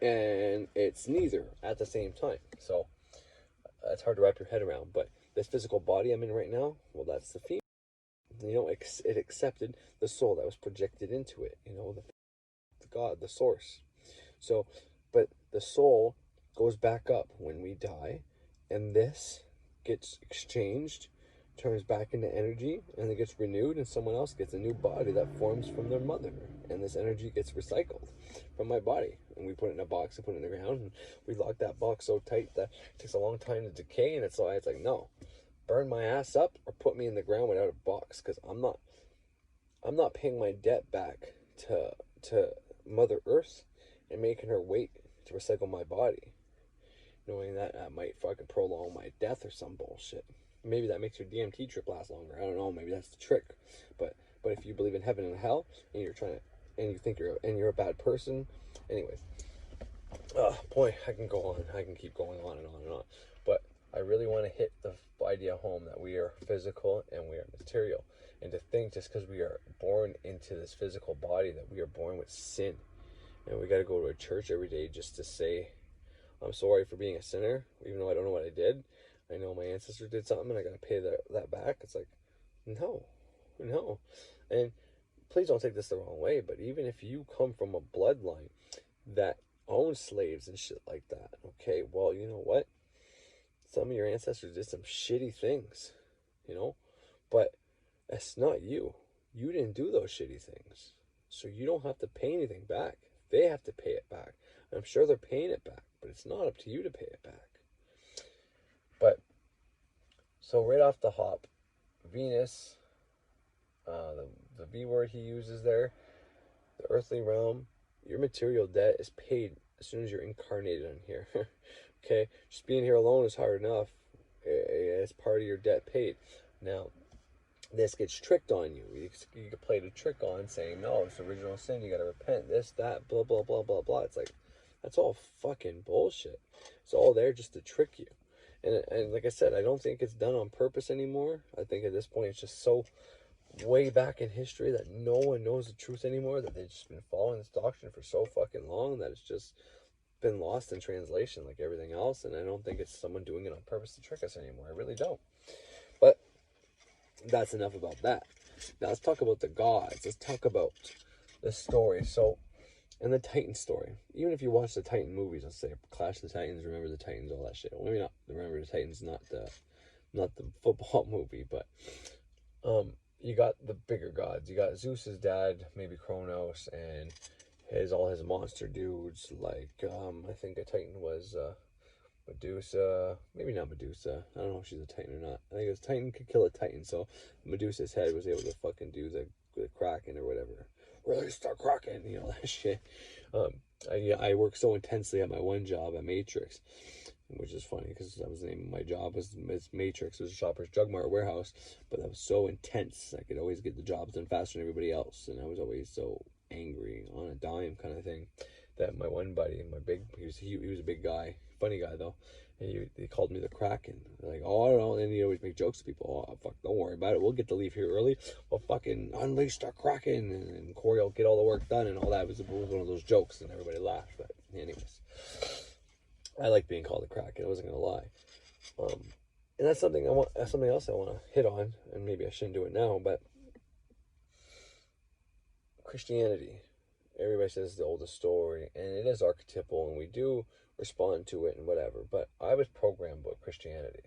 And it's neither at the same time. So it's hard to wrap your head around. But this physical body I'm in right now, well, that's the female. You know, it accepted the soul that was projected into it. You know, the God, the source. So, but the soul goes back up when we die, and this gets exchanged, turns back into energy, and it gets renewed, and someone else gets a new body that forms from their mother, and this energy gets recycled from my body, and we put it in a box and put it in the ground, and we lock that box so tight that it takes a long time to decay, and it's like, no, burn my ass up or put me in the ground without a box, because I'm not paying my debt back to Mother Earth and making her wait to recycle my body, knowing that might fucking prolong my death or some bullshit. Maybe that makes your DMT trip last longer. I don't know. Maybe that's the trick. But if you believe in heaven and hell, and you're trying to, and you think you're a bad person, anyways. Boy, I can go on. I can keep going on and on and on. But I really want to hit the idea home that we are physical and we are material, and to think just because we are born into this physical body that we are born with sin. And we got to go to a church every day just to say, I'm sorry for being a sinner, even though I don't know what I did. I know my ancestor did something and I got to pay that back. It's like, no. And please don't take this the wrong way, but even if you come from a bloodline that owns slaves and shit like that, okay, well, you know what? Some of your ancestors did some shitty things, you know? But that's not you. You didn't do those shitty things. So you don't have to pay anything back. They have to pay it back. I'm sure they're paying it back, but it's not up to you to pay it back. But So right off the hop, Venus, the V word he uses there, the earthly realm, your material debt is paid as soon as you're incarnated on here. Okay, just being here alone is hard enough. It's part of your debt paid. Now, this gets tricked on you. You can play the trick on saying, no, it's original sin, you gotta repent, this, that, blah, blah, blah, blah, blah. It's like, that's all fucking bullshit. It's all there just to trick you. And like I said, I don't think it's done on purpose anymore. I think at this point it's just so way back in history that no one knows the truth anymore, that they've just been following this doctrine for so fucking long that it's just been lost in translation like everything else. And I don't think it's someone doing it on purpose to trick us anymore. I really don't. But that's enough about that. Now let's talk about the gods. Let's talk about the story. So, and the Titan story. Even if you watch the Titan movies, let's say Clash of the Titans, Remember the Titans, all that shit. Well, maybe not Remember the Titans, not the football movie, but you got the bigger gods. You got Zeus's dad, maybe Kronos, and all his monster dudes. Like I think a Titan was Medusa. Maybe not Medusa. I don't know if she's a Titan or not. I think a Titan could kill a Titan, so Medusa's head was able to fucking do the Kraken or whatever. Really start cracking, you know, that shit. I worked so intensely at my one job at Matrix, which is funny because that was the name of my job, was Matrix. It was a Shoppers Drug Mart warehouse, but that was so intense. I could always get the jobs done faster than everybody else, and I was always so angry on a dime kind of thing that my one buddy, he was a big guy, funny guy though, and he called me the Kraken. Like, oh, I don't know, and he'd always make jokes to people. Oh, fuck, don't worry about it. We'll get to leave here early. We'll fucking unleash the Kraken, and Corey will get all the work done and all that. It was one of those jokes, and everybody laughed. But anyways, I like being called the Kraken. I wasn't gonna lie. And that's something something else I want to hit on, and maybe I shouldn't do it now, but Christianity. Everybody says it's the oldest story, and it is archetypal, and we do respond to it and whatever, but I was programmed with Christianity.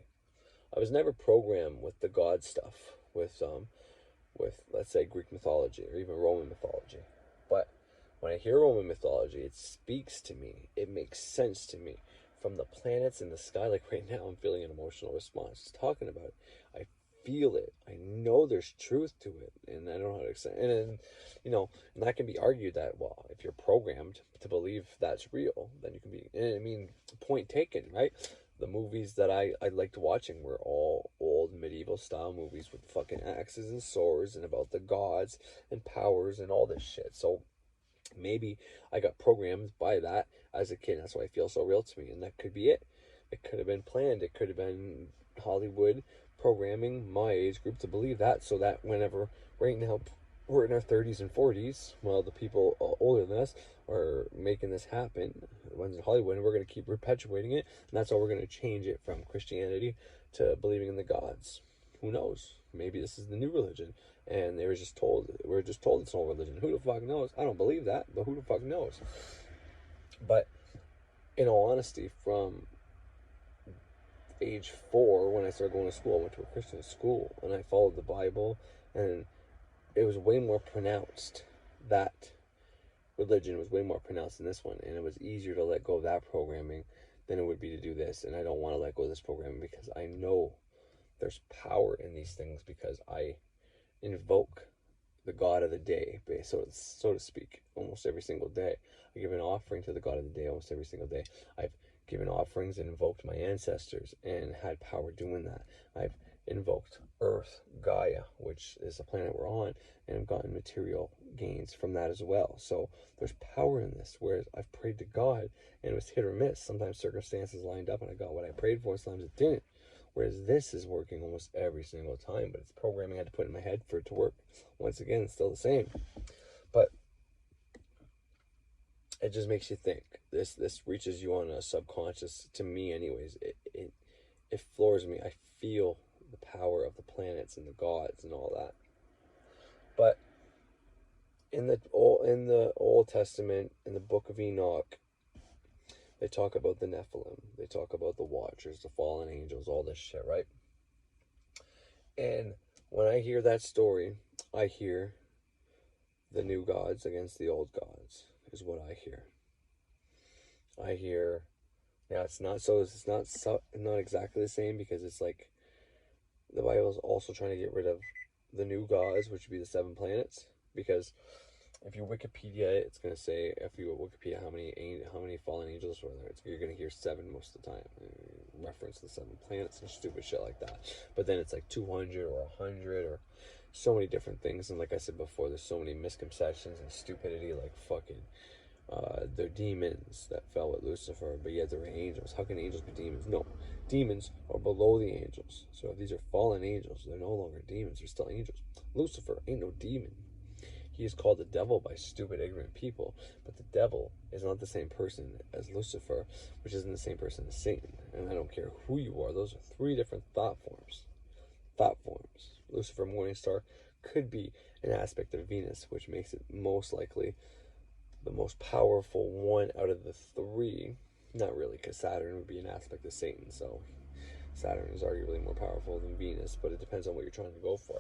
I was never programmed with the God stuff, with let's say Greek mythology or even Roman mythology. But when I hear Roman mythology, it speaks to me. It makes sense to me. From the planets in the sky, like right now, I'm feeling an emotional response just talking about it. I feel it. I know there's truth to it, and I don't know how to explain. And you know, and that can be argued that, well, if you're programmed to believe that's real, then you can be. And I mean, point taken, right? The movies that I liked watching were all old medieval style movies with fucking axes and swords and about the gods and powers and all this shit. So maybe I got programmed by that as a kid. That's why I feel so real to me, and that could be it. It could have been planned. It could have been Hollywood programming my age group to believe that, so that whenever right now we're in our 30s and 40s, well, the people older than us are making this happen, the ones in Hollywood, and we're going to keep perpetuating it, and that's how we're going to change it from Christianity to believing in the gods. Who knows? Maybe this is the new religion, and we're just told it's no religion. Who the fuck knows? I don't believe that, but who the fuck knows? But in all honesty, from age 4, when I started going to school, I went to a Christian school, and I followed the Bible, and it was way more pronounced. That religion was way more pronounced than this one, and it was easier to let go of that programming than it would be to do this. And I don't want to let go of this programming because I know there's power in these things, because I invoke the God of the day, so to speak, almost every single day. I give an offering to the God of the day almost every single day. I've given offerings and invoked my ancestors and had power doing that. I've invoked Earth, Gaia, which is the planet we're on, and I've gotten material gains from that as well. So there's power in this, whereas I've prayed to God and it was hit or miss. Sometimes circumstances lined up and I got what I prayed for, sometimes it didn't. Whereas this is working almost every single time, but it's programming I had to put in my head for it to work. Once again, it's still the same. But it just makes you think. This reaches you on a subconscious, to me anyways. It floors me. I feel the power of the planets and the gods and all that. But in the Old Testament, in the book of Enoch, they talk about the Nephilim. They talk about the Watchers, the fallen angels, all this shit, right? And when I hear that story, I hear the new gods against the old gods, is what I hear. I hear, yeah, it's not exactly the same, because it's like the Bible is also trying to get rid of the new gods, which would be the 7 planets, because if you Wikipedia it, it's going to say, if you Wikipedia how many fallen angels were there, you're going to hear 7 most of the time. Reference the 7 planets and stupid shit like that. But then it's like 200 or 100 or so many different things. And like I said before, there's so many misconceptions and stupidity, like fucking they're demons that fell with Lucifer, but yet they're angels. How can angels be demons? No, demons are below the angels. So if these are fallen angels, they're no longer demons, they're still angels. Lucifer ain't no demon. He is called the devil by stupid, ignorant people, but the devil is not the same person as Lucifer, which isn't the same person as Satan. And I don't care who you are, those are 3 different thought forms. Thought forms. Lucifer Morningstar could be an aspect of Venus, which makes it most likely the most powerful one out of the 3. Not really, because Saturn would be an aspect of Satan, so Saturn is arguably more powerful than Venus, but it depends on what you're trying to go for.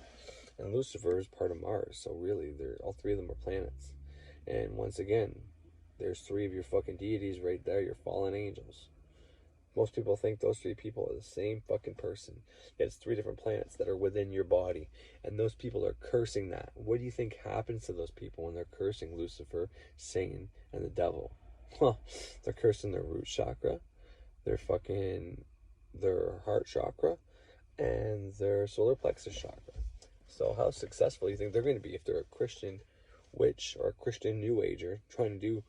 And Lucifer is part of Mars, so really, all 3 of them are planets. And once again, there's 3 of your fucking deities right there, your fallen angels. Most people think those 3 people are the same fucking person. Yet it's 3 different planets that are within your body. And those people are cursing that. What do you think happens to those people when they're cursing Lucifer, Satan, and the devil? Well, they're cursing their root chakra, their heart chakra, and their solar plexus chakra. So how successful do you think they're going to be if they're a Christian witch or a Christian New Ager trying to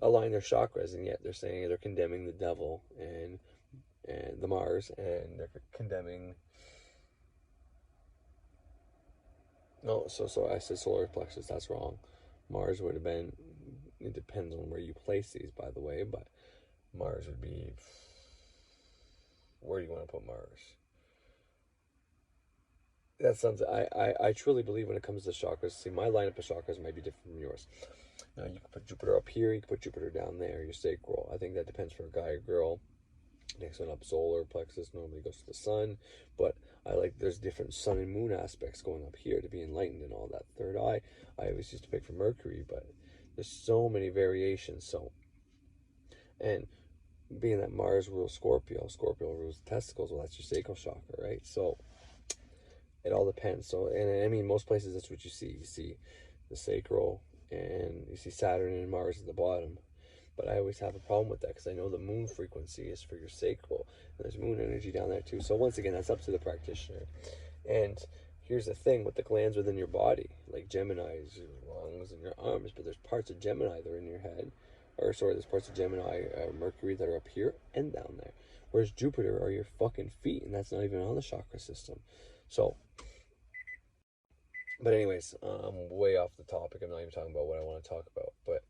align their chakras, and yet they're saying they're condemning the devil and the Mars, and they're condemning... No, so I said solar plexus, that's wrong. Mars would have been... It depends on where you place these, by the way, but Mars would be... Where do you want to put Mars? That's something I truly believe when it comes to chakras. See, my lineup of chakras might be different from yours. Now, you can put Jupiter up here, you can put Jupiter down there, your sacral. I think that depends for a guy or girl. Next one up, solar plexus, normally goes to the sun. But there's different sun and moon aspects going up here to be enlightened and all that. Third eye, I always used to pick for Mercury, but there's so many variations. So, and being that Mars rules Scorpio rules the testicles, well, that's your sacral chakra, right? So, it all depends. So, and I mean, most places that's what you see. You see the sacral, and you see Saturn and Mars at the bottom. But I always have a problem with that because I know the moon frequency is for your sacral, and there's moon energy down there too. So once again, that's up to the practitioner. And here's the thing with the glands within your body, like Gemini's, your lungs and your arms, but there's parts of Gemini that are in your head, there's parts of Gemini, Mercury, that are up here and down there. Whereas Jupiter are your fucking feet, and that's not even on the chakra system. So, but anyways, I'm way off the topic. I'm not even talking about what I want to talk about. But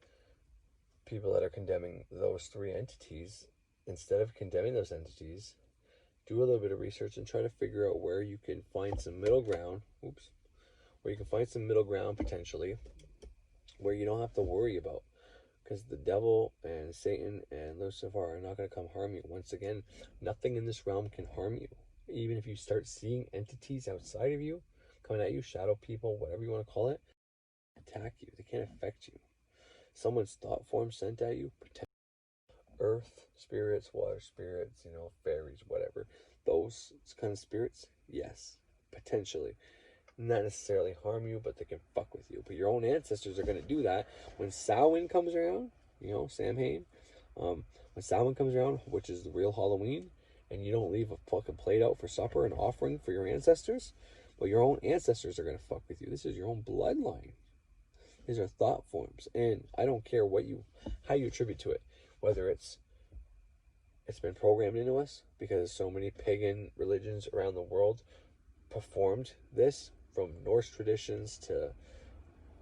people that are condemning those 3 entities, instead of condemning those entities, do a little bit of research and try to figure out where you can find some middle ground. Where you can find some middle ground potentially, where you don't have to worry about. Because the devil and Satan and Lucifer are not going to come harm you. Once again, nothing in this realm can harm you. Even if you start seeing entities outside of you coming at you, shadow people, whatever you want to call it, attack you. They can't affect you. Someone's thought form sent at you, protect earth spirits, water spirits, fairies, whatever. Those kind of spirits, yes, potentially. Not necessarily harm you, but they can fuck with you. But your own ancestors are going to do that. When Samhain comes around, Samhain, when Samhain comes around, which is the real Halloween, and you don't leave a fucking plate out for supper and offering for your ancestors, well, your own ancestors are going to fuck with you. This is your own bloodline. These are thought forms, and I don't care how you attribute to it, whether it's been programmed into us because so many pagan religions around the world performed this, from Norse traditions to,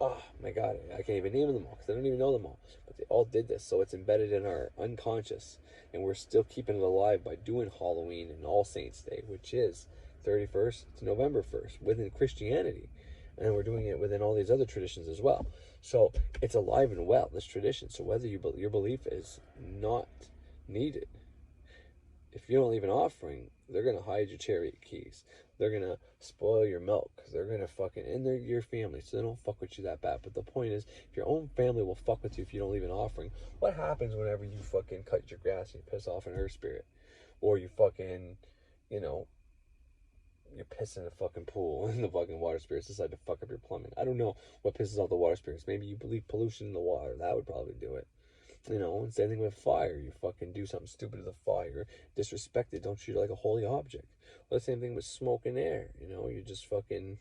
oh my god, I can't even name them all because I don't even know them all, but they all did this. So it's embedded in our unconscious, and we're still keeping it alive by doing Halloween and All Saints Day, which is 31st to November 1st within Christianity. And we're doing it within all these other traditions as well. So it's alive and well, this tradition. So whether your belief is not needed, if you don't leave an offering, they're going to hide your chariot keys. They're going to spoil your milk. They're going to and they're your family, so they don't fuck with you that bad. But the point is, if your own family will fuck with you if you don't leave an offering, what happens whenever you fucking cut your grass and you piss off an earth spirit? Or you fucking, you piss in a fucking pool and the fucking water spirits decide to fuck up your plumbing. I don't know what pisses off the water spirits. Maybe you leave pollution in the water. That would probably do it. You know, and same thing with fire. You fucking do something stupid to the fire, disrespect it, don't treat it like a holy object. Well, the same thing with smoke and air. You know, you just fucking...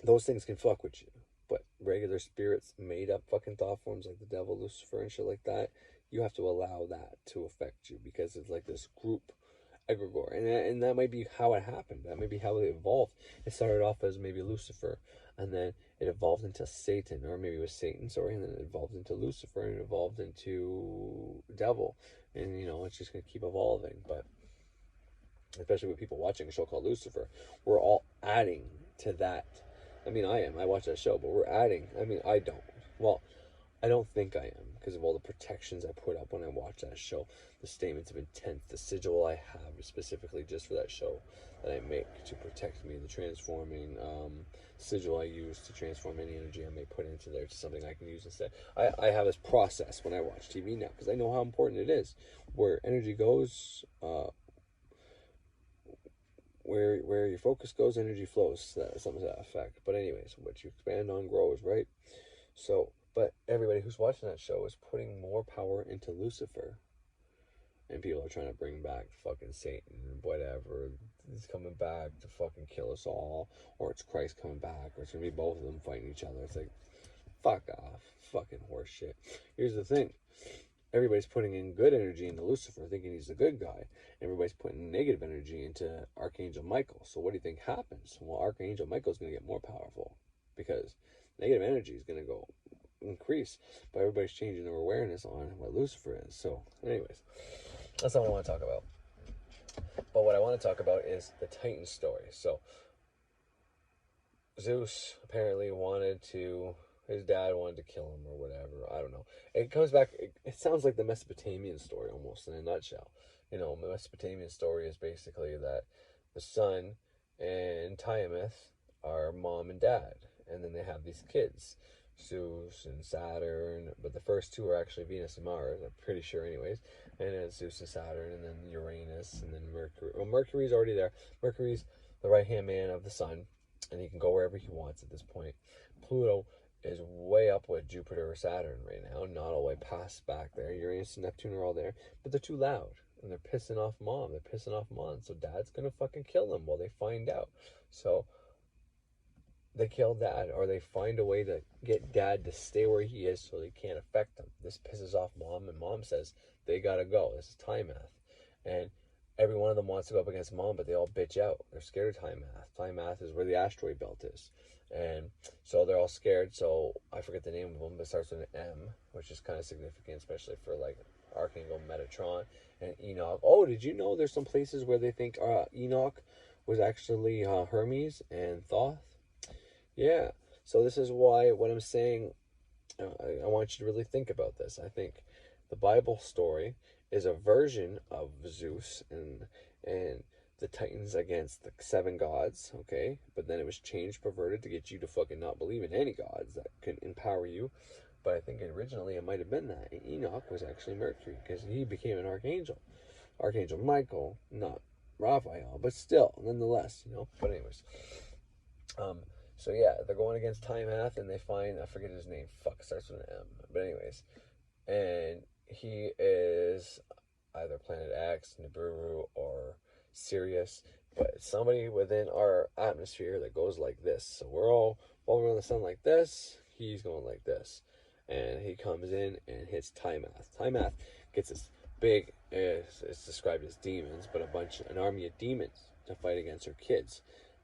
Those things can fuck with you. But regular spirits, made up fucking thought forms like the devil, Lucifer, and shit like that, you have to allow that to affect you because it's like this group egregore. And that might be how it happened. That may be how it evolved. It started off as maybe Lucifer, and then it evolved into Satan, or maybe it was Satan, sorry, and then it evolved into Lucifer, and it evolved into devil. And, you know, it's just going to keep evolving. But especially with people watching a show called Lucifer, we're all adding to that. I mean, I am. I watch that show, but we're adding. I mean, I don't. Well, I don't think I am because of all the protections I put up when I watch that show, the statements of intent, the sigil I have specifically just for that show that I make to protect me, the transforming sigil I use to transform any energy I may put into there to something I can use instead. I have this process when I watch TV now because I know how important it is. Where energy goes, where your focus goes, energy flows. Something to that effect. But anyways, what you expand on grows, right? So, but everybody who's watching that show is putting more power into Lucifer. And people are trying to bring back fucking Satan and whatever. He's coming back to fucking kill us all. Or it's Christ coming back. Or it's going to be both of them fighting each other. It's like, fuck off. Fucking horse shit. Here's the thing. Everybody's putting in good energy into Lucifer, thinking he's the good guy. Everybody's putting negative energy into Archangel Michael. So what do you think happens? Well, Archangel Michael's going to get more powerful. Because negative energy is going to go increase. But everybody's changing their awareness on what Lucifer is. So, anyways, that's not what I want to talk about. But what I want to talk about is the Titan story. So, Zeus apparently his dad wanted to kill him or whatever. I don't know. It comes back, it sounds like the Mesopotamian story almost in a nutshell. You know, the Mesopotamian story is basically that the sun and Tiamat are mom and dad. And then they have these kids, Zeus and Saturn. But the first two are actually Venus and Mars, I'm pretty sure anyways. And then Zeus and Saturn, and then Uranus, and then Mercury. Well, Mercury's already there. Mercury's the right-hand man of the sun, and he can go wherever he wants at this point. Pluto is way up with Jupiter or Saturn right now, not all the way past back there. Uranus and Neptune are all there, but they're too loud, and they're pissing off mom. They're pissing off mom, so dad's gonna fucking kill them while they find out. So they kill dad, or they find a way to get dad to stay where he is so they can't affect him. This pisses off mom, and mom says they gotta go. This is Tiamat, and every one of them wants to go up against mom, but they all bitch out. They're scared of Tiamat. Tiamat is where the asteroid belt is. And so they're all scared. So I forget the name of them, but it starts with an M, which is kind of significant, especially for like Archangel Metatron and Enoch. Oh, did you know there's some places where they think Enoch was actually Hermes and Thoth? Yeah. So this is why what I'm saying, I want you to really think about this. I think the Bible story is a version of Zeus and the Titans against the 7 gods, okay? But then it was changed, perverted to get you to fucking not believe in any gods that can empower you. But I think originally it might have been that. Enoch was actually Mercury because he became an archangel. Archangel Michael, not Raphael, but still, nonetheless, you know? But anyways. So yeah, they're going against Tiamat and they find, I forget his name, starts with an M. But anyways, and he is either Planet X, Nibiru, or Sirius, but somebody within our atmosphere that goes like this. So we're all walking around the sun like this, he's going like this, and he comes in and hits Tiamat. Tiamat gets this big, it's described as demons, but an army of demons to fight against her kids.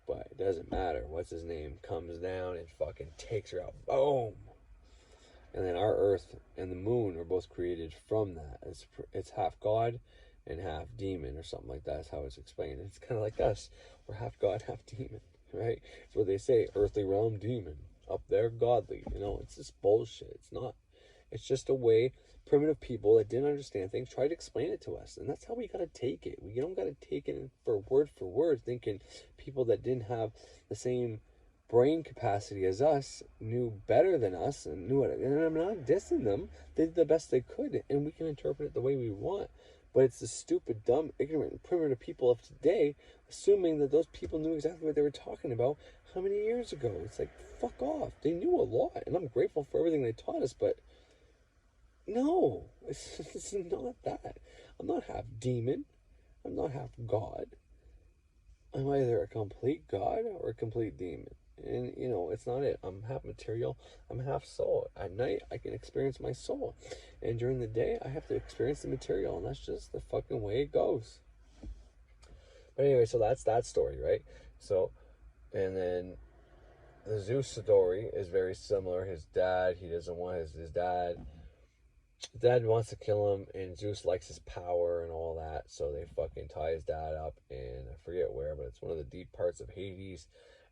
But it doesn't matter. What's his name comes down and fucking takes her out. Boom. And then our Earth and the moon are both created from that. It's half God and half demon or something like that. That's how it's explained. It's kind of like us. We're half God, half demon, right? It's what they say, earthly realm demon. Up there, godly. You know, it's just bullshit. It's not. It's just a way primitive people that didn't understand things tried to explain it to us. And that's how we got to take it. We don't got to take it for word, thinking people that didn't have the same brain capacity as us knew better than us and knew it. And I'm not dissing them. They did the best they could, and we can interpret it the way we want. But it's the stupid, dumb, ignorant, and primitive people of today assuming that those people knew exactly what they were talking about how many years ago. It's like, fuck off. They knew a lot, and I'm grateful for everything they taught us, but no, it's not that. I'm not half demon. I'm not half God. I'm either a complete God or a complete demon. And, you know, it's not it. I'm half material. I'm half soul. At night, I can experience my soul. And during the day, I have to experience the material. And that's just the fucking way it goes. But anyway, so that's that story, right? So, and then the Zeus story is very similar. His dad, he doesn't want his dad. His dad wants to kill him, and Zeus likes his power and all that. So they fucking tie his dad up, and I forget where, but it's one of the deep parts of Hades.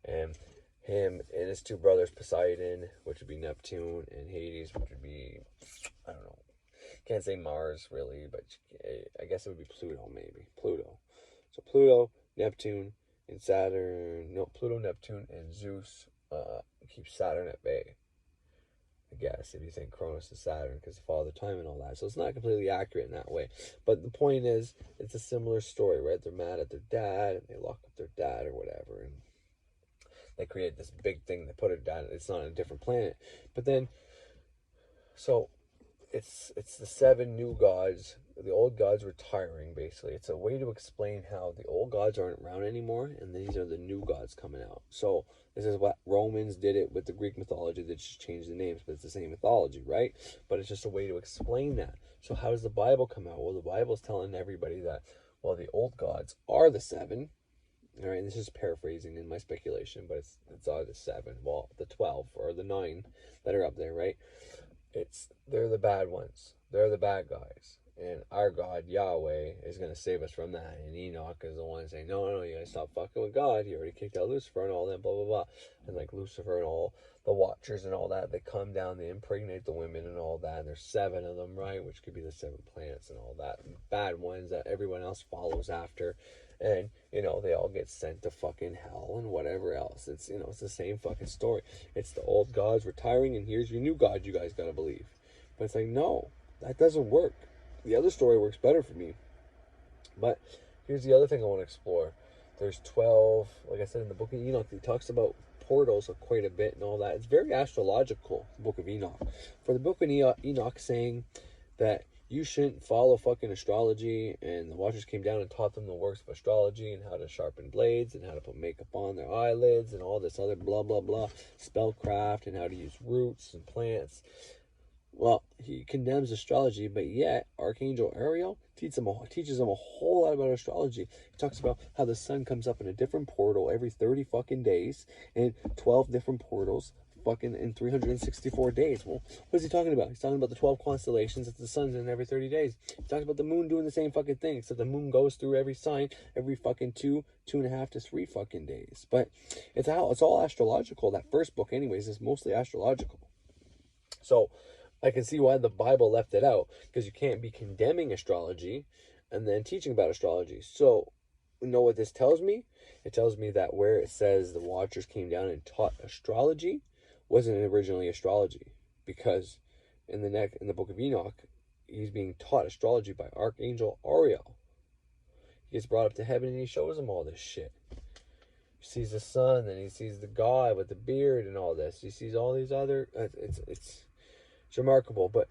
And him and his two brothers, Poseidon, which would be Neptune, and Hades, which would be, I don't know, can't say Mars really, but I guess it would be Pluto, maybe. Pluto. So Pluto, Neptune, and Saturn, no, Pluto, Neptune, and Zeus keep Saturn at bay. I guess, if you think Cronus is Saturn, because of Father Time and all that. So it's not completely accurate in that way. But the point is, it's a similar story, right? They're mad at their dad, and they lock up their dad or whatever, and they create this big thing. They put it down. It's on a different planet. But then, so it's the 7 new gods. The old gods retiring, basically. It's a way to explain how the old gods aren't around anymore, and these are the new gods coming out. So this is what Romans did it with the Greek mythology. They just changed the names, but it's the same mythology, right? But it's just a way to explain that. So how does the Bible come out? Well, the Bible's telling everybody that, well, the old gods are the 7. All right, and this is paraphrasing in my speculation, but it's either 7, well, the 12 or the 9 that are up there, right? They're the bad ones. They're the bad guys. And our God, Yahweh, is going to save us from that. And Enoch is the one saying, no, you got to stop fucking with God. He already kicked out Lucifer and all that, blah, blah, blah. And like Lucifer and all the Watchers and all that, they come down, they impregnate the women and all that. And there's 7 of them, right? Which could be the 7 planets and all that. And bad ones that everyone else follows after. And, you know, they all get sent to fucking hell and whatever else. It's, you know, it's the same fucking story. It's the old gods retiring, and here's your new God you guys got to believe. But it's like, no, that doesn't work. The other story works better for me. But here's the other thing I want to explore. There's 12, like I said in the book of Enoch, he talks about portals quite a bit and all that. It's very astrological, the book of Enoch. For the book of Enoch saying that you shouldn't follow fucking astrology, and the Watchers came down and taught them the works of astrology and how to sharpen blades and how to put makeup on their eyelids and all this other blah, blah, blah, spellcraft and how to use roots and plants. Well, he condemns astrology, but yet Archangel Ariel teaches them a whole lot about astrology. He talks about how the sun comes up in a different portal every 30 fucking days, and 12 different portals fucking in 364 days. Well, what is he talking about? He's talking about the 12 constellations that the sun's in every 30 days. He talks about the moon doing the same fucking thing, except the moon goes through every sign every fucking 2.5 to 3 fucking days. But it's all astrological. That first book anyways is mostly astrological. So I can see why the Bible left it out, because you can't be condemning astrology and then teaching about astrology. So, you know what this tells me? It tells me that where it says the Watchers came down and taught astrology wasn't originally astrology, because in the book of Enoch, he's being taught astrology by Archangel Ariel. He gets brought up to heaven and he shows him all this shit. He sees the sun, and he sees the God with the beard and all this. He sees all these other. It's remarkable. But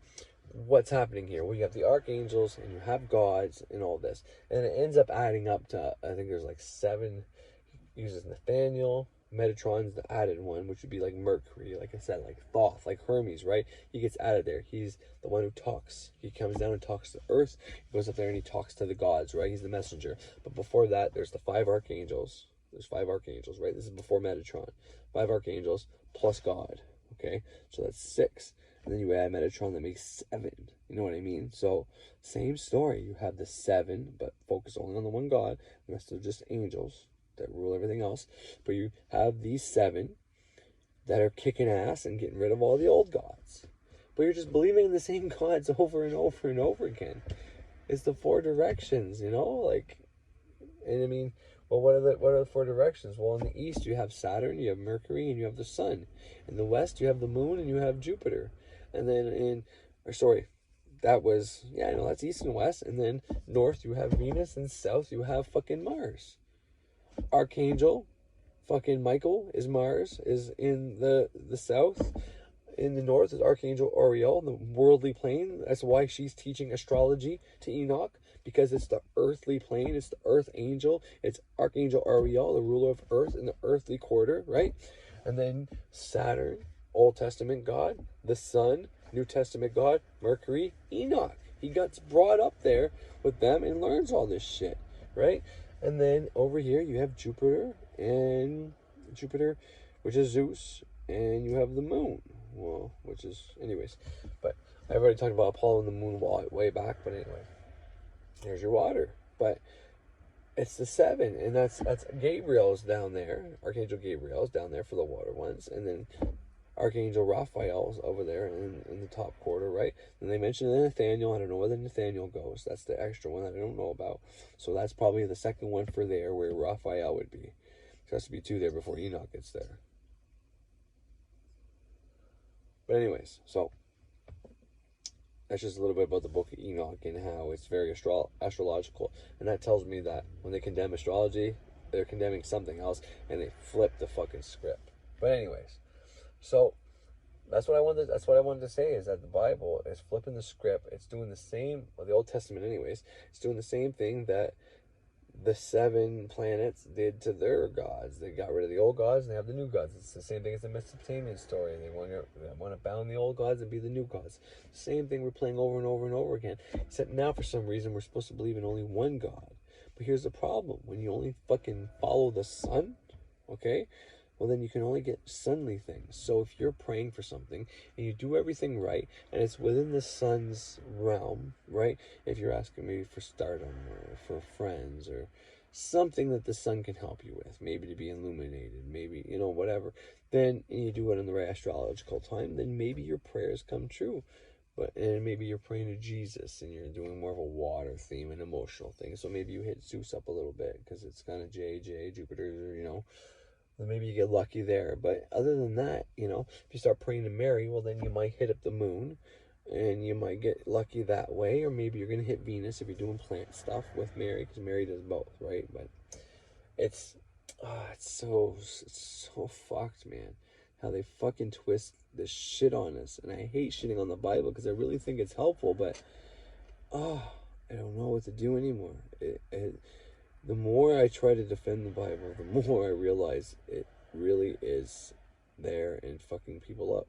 what's happening here? Well, you have the archangels and you have gods and all this, and it ends up adding up to, I think there's like 7. He uses Nathaniel. Metatron's the added one, which would be like Mercury, like I said, like Thoth, like Hermes, right? He gets added there. He's the one who talks. He comes down and talks to Earth. He goes up there and he talks to the gods, right? He's the messenger. But before that, there's the 5 archangels. There's 5 archangels, right? This is before Metatron. 5 archangels plus God, okay? So that's 6. And then you add Metatron, that makes 7. You know what I mean? So, same story. You have the 7, but focus only on the one God. The rest are just angels that rule everything else. But you have these 7 that are kicking ass and getting rid of all the old gods. But you're just believing in the same gods over and over and over again. It's the 4 directions, you know? Like, and I mean, well, what are the 4 directions? Well, in the east, you have Saturn, you have Mercury, and you have the sun. In the west, you have the moon, and you have Jupiter. And then that was, yeah, no, that's east and west. And then north you have Venus, and south you have fucking Mars. Archangel, fucking Michael is Mars, is in the south. In the north is Archangel Ariel, the worldly plane. That's why she's teaching astrology to Enoch, because it's the earthly plane, it's the earth angel, it's Archangel Ariel, the ruler of earth in the earthly quarter, right? And then Saturn, Old Testament God, the Sun, New Testament God, Mercury, Enoch. He gets brought up there with them and learns all this shit, right? And then over here you have Jupiter, which is Zeus, and you have the moon. Well, which is, anyways, but I've already talked about Apollo and the moon way back, but anyway, there's your water. But it's the 7, and that's Gabriel's down there. Archangel Gabriel's down there for the water ones, and then Archangel Raphael's over there in the top quarter, right? And they mentioned Nathaniel. I don't know where the Nathaniel goes. That's the extra one that I don't know about. So that's probably the second one for there, where Raphael would be. There has to be 2 there before Enoch gets there. But anyways, so that's just a little bit about the book of Enoch and how it's very astrological. And that tells me that when they condemn astrology, they're condemning something else, and they flip the fucking script. But anyways, so that's what I wanted to say, is that the Bible is flipping the script. It's doing the same, well, the Old Testament anyways, it's doing the same thing that the 7 planets did to their gods. They got rid of the old gods and they have the new gods. It's the same thing as the Mesopotamian story. They want to bound the old gods and be the new gods. Same thing we're playing over and over and over again. Except now, for some reason, we're supposed to believe in only one God. But here's the problem: when you only fucking follow the sun, okay, well, then you can only get sunly things. So if you're praying for something and you do everything right, and it's within the sun's realm, right? If you're asking maybe for stardom or for friends or something that the sun can help you with, maybe to be illuminated, maybe, whatever, then, and you do it in the right astrological time, then maybe your prayers come true. And maybe you're praying to Jesus and you're doing more of a water theme and emotional thing. So maybe you hit Zeus up a little bit because it's kind of Jupiter, then maybe you get lucky there. But other than that, if you start praying to Mary, well, then you might hit up the moon and you might get lucky that way. Or maybe you're going to hit Venus if you're doing plant stuff with Mary, because Mary does both, right? But it's so fucked, man. How they fucking twist this shit on us. And I hate shitting on the Bible because I really think it's helpful, but I don't know what to do anymore. The more I try to defend the Bible, the more I realize it really is there and fucking people up.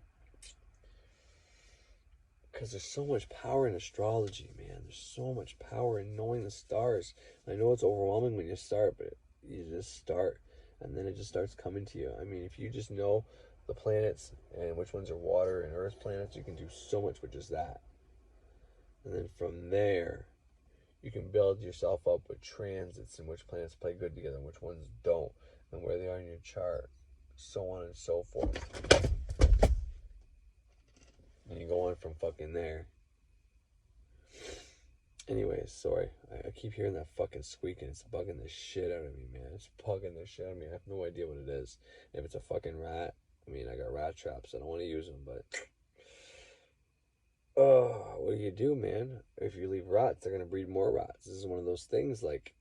Because there's so much power in astrology, man. There's so much power in knowing the stars. I know it's overwhelming when you start, but you just start, and then it just starts coming to you. I mean, if you just know the planets and which ones are water and earth planets, you can do so much with just that. And then from there, you can build yourself up with transits and which planets play good together and which ones don't, and where they are in your chart, so on and so forth. And you go on from fucking there. Anyways, sorry. I keep hearing that fucking squeaking. It's bugging the shit out of me, man. It's bugging the shit out of me. I have no idea what it is. If it's a fucking rat, I mean, I got rat traps. I don't want to use them, but what do you do, man? If you leave rats, they're going to breed more rats. This is one of those things, like,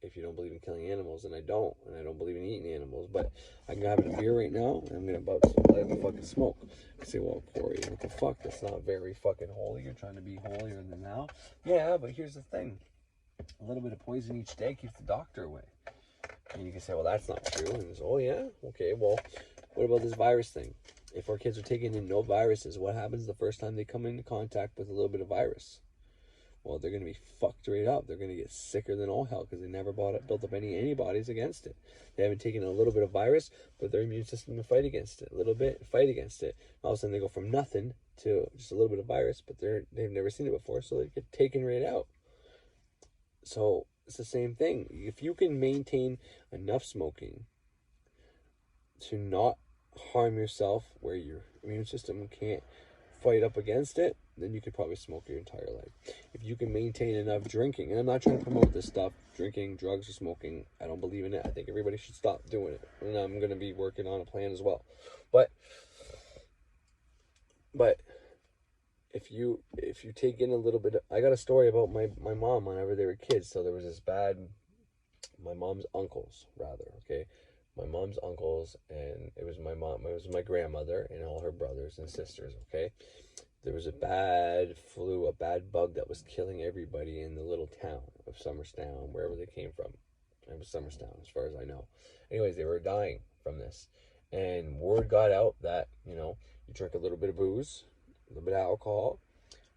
if you don't believe in killing animals, and I don't believe in eating animals, but I can have a beer right now, and I'm going to about to light up a fucking smoke. I say, well, Corey, what the fuck? That's not very fucking holy. You're trying to be holier than thou. Yeah, but here's the thing. A little bit of poison each day keeps the doctor away. And you can say, well, that's not true. And it's, oh, yeah? Okay, well, what about this virus thing? If our kids are taking in no viruses, what happens the first time they come into contact with a little bit of virus? Well, they're going to be fucked right up. They're going to get sicker than all hell because they never built up any antibodies against it. They haven't taken a little bit of virus, but their immune system will fight against it. A little bit, fight against it. All of a sudden, they go from nothing to just a little bit of virus, but they've never seen it before, so they get taken right out. So it's the same thing. If you can maintain enough smoking to not harm yourself where your immune system can't fight up against it, then you could probably smoke your entire life. If you can maintain enough drinking, and I'm not trying to promote this stuff, drinking, drugs, or smoking, I don't believe in it. I think everybody should stop doing it, and I'm going to be working on a plan as well. But if you take in a little bit, I got a story about my mom whenever they were kids. So there was this my mom's uncles, rather, okay? My mom's uncles, and it was my grandmother and all her brothers and sisters, okay? There was a bad flu, a bad bug that was killing everybody in the little town of Somerstown, wherever they came from. It was Somerstown, as far as I know. Anyways, they were dying from this. And word got out that, you drink a little bit of booze, a little bit of alcohol,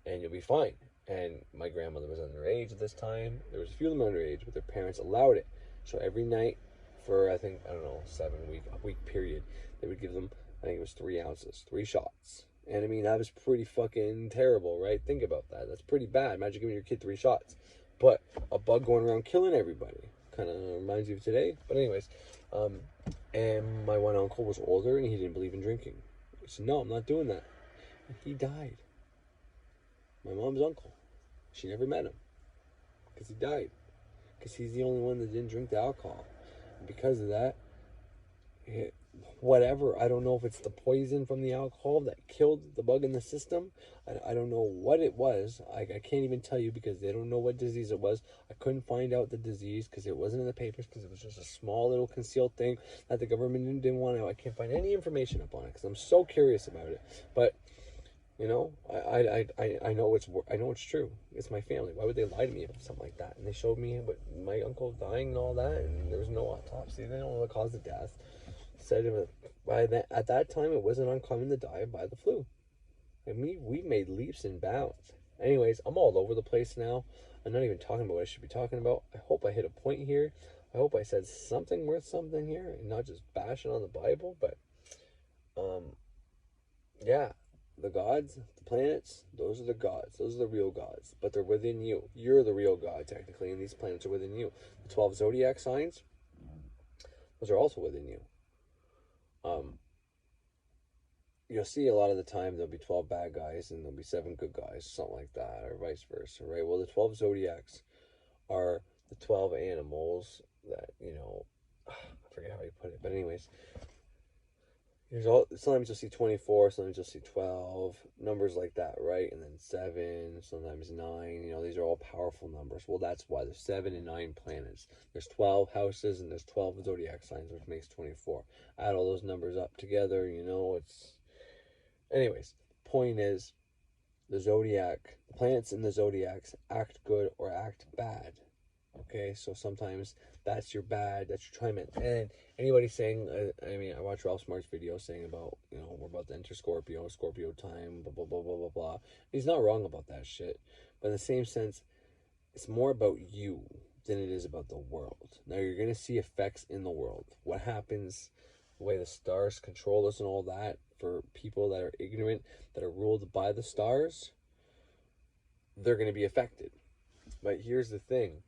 and you'll be fine. And my grandmother was underage at this time. There was a few of them underage, but their parents allowed it. So every night for, I think, I don't know, a week period, they would give them, I think it was 3 ounces, 3 shots. And I mean, that was pretty fucking terrible, right? Think about that. That's pretty bad. Imagine giving your kid 3 shots. But a bug going around killing everybody. Kind of reminds you of today. But anyways, and my one uncle was older and he didn't believe in drinking. He said, no, I'm not doing that. And he died. My mom's uncle. She never met him. Because he died. Because he's the only one that didn't drink the alcohol. And because of that, whatever, I don't know if it's the poison from the alcohol that killed the bug in the system. I don't know what it was. I can't even tell you because they don't know what disease it was. I couldn't find out the disease because it wasn't in the papers, because it was just a small little concealed thing that the government didn't want to know. I can't find any information up on it because I'm so curious about it. But I know it's true. It's my family. Why would they lie to me about something like that? And they showed me my uncle dying and all that, and there was no autopsy. They don't know the cause of death. Said at that time it wasn't uncommon to die by the flu. And we made leaps and bounds. Anyways, I'm all over the place now. I'm not even talking about what I should be talking about. I hope I hit a point here. I hope I said something worth something here and not just bashing on the Bible. But yeah, the gods, the planets, those are the gods. Those are the real gods. But they're within you. You're the real god, technically, and these planets are within you. The 12 zodiac signs, those are also within you. You'll see a lot of the time there'll be 12 bad guys and there'll be 7 good guys, something like that, or vice versa, right? Well, the 12 zodiacs are the 12 animals that, I forget how you put it, but anyways, sometimes you'll see 24, sometimes you'll see 12, numbers like that, right? And then 7, sometimes 9, these are all powerful numbers. Well, that's why there's 7 and 9 planets. There's 12 houses and there's 12 zodiac signs, which makes 24. Add all those numbers up together, it's... Anyways, point is, the planets in the zodiacs act good or act bad. Okay, so sometimes that's your bad, that's your trimen. And anybody saying, I watched Ralph Smart's video saying about, we're about to enter Scorpio time, blah, blah, blah, blah, blah, blah. He's not wrong about that shit. But in the same sense, it's more about you than it is about the world. Now, you're going to see effects in the world. What happens, the way the stars control us and all that, for people that are ignorant, that are ruled by the stars, they're going to be affected. But here's the thing.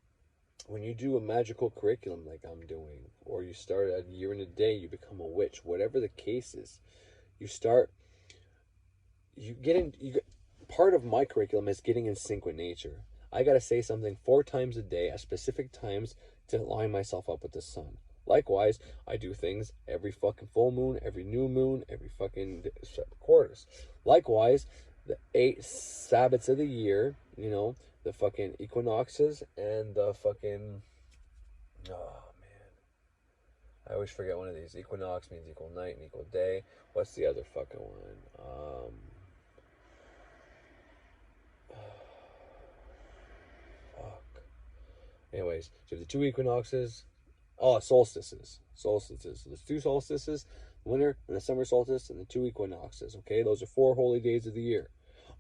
When you do a magical curriculum like I'm doing, or you start a year and a day, you become a witch, whatever the case is, part of my curriculum is getting in sync with nature. I got to say something 4 times a day at specific times to line myself up with the sun. Likewise, I do things every fucking full moon, every new moon, every fucking quarters. Likewise, the 8 Sabbats of the year, the fucking equinoxes and the fucking... Oh, man. I always forget one of these. Equinox means equal night and equal day. What's the other fucking one? Fuck. Anyways, so the 2 equinoxes... Oh, solstices. So there's 2 solstices, winter and the summer solstice, and the 2 equinoxes. Okay, those are 4 holy days of the year.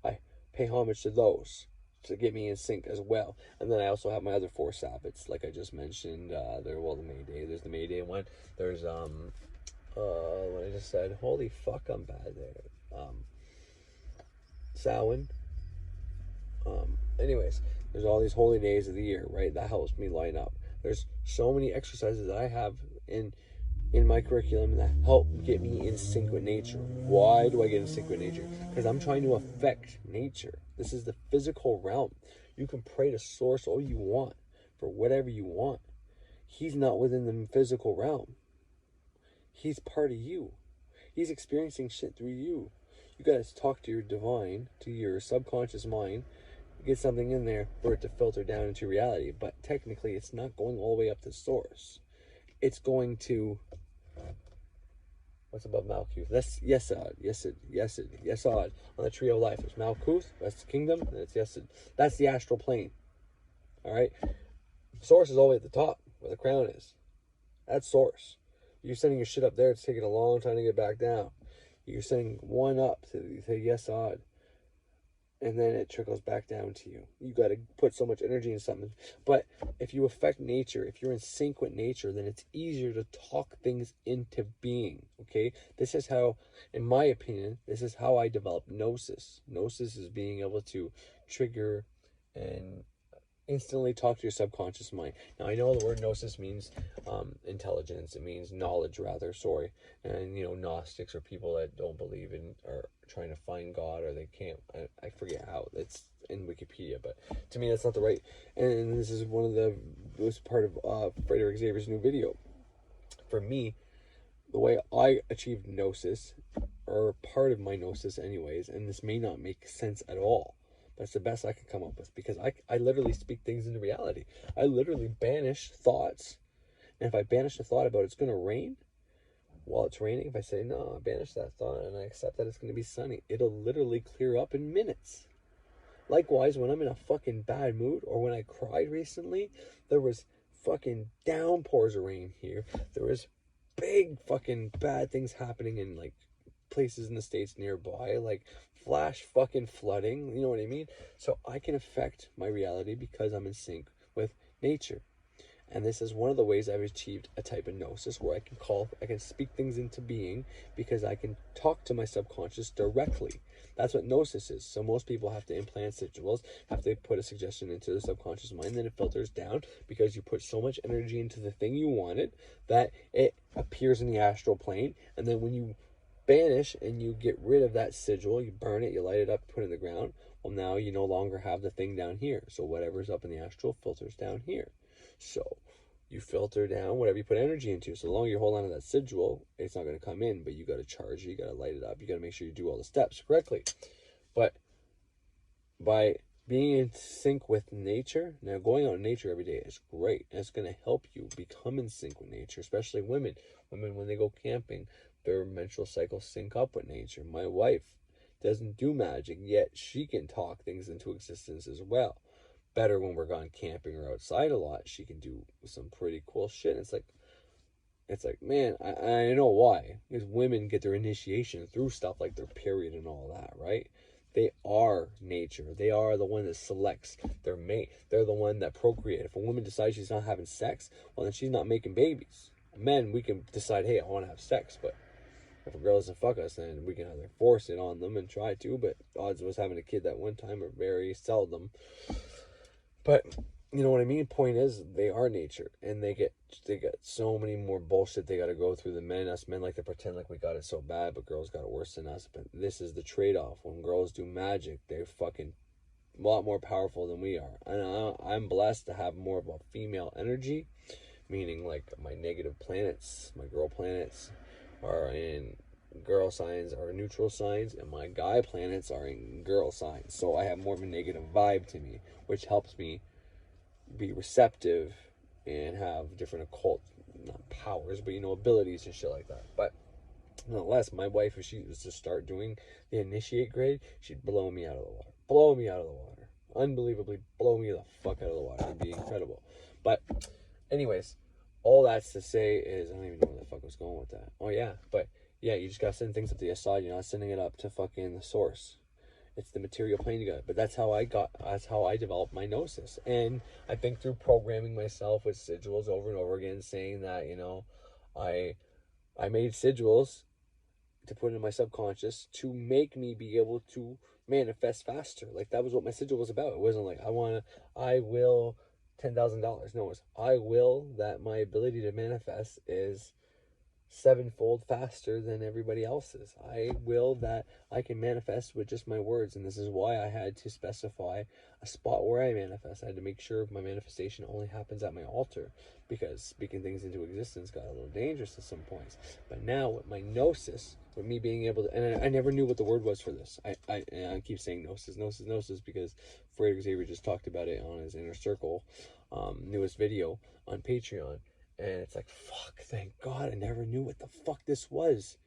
I pay homage to those to get me in sync as well. And then I also have my other 4 Sabbats, like I just mentioned. The May Day. There's the May Day one. There's what I just said. Holy fuck, I'm bad there. Samhain. Anyways, there's all these holy days of the year, right? That helps me line up. There's so many exercises that I have in my curriculum that help get me in sync with nature. Why do I get in sync with nature? Because I'm trying to affect nature. This is the physical realm. You can pray to Source all you want for whatever you want. He's not within the physical realm. He's part of you. He's experiencing shit through you. You got to talk to your divine, to your subconscious mind, get something in there for it to filter down into reality. But technically, it's not going all the way up to source. It's going to, what's above Malkuth? That's Yesod, Yesod. On the tree of life, there's Malkuth, that's the kingdom, and it's Yesod. That's the astral plane. All right? Source is all the way at the top, where the crown is. That's source. You're sending your shit up there, it's taking a long time to get back down. You're sending one up to Yesod. And then it trickles back down to you. You got to put so much energy in something. But if you affect nature, if you're in sync with nature, then it's easier to talk things into being. Okay? This is how, in my opinion, this is how I developed Gnosis. Gnosis is being able to trigger and instantly talk to your subconscious mind. Now, I know the word Gnosis means intelligence. It means knowledge, rather. Sorry. And, you know, Gnostics are people that don't believe in or trying to find God, or they can't. I forget how. It's in Wikipedia, but to me, that's not the right. And this is one of the. It was part of Frederick Xavier's new video. For me, the way I achieved Gnosis, or part of my Gnosis, anyways, and this may not make sense at all. That's the best I can come up with, because I literally speak things into reality. I literally banish thoughts. And if I banish a thought about it's going to rain while it's raining, if I say, no, I banish that thought and I accept that it's going to be sunny, it'll literally clear up in minutes. Likewise, when I'm in a fucking bad mood, or when I cried recently, there was fucking downpours of rain here. There was big fucking bad things happening in like places in the States nearby, like flash fucking flooding, you know what I mean? So I can affect my reality because I'm in sync with nature. And this is one of the ways I've achieved a type of Gnosis, where I can speak things into being, because I can talk to my subconscious directly. That's what Gnosis is. So most people have to implant sigils, have to put a suggestion into the subconscious mind, then it filters down, because you put so much energy into the thing you wanted that it appears in the astral plane. And then when you banish and you get rid of that sigil, you burn it, you light it up, put it in the ground, well, now you no longer have the thing down here. So whatever's up in the astral filters down here. So you filter down whatever you put energy into. So the longer you hold on to that sigil, it's not going to come in, but you got to charge it, you got to light it up, you got to make sure you do all the steps correctly. But by being in sync with nature, now going out in nature every day is great, and it's going to help you become in sync with nature, especially women. Women, when they go camping, their menstrual cycles sync up with nature. My wife doesn't do magic, yet she can talk things into existence as well. Better when we're gone camping or outside a lot, she can do some pretty cool shit. It's like, man, I know why. Because women get their initiation through stuff like their period and all that, right? They are nature. They are the one that selects their mate. They're the one that procreate. If a woman decides she's not having sex, well, then she's not making babies. Men, we can decide, hey, I want to have sex, but if a girl doesn't fuck us, then we can either force it on them and try to, but odds of us having a kid that one time are very seldom. But you know what I mean? Point is, they are nature, and they get so many more bullshit they got to go through than men. Us men like to pretend like we got it so bad, but girls got it worse than us. But this is the trade-off. When girls do magic, they're fucking a lot more powerful than we are. And I'm blessed to have more of a female energy, meaning like my negative planets, my girl planets are in girl signs, are neutral signs, and my guy planets are in girl signs. So I have more of a negative vibe to me, which helps me be receptive and have different occult, not powers, but, you know, abilities and shit like that. But nonetheless, my wife, if she was to start doing the initiate grade, she'd blow me out of the water. Blow me out of the water. Unbelievably blow me the fuck out of the water. It'd be incredible. But anyways, all that's to say is, I don't even know where the fuck I was going with that. Oh yeah, but yeah, you just gotta send things up to the side. You're not sending it up to fucking the source. It's the material plane you got. But that's how I developed my Gnosis. And I think through programming myself with sigils over and over again, saying that, you know, I made sigils to put in my subconscious to make me be able to manifest faster. Like, that was what my sigil was about. It wasn't like, I will $10,000. No, it was, I will that my ability to manifest is 7-fold faster than everybody else's. I will that I can manifest with just my words, and this is why I had to specify a spot where I manifest. I had to make sure my manifestation only happens at my altar, because speaking things into existence got a little dangerous at some points. But now with my gnosis, with me being able to, and I never knew what the word was for this. I keep saying gnosis because Frederick Xavier just talked about it on his Inner Circle newest video on Patreon. And it's like, fuck, thank God, I never knew what the fuck this was.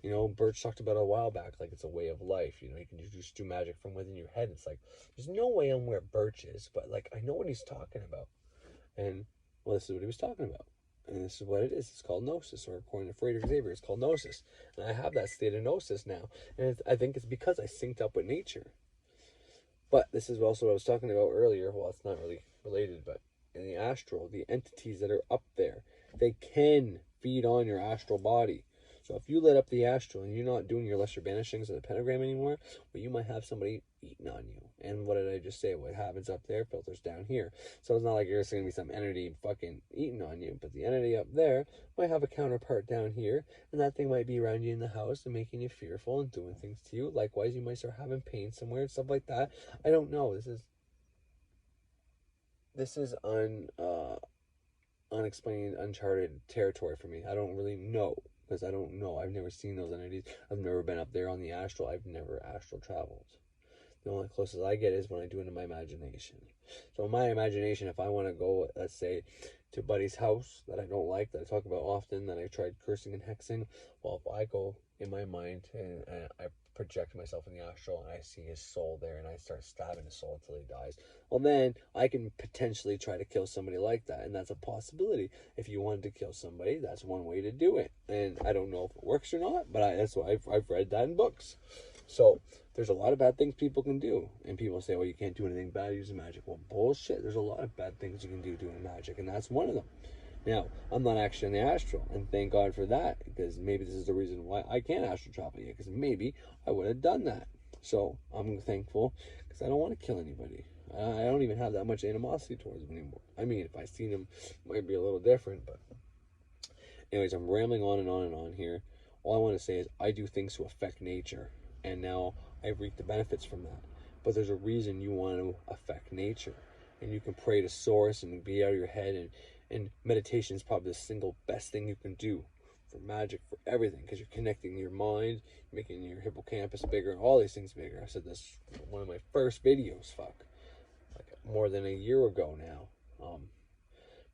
You know, Birch talked about it a while back, like it's a way of life. You know, you can just do magic from within your head. It's like, there's no way I'm where Birch is, but like, I know what he's talking about. And, well, this is what he was talking about. And this is what it is. It's called gnosis, or according to Frederick Xavier, it's called gnosis. And I have that state of gnosis now. And I think it's because I synced up with nature. But this is also what I was talking about earlier. Well, it's not really related, but in the astral, the entities that are up there, they can feed on your astral body. So if you lit up the astral and you're not doing your lesser banishings of the pentagram anymore, well, you might have somebody eating on you. And what did I just say? What happens up there filters down here. So it's not like there's going to be some entity fucking eating on you, but the entity up there might have a counterpart down here, and that thing might be around you in the house and making you fearful and doing things to you. Likewise, you might start having pain somewhere and stuff like that. I don't know. This is unexplained, uncharted territory for me. I don't really know, because I don't know. I've never seen those entities. I've never been up there on the astral. I've never astral traveled. The only closest I get is when I do it in my imagination. So in my imagination, if I want to go, let's say, to Buddy's house that I don't like, that I talk about often, that I tried cursing and hexing, well, if I go in my mind and I project myself in the astral and I see his soul there and I start stabbing his soul until he dies, well, then I can potentially try to kill somebody like that, and that's a possibility. If you wanted to kill somebody, that's one way to do it. And I don't know if it works or not, but that's why I've read that in books. So there's a lot of bad things people can do, and people say, well, you can't do anything bad using magic. Well, bullshit. There's a lot of bad things you can do doing magic, and that's one of them. Now, I'm not actually in the astral, and thank God for that, because maybe this is the reason why I can't astral travel yet, because maybe I would have done that. So I'm thankful, because I don't want to kill anybody. I don't even have that much animosity towards them anymore. I mean, if I seen them, it might be a little different, but anyways, I'm rambling on and on and on here. All I want to say is I do things to affect nature, and now I reap the benefits from that. But there's a reason you want to affect nature, and you can pray to Source and be out of your head, and meditation is probably the single best thing you can do for magic, for everything, because you're connecting your mind, making your hippocampus bigger, and all these things bigger. I said this in one of my first videos, like more than a year ago now.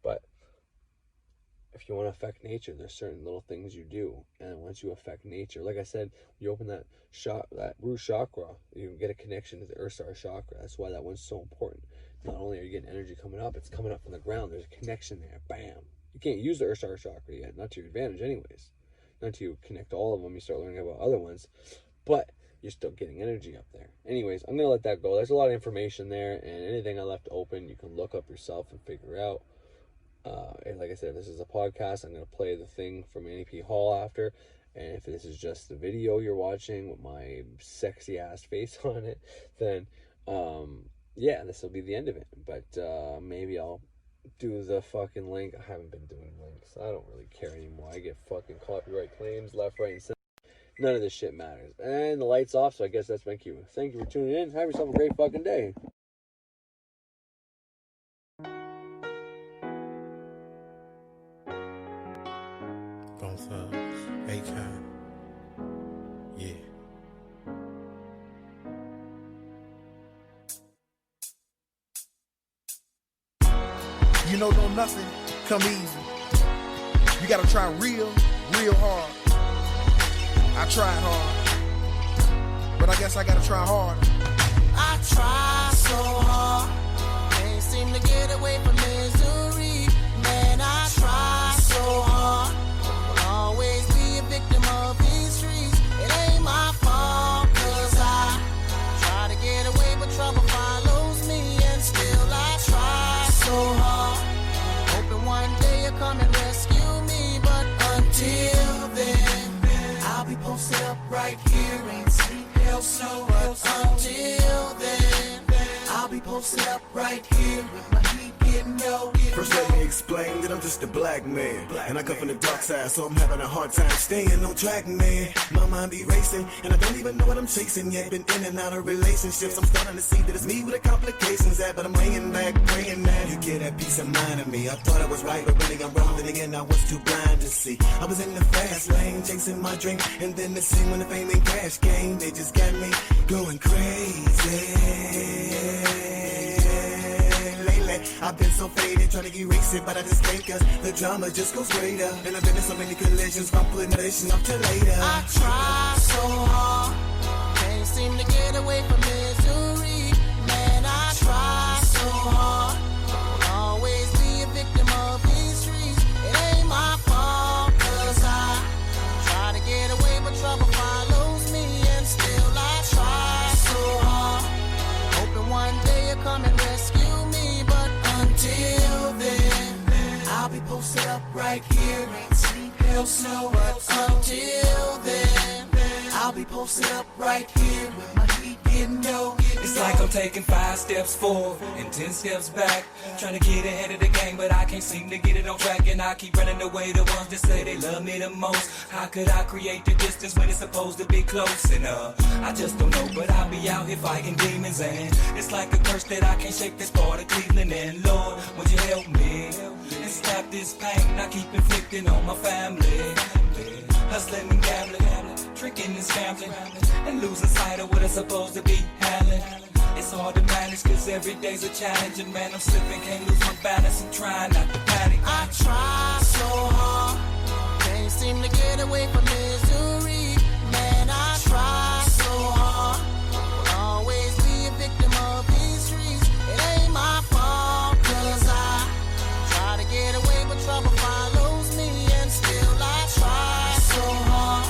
But if you want to affect nature, there's certain little things you do, and once you affect nature, like I said, you open that root chakra, you get a connection to the Earth Star chakra. That's why that one's so important. Not only are you getting energy coming up, it's coming up from the ground. There's a connection there. Bam. You can't use the Earth Star chakra yet, not to your advantage anyways. Not until you connect all of them, you start learning about other ones, but you're still getting energy up there. Anyways, I'm going to let that go. There's a lot of information there, and anything I left open, you can look up yourself and figure out. And like I said, if this is a podcast, I'm going to play the thing from NEP Hall after. And if this is just the video you're watching with my sexy ass face on it, then yeah, this will be the end of it. But maybe I'll do the fucking link. I haven't been doing links. I don't really care anymore. I get fucking copyright claims left, right, and center. None of this shit matters. And the light's off, so I guess that's my cue. Thank you for tuning in. Have yourself a great fucking day. Bone Thugs, Akon, yeah. You know, don't nothing come easy. You gotta try real hard. I tried hard, but I guess I gotta try harder. I try so hard, can't seem to get away from misery. Man, I try so hard, will always be a victim of these streets. It ain't my fault, 'cause I try to get away, but trouble follows me, and still I try so hard, hoping one day you'll come and rescue me. But until then, I'll be posted up right here, ain't sleep else, no. But until then, I'll be posted up right here with my heat gear getting dough. First let me explain that I'm just a black man, and I come from the dark side, so I'm having a hard time staying on track, man. My mind be racing, and I don't even know what I'm chasing yet. Been in and out of relationships, I'm starting to see that it's me with the complications at, but I'm laying back, praying that you get that peace of mind of me. I thought I was right, but really I'm wrong, then again I was too blind to see. I was in the fast lane, chasing my dream, and then the scene when the fame and cash came, they just got me going crazy. I've been so faded, trying to erase it, but I just can't, cause the drama just goes greater. And I've been in so many collisions, from putting relation up to later. I try so hard, can't seem to get away from misery. Man, I try so hard, won't always be a victim of these streets. It ain't my fault, cause I try to get away, but trouble follows me. And still I try so hard, hoping one day you'll come and rescue me. But until then, I'll be posted up right here, rain, sleep, hail, snow. But until then, I'll be posted up right here with my heat getting low. It's like I'm taking 5 steps forward and 10 steps back, trying to get ahead of the game, but I can't seem to get it on track. And I keep running away the ones that say they love me the most. How could I create the distance when it's supposed to be close? And I just don't know, but I'll be out here fighting demons. And it's like a curse that I can't shake, this part of Cleveland. And Lord, would you help me and stop this pain I keep inflicting on my family? Hustling and gambling, drinking and scrambling, and losing sight of what it's supposed to be handling. It's hard to manage, cause every day's a challenge. And man, I'm slipping, can't lose my balance. I'm trying not to panic. I try so hard, can't seem to get away from misery. Man, I try so hard, won't always be a victim of these streets. It ain't my fault, cause I try to get away, but trouble follows me. And still I try so hard,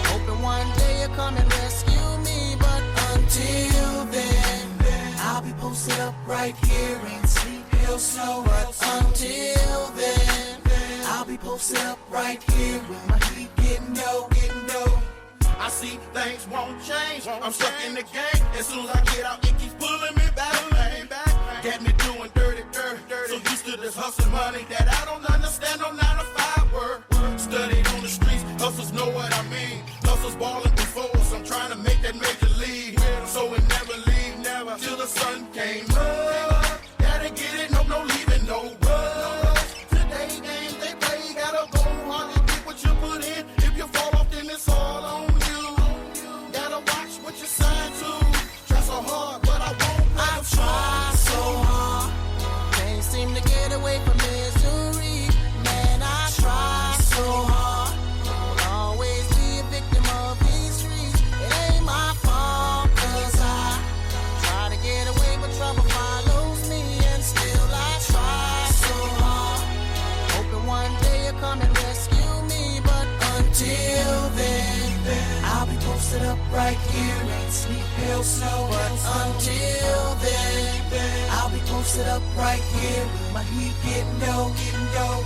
hoping one day you'll come and rescue me. But until then, I'll be posted up right here, rain, sleep, hail, snow. But until then, I'll be posted up right here with my heat getting low, getting low. I see things won't change. I'm stuck in the game. As soon as I get out, it keeps pulling me back. Got me doing dirty. So used to this hustle money that I don't understand. No 9 to 5 work. Studied on the streets, hustlers know what I mean. Hustlers balling before us. I'm trying to make that major league. So it never leave, never till the sun came up. Gotta get it, no leaving, no rush. Today games they play, gotta go hard and get what you put in. If you fall off, then it's all on you. Gotta watch what you sign to. Try so hard, but I won't. I try so hard, can't seem to get away from misery. Man, I try so hard, won't always be a victim of these streets. It ain't my fault, cause I try to get away, but trouble follows me. And still I try so hard, hoping one day you'll come and rescue me. But until then, I'll be posted up right here, rain, sleep, hail, snow. But until then, I'll be posted up right here with my heat getting low, getting low.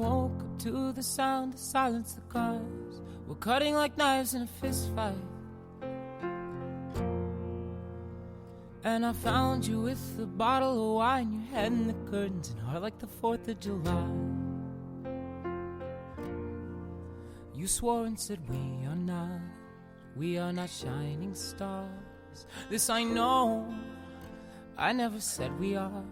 woke up to the sound of silence. The cars were cutting like knives in a fist fight. And I found you with a bottle of wine, your head in the curtains, and heart like the 4th of July. You swore and said we are not shining stars. This I know, I never said we are.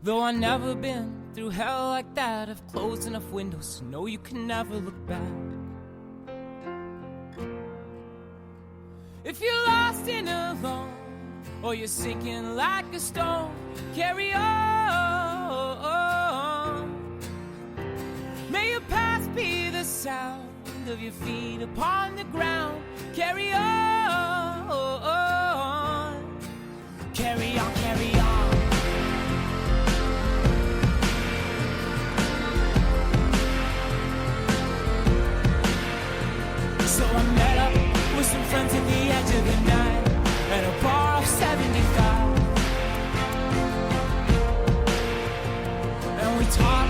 Though I've never been through hell like that, I've closed enough windows to know you can never look back. If you're lost and alone, or you're sinking like a stone, carry on. May your past be the sound of your feet upon the ground. Carry on. Carry on, carry on. So I met up with some friends at the edge of the night, at a bar off 75. And we talked